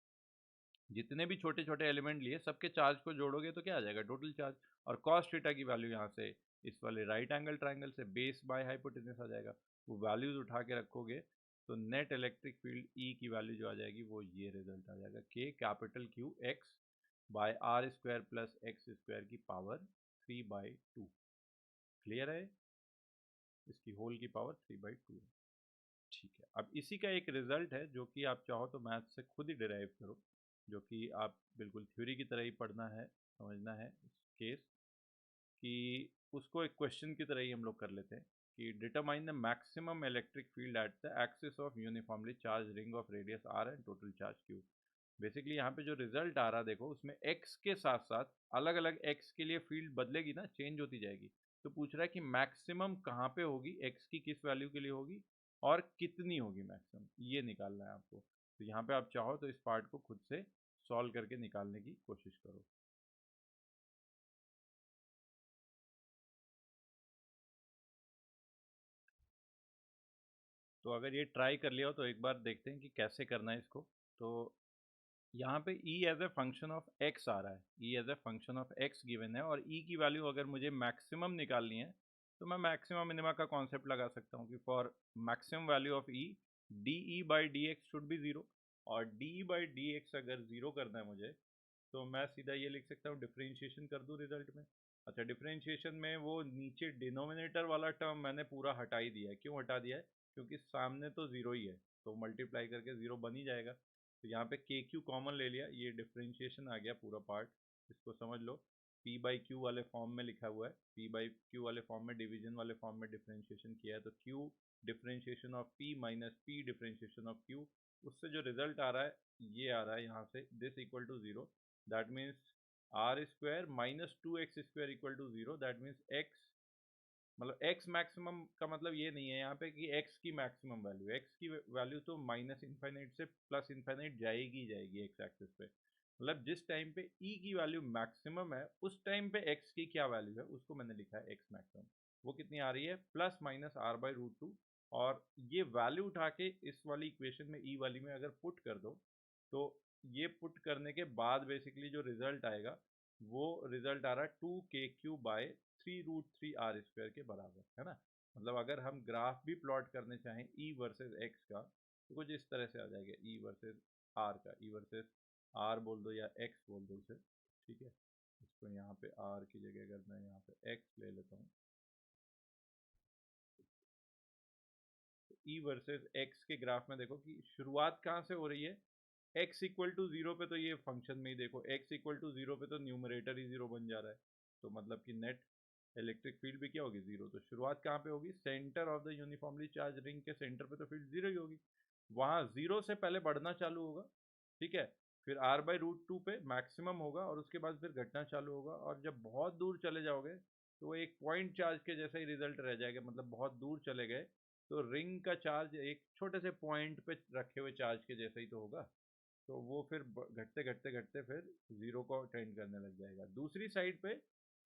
जितने भी छोटे छोटे एलिमेंट लिए सबके चार्ज को जोड़ोगे तो क्या आ जाएगा, टोटल चार्ज। और कॉस थीटा की वैल्यू यहाँ से इस वाले राइट एंगल ट्राइंगल से बेस बाय हाइपोटेनस आ जाएगा, वो वैल्यूज उठा के रखोगे तो नेट इलेक्ट्रिक फील्ड ई की वैल्यू जो आ जाएगी वो ये रिजल्ट आ जाएगा, K capital Q X by are square plus X square की पावर 3/2। क्लियर है, इसकी होल की पावर 3/2 है। ठीक है, अब इसी का एक रिजल्ट है जो कि आप चाहो तो मैथ से खुद ही डिराइव करो, जो कि आप बिल्कुल थ्योरी की तरह ही पढ़ना है, समझना है केस, कि उसको एक क्वेश्चन की तरह ही हम लोग कर लेते हैं कि determine the maximum electric field at the axis of uniformly charge ring of radius R and total charge Q. Basically यहाँ पे जो रिजल्ट आ रहा देखो, उसमें x के साथ साथ अलग अलग x के लिए फील्ड बदलेगी ना, चेंज होती जाएगी, तो पूछ रहा है कि मैक्सिमम कहाँ पे होगी, x की किस वैल्यू के लिए होगी और कितनी होगी मैक्सिमम, ये निकालना है आपको। तो यहाँ पे आप चाहो तो इस पार्ट को खुद से सॉल्व करके निकालने की कोशिश करो। तो अगर ये ट्राई कर लिया हो तो एक बार देखते हैं कि कैसे करना है इसको। तो यहाँ पे e as a function of x आ रहा है, e as a function of x given है, और e की वैल्यू अगर मुझे मैक्सिमम निकालनी है तो मैं मैक्सिमम मिनिमा का कॉन्सेप्ट लगा सकता हूँ कि for maximum value of e D E by D X should be zero, और D E by D X अगर ज़ीरो करना है मुझे तो मैं सीधा ये लिख सकता हूँ, डिफरेंशिएशन कर दूँ रिजल्ट में। अच्छा, डिफरेंशिएशन में वो नीचे डिनोमिनेटर वाला टर्म मैंने पूरा हटा ही दिया है। क्यों हटा दिया है, क्योंकि सामने तो ज़ीरो ही है, तो मल्टीप्लाई करके ज़ीरो बन ही जाएगा। तो यहाँ पे के क्यू कॉमन ले लिया, ये डिफरेंशिएशन आ गया पूरा पार्ट, इसको समझ लो। पी बाई क्यू वाले फॉर्म में लिखा हुआ है, पी बाई क्यू वाले फॉर्म में, डिवीजन वाले फॉर्म में डिफरेंशिएशन किया है, तो Q differentiation of P minus P differentiation of Q, उससे जो रिजल्ट आ रहा है ये आ रहा है यहाँ से, this equal to zero, that means R square minus 2x square equal to zero, that means x, मतलब x मैक्सिमम का मतलब ये नहीं है यहाँ पे कि x की मैक्सिमम वैल्यू, x की वैल्यू तो माइनस इन्फाइनाइट से प्लस इन्फाइनाइट जाएगी जाएगी x एक्सिस पे, मतलब जिस टाइम पे e की वैल्यू मैक्सिमम है उस टाइम पे x की क्या वैल्यू है उसको मैंने लिखा है x मैक्सिमम, वो कितनी आ रही है, प्लस माइनस r/√2। और ये वैल्यू उठा के इस वाली इक्वेशन में e वाली में अगर पुट कर दो तो ये पुट करने के बाद बेसिकली जो रिजल्ट आएगा वो रिजल्ट आ रहा है 2k³ बाय 3√3r स्क्वायर के बराबर, है ना। मतलब अगर हम ग्राफ भी प्लॉट करने चाहें e वर्सेस x का तो कुछ इस तरह से आ जाएगा, e वर्सेस r का, e वर्सेस r बोल दो या x बोल दो उसे, ठीक है। इसको यहाँ पे r की जगह अगर मैं यहाँ पे x ले लेता हूँ, तो e वर्सेस x के ग्राफ में देखो कि शुरुआत कहाँ से हो रही है, x इक्वल टू जीरो पे, तो ये फंक्शन में ही देखो x इक्वल टू जीरो पे तो न्यूमरेटर ही जीरो बन जा रहा है, तो मतलब कि नेट इलेक्ट्रिक फील्ड भी क्या होगी, जीरो। तो शुरुआत कहाँ पे होगी, centre of the uniformly charge ring के सेंटर पे, तो फील्ड जीरो ही होगी, वहाँ जीरो से पहले बढ़ना चालू होगा, ठीक है। फिर r/√2 पे मैक्सिमम होगा और उसके बाद फिर घटना चालू होगा, और जब बहुत दूर चले जाओगे तो वो एक पॉइंट चार्ज के जैसा ही रिजल्ट रह जाएगा, मतलब बहुत दूर चले गए तो रिंग का चार्ज एक छोटे से पॉइंट पे रखे हुए चार्ज के जैसा ही तो होगा, तो वो फिर घटते घटते घटते फिर जीरो को टेंड करने लग जाएगा। दूसरी साइड पे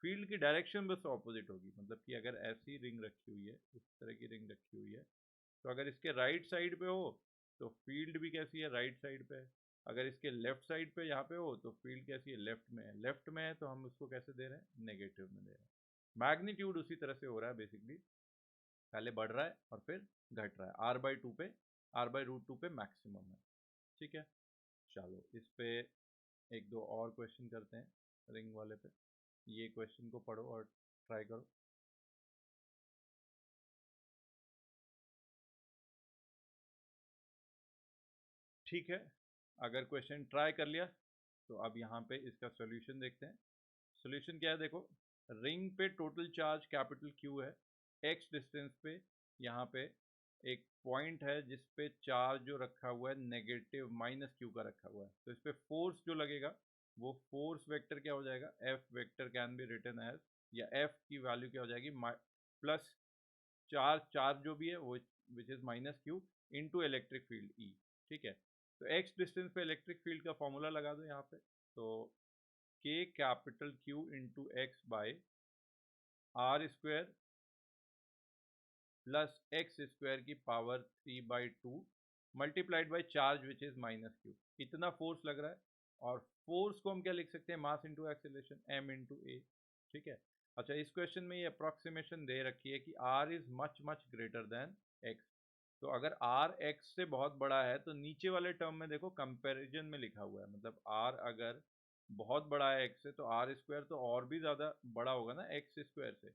फील्ड की डायरेक्शन बस ऑपोजिट होगी, मतलब कि अगर ऐसी रिंग रखी हुई है, इस तरह की रिंग रखी हुई है, तो अगर इसके राइट साइड पे हो तो फील्ड भी कैसी है, राइट साइड पे है। अगर इसके लेफ्ट साइड पे यहाँ पे हो तो फील्ड कैसी है, लेफ्ट में है। लेफ्ट में है तो हम उसको कैसे दे रहे हैं, नेगेटिव में दे रहे हैं। मैग्नीट्यूड उसी तरह से हो रहा है, बेसिकली पहले बढ़ रहा है और फिर घट रहा है, r/2 पे, r/√2 पे मैक्सिमम है, ठीक है। चलो इस पे एक दो और क्वेश्चन करते हैं रिंग वाले पे, ये क्वेश्चन को पढ़ो और ट्राई करो। ठीक है, अगर क्वेश्चन ट्राई कर लिया तो अब यहाँ पे इसका सॉल्यूशन देखते हैं। सॉल्यूशन क्या है, देखो रिंग पे टोटल चार्ज कैपिटल क्यू है, x डिस्टेंस पे यहाँ पे एक पॉइंट है जिस पे चार्ज जो रखा हुआ है नेगेटिव माइनस क्यू का रखा हुआ है, तो इस पे फोर्स जो लगेगा वो फोर्स वेक्टर क्या हो जाएगा, F vector can be written as, या एफ की वैल्यू क्या हो जाएगी, प्लस चार्ज जो भी है वो which is minus Q into electric field E. ठीक है, तो एक्स डिस्टेंस पे इलेक्ट्रिक फील्ड का फॉर्मूला लगा दो यहाँ पे, तो K capital Q into X by are square plus X square की power 3/2 multiplied by charge which is minus Q. इतना फोर्स लग रहा है, और फोर्स को हम क्या लिख सकते हैं, mass into acceleration, M into A. ठीक है, अच्छा इस क्वेश्चन में ये अप्रॉक्सीमेशन दे रखी है कि R is much much greater than X. तो अगर आर एक्स से बहुत बड़ा है तो नीचे वाले टर्म में देखो कंपैरिजन में लिखा हुआ है, मतलब आर अगर बहुत बड़ा है एक्स से तो आर स्क्वायर तो और भी ज़्यादा बड़ा होगा ना एक्स स्क्वायर से।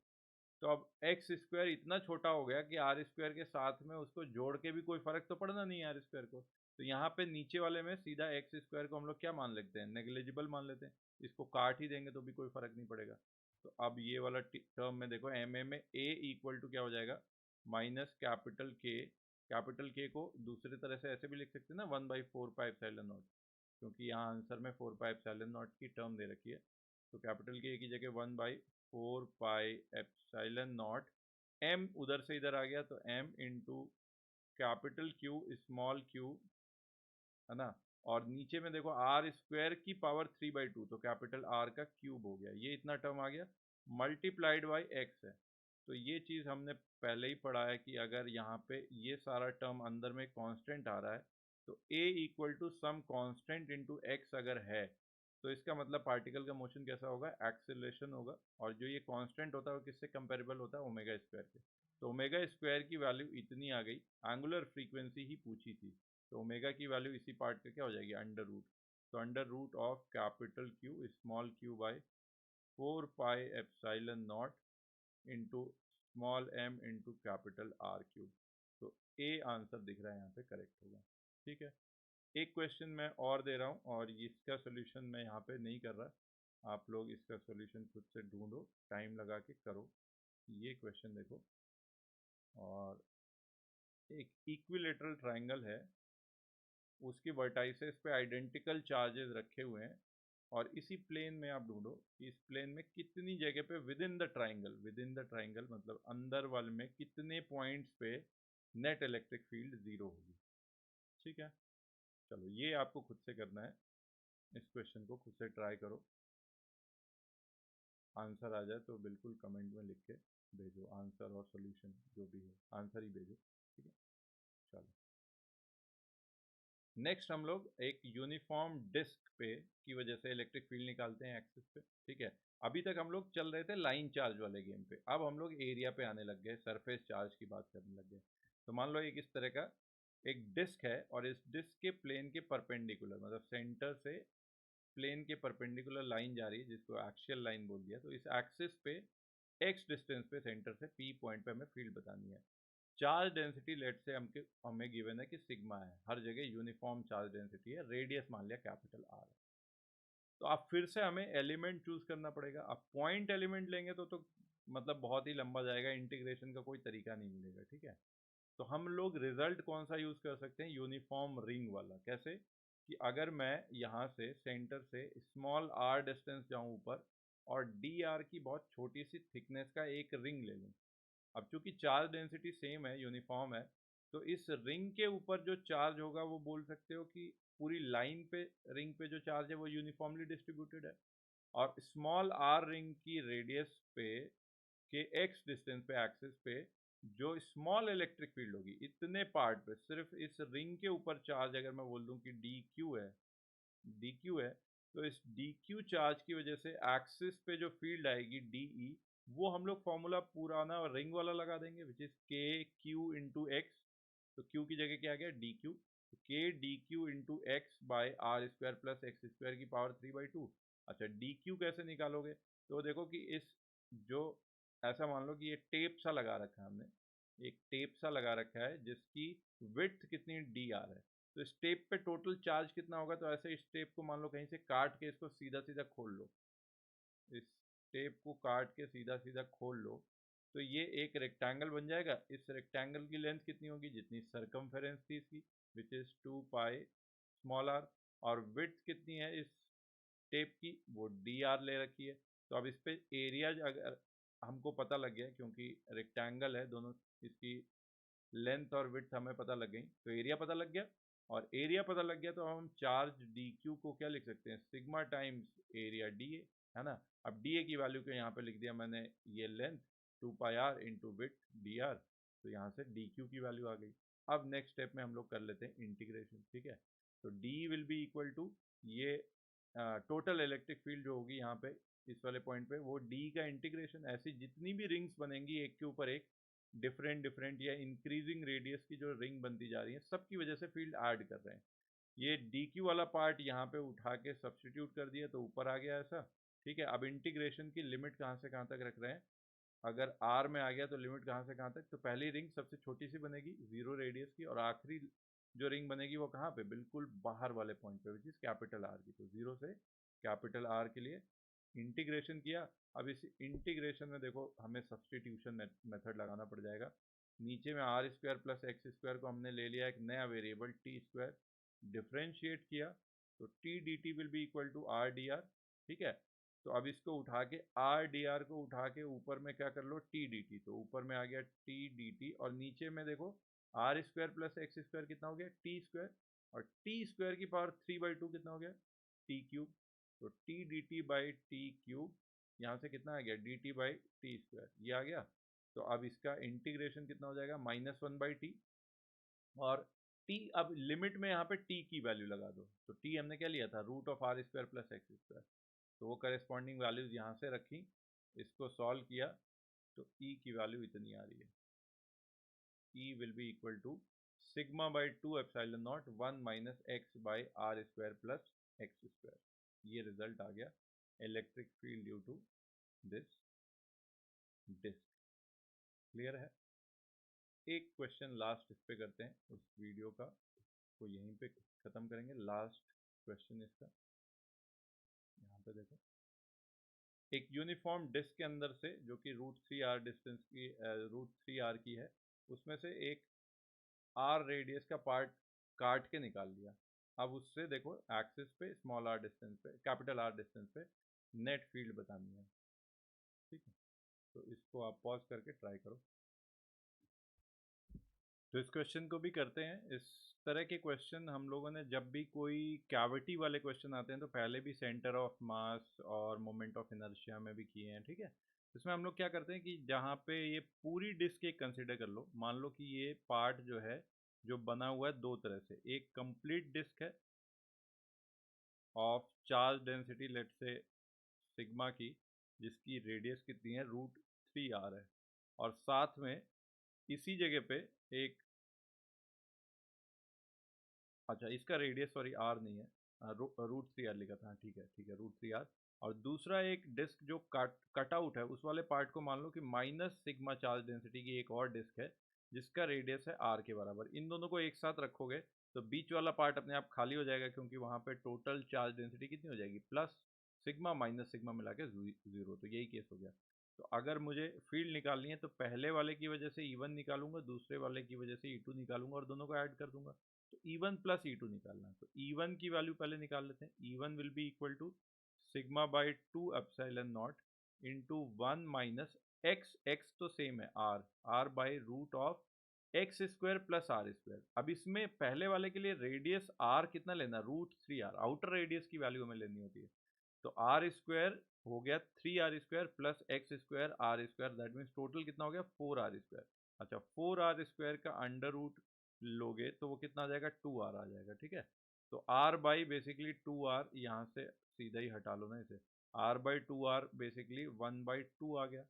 तो अब एक्स स्क्वायर इतना छोटा हो गया कि आर स्क्वायर के साथ में उसको जोड़ के भी कोई फर्क तो पड़ना नहीं है आर स्क्वायर को। तो यहाँ पे नीचे वाले में सीधा एक्स स्क्वायर को हम लोग क्या मान लेते हैं, नेग्लिजिबल मान लेते हैं, इसको काट ही देंगे तो भी कोई फर्क नहीं पड़ेगा। तो अब ये वाला टर्म में देखो एम ए में ए इक्वल टू क्या हो जाएगा, माइनस कैपिटल के को दूसरी तरह से ऐसे भी लिख सकते हैं ना, 1/4πε0, क्योंकि यहाँ आंसर में 4πε0 की टर्म दे रखी है। तो कैपिटल के की जगह 1/4πε0, एम उधर से इधर आ गया तो M into capital Q small Q, है ना, और नीचे में देखो आर स्क्वायर की पावर 3/2, तो कैपिटल आर का क्यूब हो गया, ये इतना टर्म आ गया, मल्टीप्लाइड बाई एक्स है। तो ये चीज़ हमने पहले ही पढ़ा है कि अगर यहाँ पे ये सारा टर्म अंदर में कांस्टेंट आ रहा है तो A equal to some constant into X अगर है, तो इसका मतलब पार्टिकल का मोशन कैसा होगा, एक्सेलरेशन होगा, और जो ये कांस्टेंट होता है वो किससे कंपेरेबल होता है, ओमेगा स्क्वायर के। तो ओमेगा स्क्वायर की वैल्यू इतनी आ गई, एंगुलर फ्रीक्वेंसी ही पूछी थी, तो ओमेगा की वैल्यू इसी पार्ट का क्या हो जाएगी, अंडर रूट। तो under root of capital Q small Q by 4πε0 into small M into capital R cube. तो ए आंसर दिख रहा है यहाँ पे करेक्ट होगा। ठीक है, एक क्वेश्चन मैं और दे रहा हूँ और इसका सोल्यूशन मैं यहाँ पे नहीं कर रहा, आप लोग इसका सोल्यूशन खुद से ढूंढो, टाइम लगा के करो। ये क्वेश्चन देखो, और एक इक्विलेटरल ट्राइंगल है, उसकी वर्टाइसेस पे आइडेंटिकल चार्जेस रखे हुए हैं, और इसी प्लेन में आप ढूंढो कि इस प्लेन में कितनी जगह पे विद इन द ट्राइंगल मतलब अंदर वाले में कितने पॉइंट्स पे नेट इलेक्ट्रिक फील्ड जीरो होगी। ठीक है, चलो ये आपको खुद से करना है, इस क्वेश्चन को खुद से ट्राई करो, आंसर आ जाए तो बिल्कुल कमेंट में लिख के भेजो, आंसर और सोल्यूशन जो भी है, आंसर ही भेजो। ठीक है, चलो नेक्स्ट हम लोग एक यूनिफॉर्म डिस्क पे की वजह से इलेक्ट्रिक फील्ड निकालते हैं एक्सिस पे। ठीक है, अभी तक हम लोग चल रहे थे लाइन चार्ज वाले गेम पे, अब हम लोग एरिया पे आने लग गए, सरफेस चार्ज की बात करने लग गए। तो मान लो एक इस तरह का एक डिस्क है, और इस डिस्क के प्लेन के परपेंडिकुलर मतलब सेंटर से प्लेन के परपेंडिकुलर लाइन जा रही है, जिसको एक्सियल लाइन बोल दिया। तो इस एक्सिस पे एक्स डिस्टेंस पे सेंटर से पी पॉइंट पे हमें फील्ड बतानी है। चार्ज डेंसिटी लेट से हमें गिवन है कि सिग्मा है, हर जगह यूनिफॉर्म चार्ज डेंसिटी है, रेडियस मान लिया कैपिटल आर है। तो अब फिर से हमें एलिमेंट चूज करना पड़ेगा। अब पॉइंट एलिमेंट लेंगे तो मतलब बहुत ही लंबा जाएगा, इंटीग्रेशन का कोई तरीका नहीं मिलेगा। ठीक है, तो हम लोग रिजल्ट कौन सा यूज कर सकते हैं, यूनिफॉर्म रिंग वाला। कैसे कि अगर मैं यहाँ से सेंटर से स्मॉल आर डिस्टेंस जाऊँ ऊपर, और डी आर की बहुत छोटी सी थिकनेस का एक रिंग ले लूँ। अब चूंकि चार्ज डेंसिटी सेम है, यूनिफॉर्म है, तो इस रिंग के ऊपर जो चार्ज होगा वो बोल सकते हो कि पूरी लाइन पे रिंग पे जो चार्ज है वो यूनिफॉर्मली डिस्ट्रीब्यूटेड है। और स्मॉल आर रिंग की रेडियस पे के एक्स डिस्टेंस पे एक्सिस पे जो स्मॉल इलेक्ट्रिक फील्ड होगी इतने पार्ट पे, सिर्फ इस रिंग के ऊपर चार्ज अगर मैं बोल दूं कि डी क्यू है, तो इस डी क्यू चार्ज की वजह से एक्सिस पे जो फील्ड आएगी डी ई, वो हम लोग फॉर्मूला पुराना रिंग वाला लगा देंगे, which is K Q into X. तो क्यू की जगह क्या आ गया, डी क्यू, तो K D Q into X by are square plus X square की पावर 3/2। अच्छा डी क्यू कैसे निकालोगे, तो देखो कि इस जो ऐसा मान लो कि ये टेप सा लगा रखा है हमने, एक टेप सा लगा रखा है जिसकी विड्थ कितनी डी आर है, तो इस टेप पे टोटल चार्ज कितना होगा। तो ऐसे इस टेप को मान लो कहीं से काट के इसको सीधा सीधा खोल लो, इस टेप को काट के सीधा सीधा खोल लो, तो ये एक रेक्टेंगल बन जाएगा। इस रेक्टेंगल की लेंथ कितनी होगी, जितनी सरकमफेरेंस थी इसकी, which is 2 pi small R, और विड्थ कितनी है इस टेप की, वो डी आर ले रखी है। तो अब इस पे एरिया अगर हमको पता लग गया, क्योंकि रेक्टेंगल है दोनों, इसकी लेंथ और विड्थ हमें पता लग गई, तो एरिया पता लग गया। और एरिया पता लग गया तो हम चार्ज डी क्यू को क्या लिख सकते हैं, sigma times area D A, है ना। अब डी ए की वैल्यू को यहाँ पे लिख दिया मैंने, ये length 2 pi R into width D R, तो यहाँ से डी क्यू की वैल्यू आ गई। अब नेक्स्ट स्टेप में हम लोग कर लेते हैं इंटीग्रेशन, ठीक है। तो D will be equal to ये टोटल इलेक्ट्रिक फील्ड जो होगी यहाँ पे इस वाले पॉइंट पे, वो डी का इंटीग्रेशन, ऐसी जितनी भी रिंग्स बनेंगी एक के ऊपर एक, डिफरेंट डिफरेंट या इंक्रीजिंग रेडियस की जो रिंग बनती जा रही है, सबकी वजह से फील्ड ऐड कर रहे हैं। ये डी क्यू वाला पार्ट यहाँ पे उठा के सब्सटीट्यूट कर दिया तो ऊपर आ गया ऐसा, ठीक है। अब इंटीग्रेशन की लिमिट कहाँ से कहाँ तक रख रहे हैं, अगर आर में आ गया तो लिमिट कहाँ से कहाँ तक, तो पहली रिंग सबसे छोटी सी बनेगी 0 रेडियस की, और आखिरी जो रिंग बनेगी वो कहाँ पे, बिल्कुल बाहर वाले पॉइंट पे, विच इज कैपिटल आर की। तो 0 से कैपिटल आर के लिए इंटीग्रेशन किया। अब इस इंटीग्रेशन में देखो हमें सब्सटीट्यूशन मेथड लगाना पड़ जाएगा। नीचे में R square plus X square को हमने ले लिया एक नया वेरिएबल टी स्क्वायर, डिफ्रेंशिएट किया तो T D T will be equal to R D R, ठीक है। तो अब इसको उठा के आर डी आर को उठा के ऊपर में क्या कर लो, टी डी टी, तो ऊपर में आ गया टी डी टी, और नीचे में देखो R square plus X square कितना हो गया, टी स्क्वायर, और टी स्क्वायर की पावर 3/2 कितना हो गया, टी क्यूब। तो T D T by T cube, यहाँ से कितना आ गया, D T by T square, ये आ गया। तो अब इसका इंटीग्रेशन कितना हो जाएगा, -1/t, और t, अब लिमिट में यहाँ पे t की वैल्यू लगा दो, तो t हमने क्या लिया था, root of R square plus X square, तो वो करेस्पॉन्डिंग वैल्यूज यहाँ से रखी, इसको सॉल्व किया तो e की वैल्यू इतनी आ रही है, e will be equal to sigma by 2 epsilon naught 1 minus X by are square plus X square. ये रिजल्ट आ गया electric field due to this disc. Clear है। एक क्वेश्चन लास्ट इस पे करते हैं, उस वीडियो का को यहीं पे खत्म करेंगे। लास्ट क्वेश्चन इसका यहाँ पे देखो, एक यूनिफॉर्म डिस्क के अंदर से जो कि √3r डिस्टेंस की √3r की है, उसमें से एक r रेडियस का पार्ट काट के निकाल लिया। अब उससे देखो एक्सिस पे स्मॉल r डिस्टेंस पे कैपिटल R डिस्टेंस पे नेट फील्ड बतानी है, ठीक है। तो इसको आप पॉज करके ट्राई करो। तो इस क्वेश्चन को भी करते हैं। इस तरह के क्वेश्चन हम लोगों ने जब भी कोई कैविटी वाले क्वेश्चन आते हैं तो पहले भी सेंटर ऑफ मास और मोमेंट ऑफ इनर्शिया में भी किए हैं, ठीक है। इसमें हम लोग क्या करते हैं कि जहाँ पे ये पूरी डिस्क एक कंसिडर कर लो, मान लो कि ये पार्ट जो है जो बना हुआ है दो तरह से, एक कंप्लीट डिस्क है ऑफ चार्ज डेंसिटी लेट से सिग्मा की, जिसकी रेडियस कितनी है, √3r है, और साथ में इसी जगह पे एक, अच्छा इसका रेडियस सॉरी आर नहीं है, √3r लिखा था, ठीक है ठीक है, √3r। और दूसरा एक डिस्क जो कट आउट है, उस वाले पार्ट को मान लो कि माइनस सिग्मा चार्ज डेंसिटी की एक और डिस्क है जिसका रेडियस है आर के बराबर। इन दोनों को एक साथ रखोगे तो बीच वाला पार्ट अपने आप खाली हो जाएगा, क्योंकि वहाँ पे टोटल चार्ज डेंसिटी कितनी हो जाएगी, प्लस सिग्मा माइनस सिग्मा मिला के 0। तो यही केस हो गया। तो अगर मुझे फील्ड निकालनी है तो पहले वाले की वजह से E1 निकालूंगा, दूसरे वाले की वजह से E2 निकालूंगा, और दोनों को ऐड कर दूंगा। तो E1 प्लस E2 निकालना है, तो E1 की वैल्यू पहले निकाल लेते हैं। E1 will be equal to sigma by 2 epsilon naught into 1 minus X, X तो सेम है R, R by root of X square plus R square. अब इसमें पहले वाले के लिए रेडियस आर कितना लेना, √3r, आउटर रेडियस की वैल्यू हमें लेनी होती है। तो आर स्क्वायर हो गया 3r square plus X square R square, that means total कितना हो गया 4r स्क्वायर। अच्छा 4r स्क्वायर का अंडर रूट लोगे तो वो कितना आ जाएगा, 2r आ जाएगा, ठीक है। तो r बाई बेसिकली 2r, यहाँ से सीधा ही हटा लो ना इसे, r बाई 2r बेसिकली 1/2 आ गया।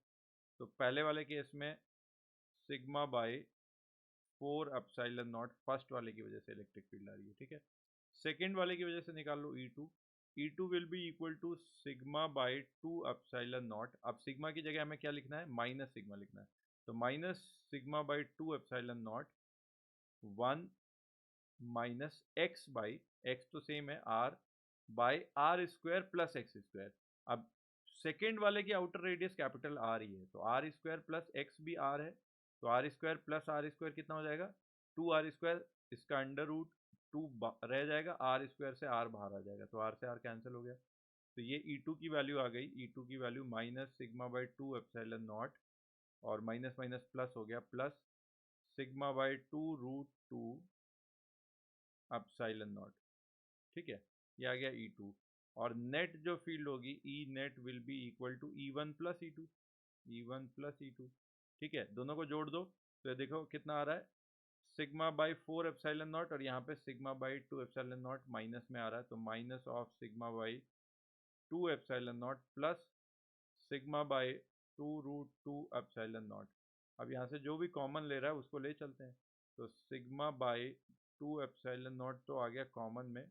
तो पहले वाले केस में sigma by 4 epsilon not first वाले की वजह से इलेक्ट्रिक फील्ड आ रही है, ठीक है। सेकेंड वाले की वजह से निकाल लो E2, E2 will be equal to sigma by 2 epsilon naught. अब सिग्मा की जगह हमें क्या लिखना है, माइनस सिग्मा लिखना है, तो minus sigma by 2 epsilon naught 1 minus X by, X तो सेम है R, by are square plus X square. अब सेकेंड वाले की आउटर रेडियस कैपिटल आर ही है, तो आर स्क्वायर प्लस एक्स भी आर है, तो R square plus R square कितना हो जाएगा, 2r², इसका अंडर रूट 2 रह जाएगा, आर स्क्वायर से आर बाहर आ जाएगा, तो आर से आर कैंसिल हो गया। तो ये E2 की वैल्यू आ गई, E2 की value minus sigma by 2 epsilon naught, और माइनस माइनस प्लस हो गया, plus sigma by 2 root 2 epsilon naught. ठीक है, ये आ गया E2। और नेट जो फील्ड होगी, E net will be equal to E1 plus E2, E1 plus E2। ठीक है, दोनों को जोड़ दो, तो ये देखो कितना आ रहा है, सिग्मा बाई 4 एप्सिलॉन नॉट, और यहाँ पे sigma by 2 epsilon naught minus में आ रहा है, तो minus of sigma by 2 epsilon naught plus sigma by 2 root 2 epsilon naught. अब यहाँ से जो भी कॉमन ले रहा है उसको ले चलते हैं, तो सिग्मा बाई 2 एप्सिलॉन नॉट तो आ गया कॉमन में।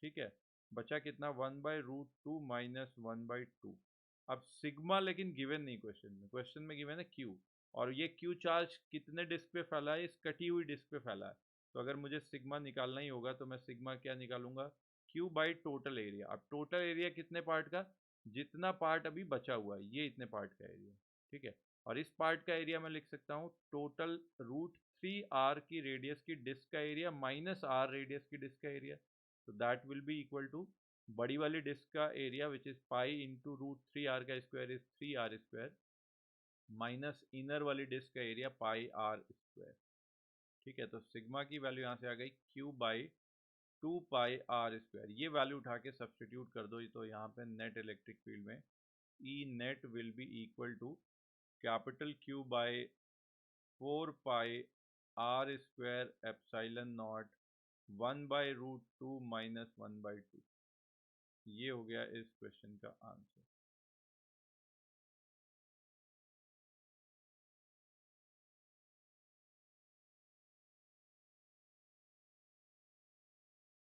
ठीक है, बचा कितना, 1/√2 माइनस 1/2। अब सिग्मा लेकिन गिवन नहीं क्वेश्चन में, क्वेश्चन में गिवन है क्यू, और ये क्यू चार्ज कितने डिस्क पे फैला है, इस कटी हुई डिस्क पे फैला है। तो अगर मुझे सिग्मा निकालना ही होगा तो मैं सिग्मा क्या निकालूंगा, क्यू बाई टोटल एरिया। अब टोटल एरिया कितने पार्ट का, जितना पार्ट अभी बचा हुआ है, ये इतने पार्ट का एरिया। ठीक है, और इस पार्ट का एरिया मैं लिख सकता हूँ टोटल √3r की रेडियस की डिस्क का एरिया माइनस r रेडियस की डिस्क का एरिया। तो that will be equal to बड़ी वाली डिस्क का area which is pi into √3r का square is 3r² minus inner वाली डिस्क का एरिया पाई r²। ठीक है, तो सिग्मा की वैल्यू यहाँ से आ गई क्यू बाई 2 पाई r²। ये वैल्यू उठा के सब्सटीट्यूट कर दो, तो यहाँ पे नेट इलेक्ट्रिक फील्ड में E net will be equal to capital Q by 4 pi r² epsilon naught 1/√2 minus 1/2। ये हो गया इस क्वेश्चन का आंसर।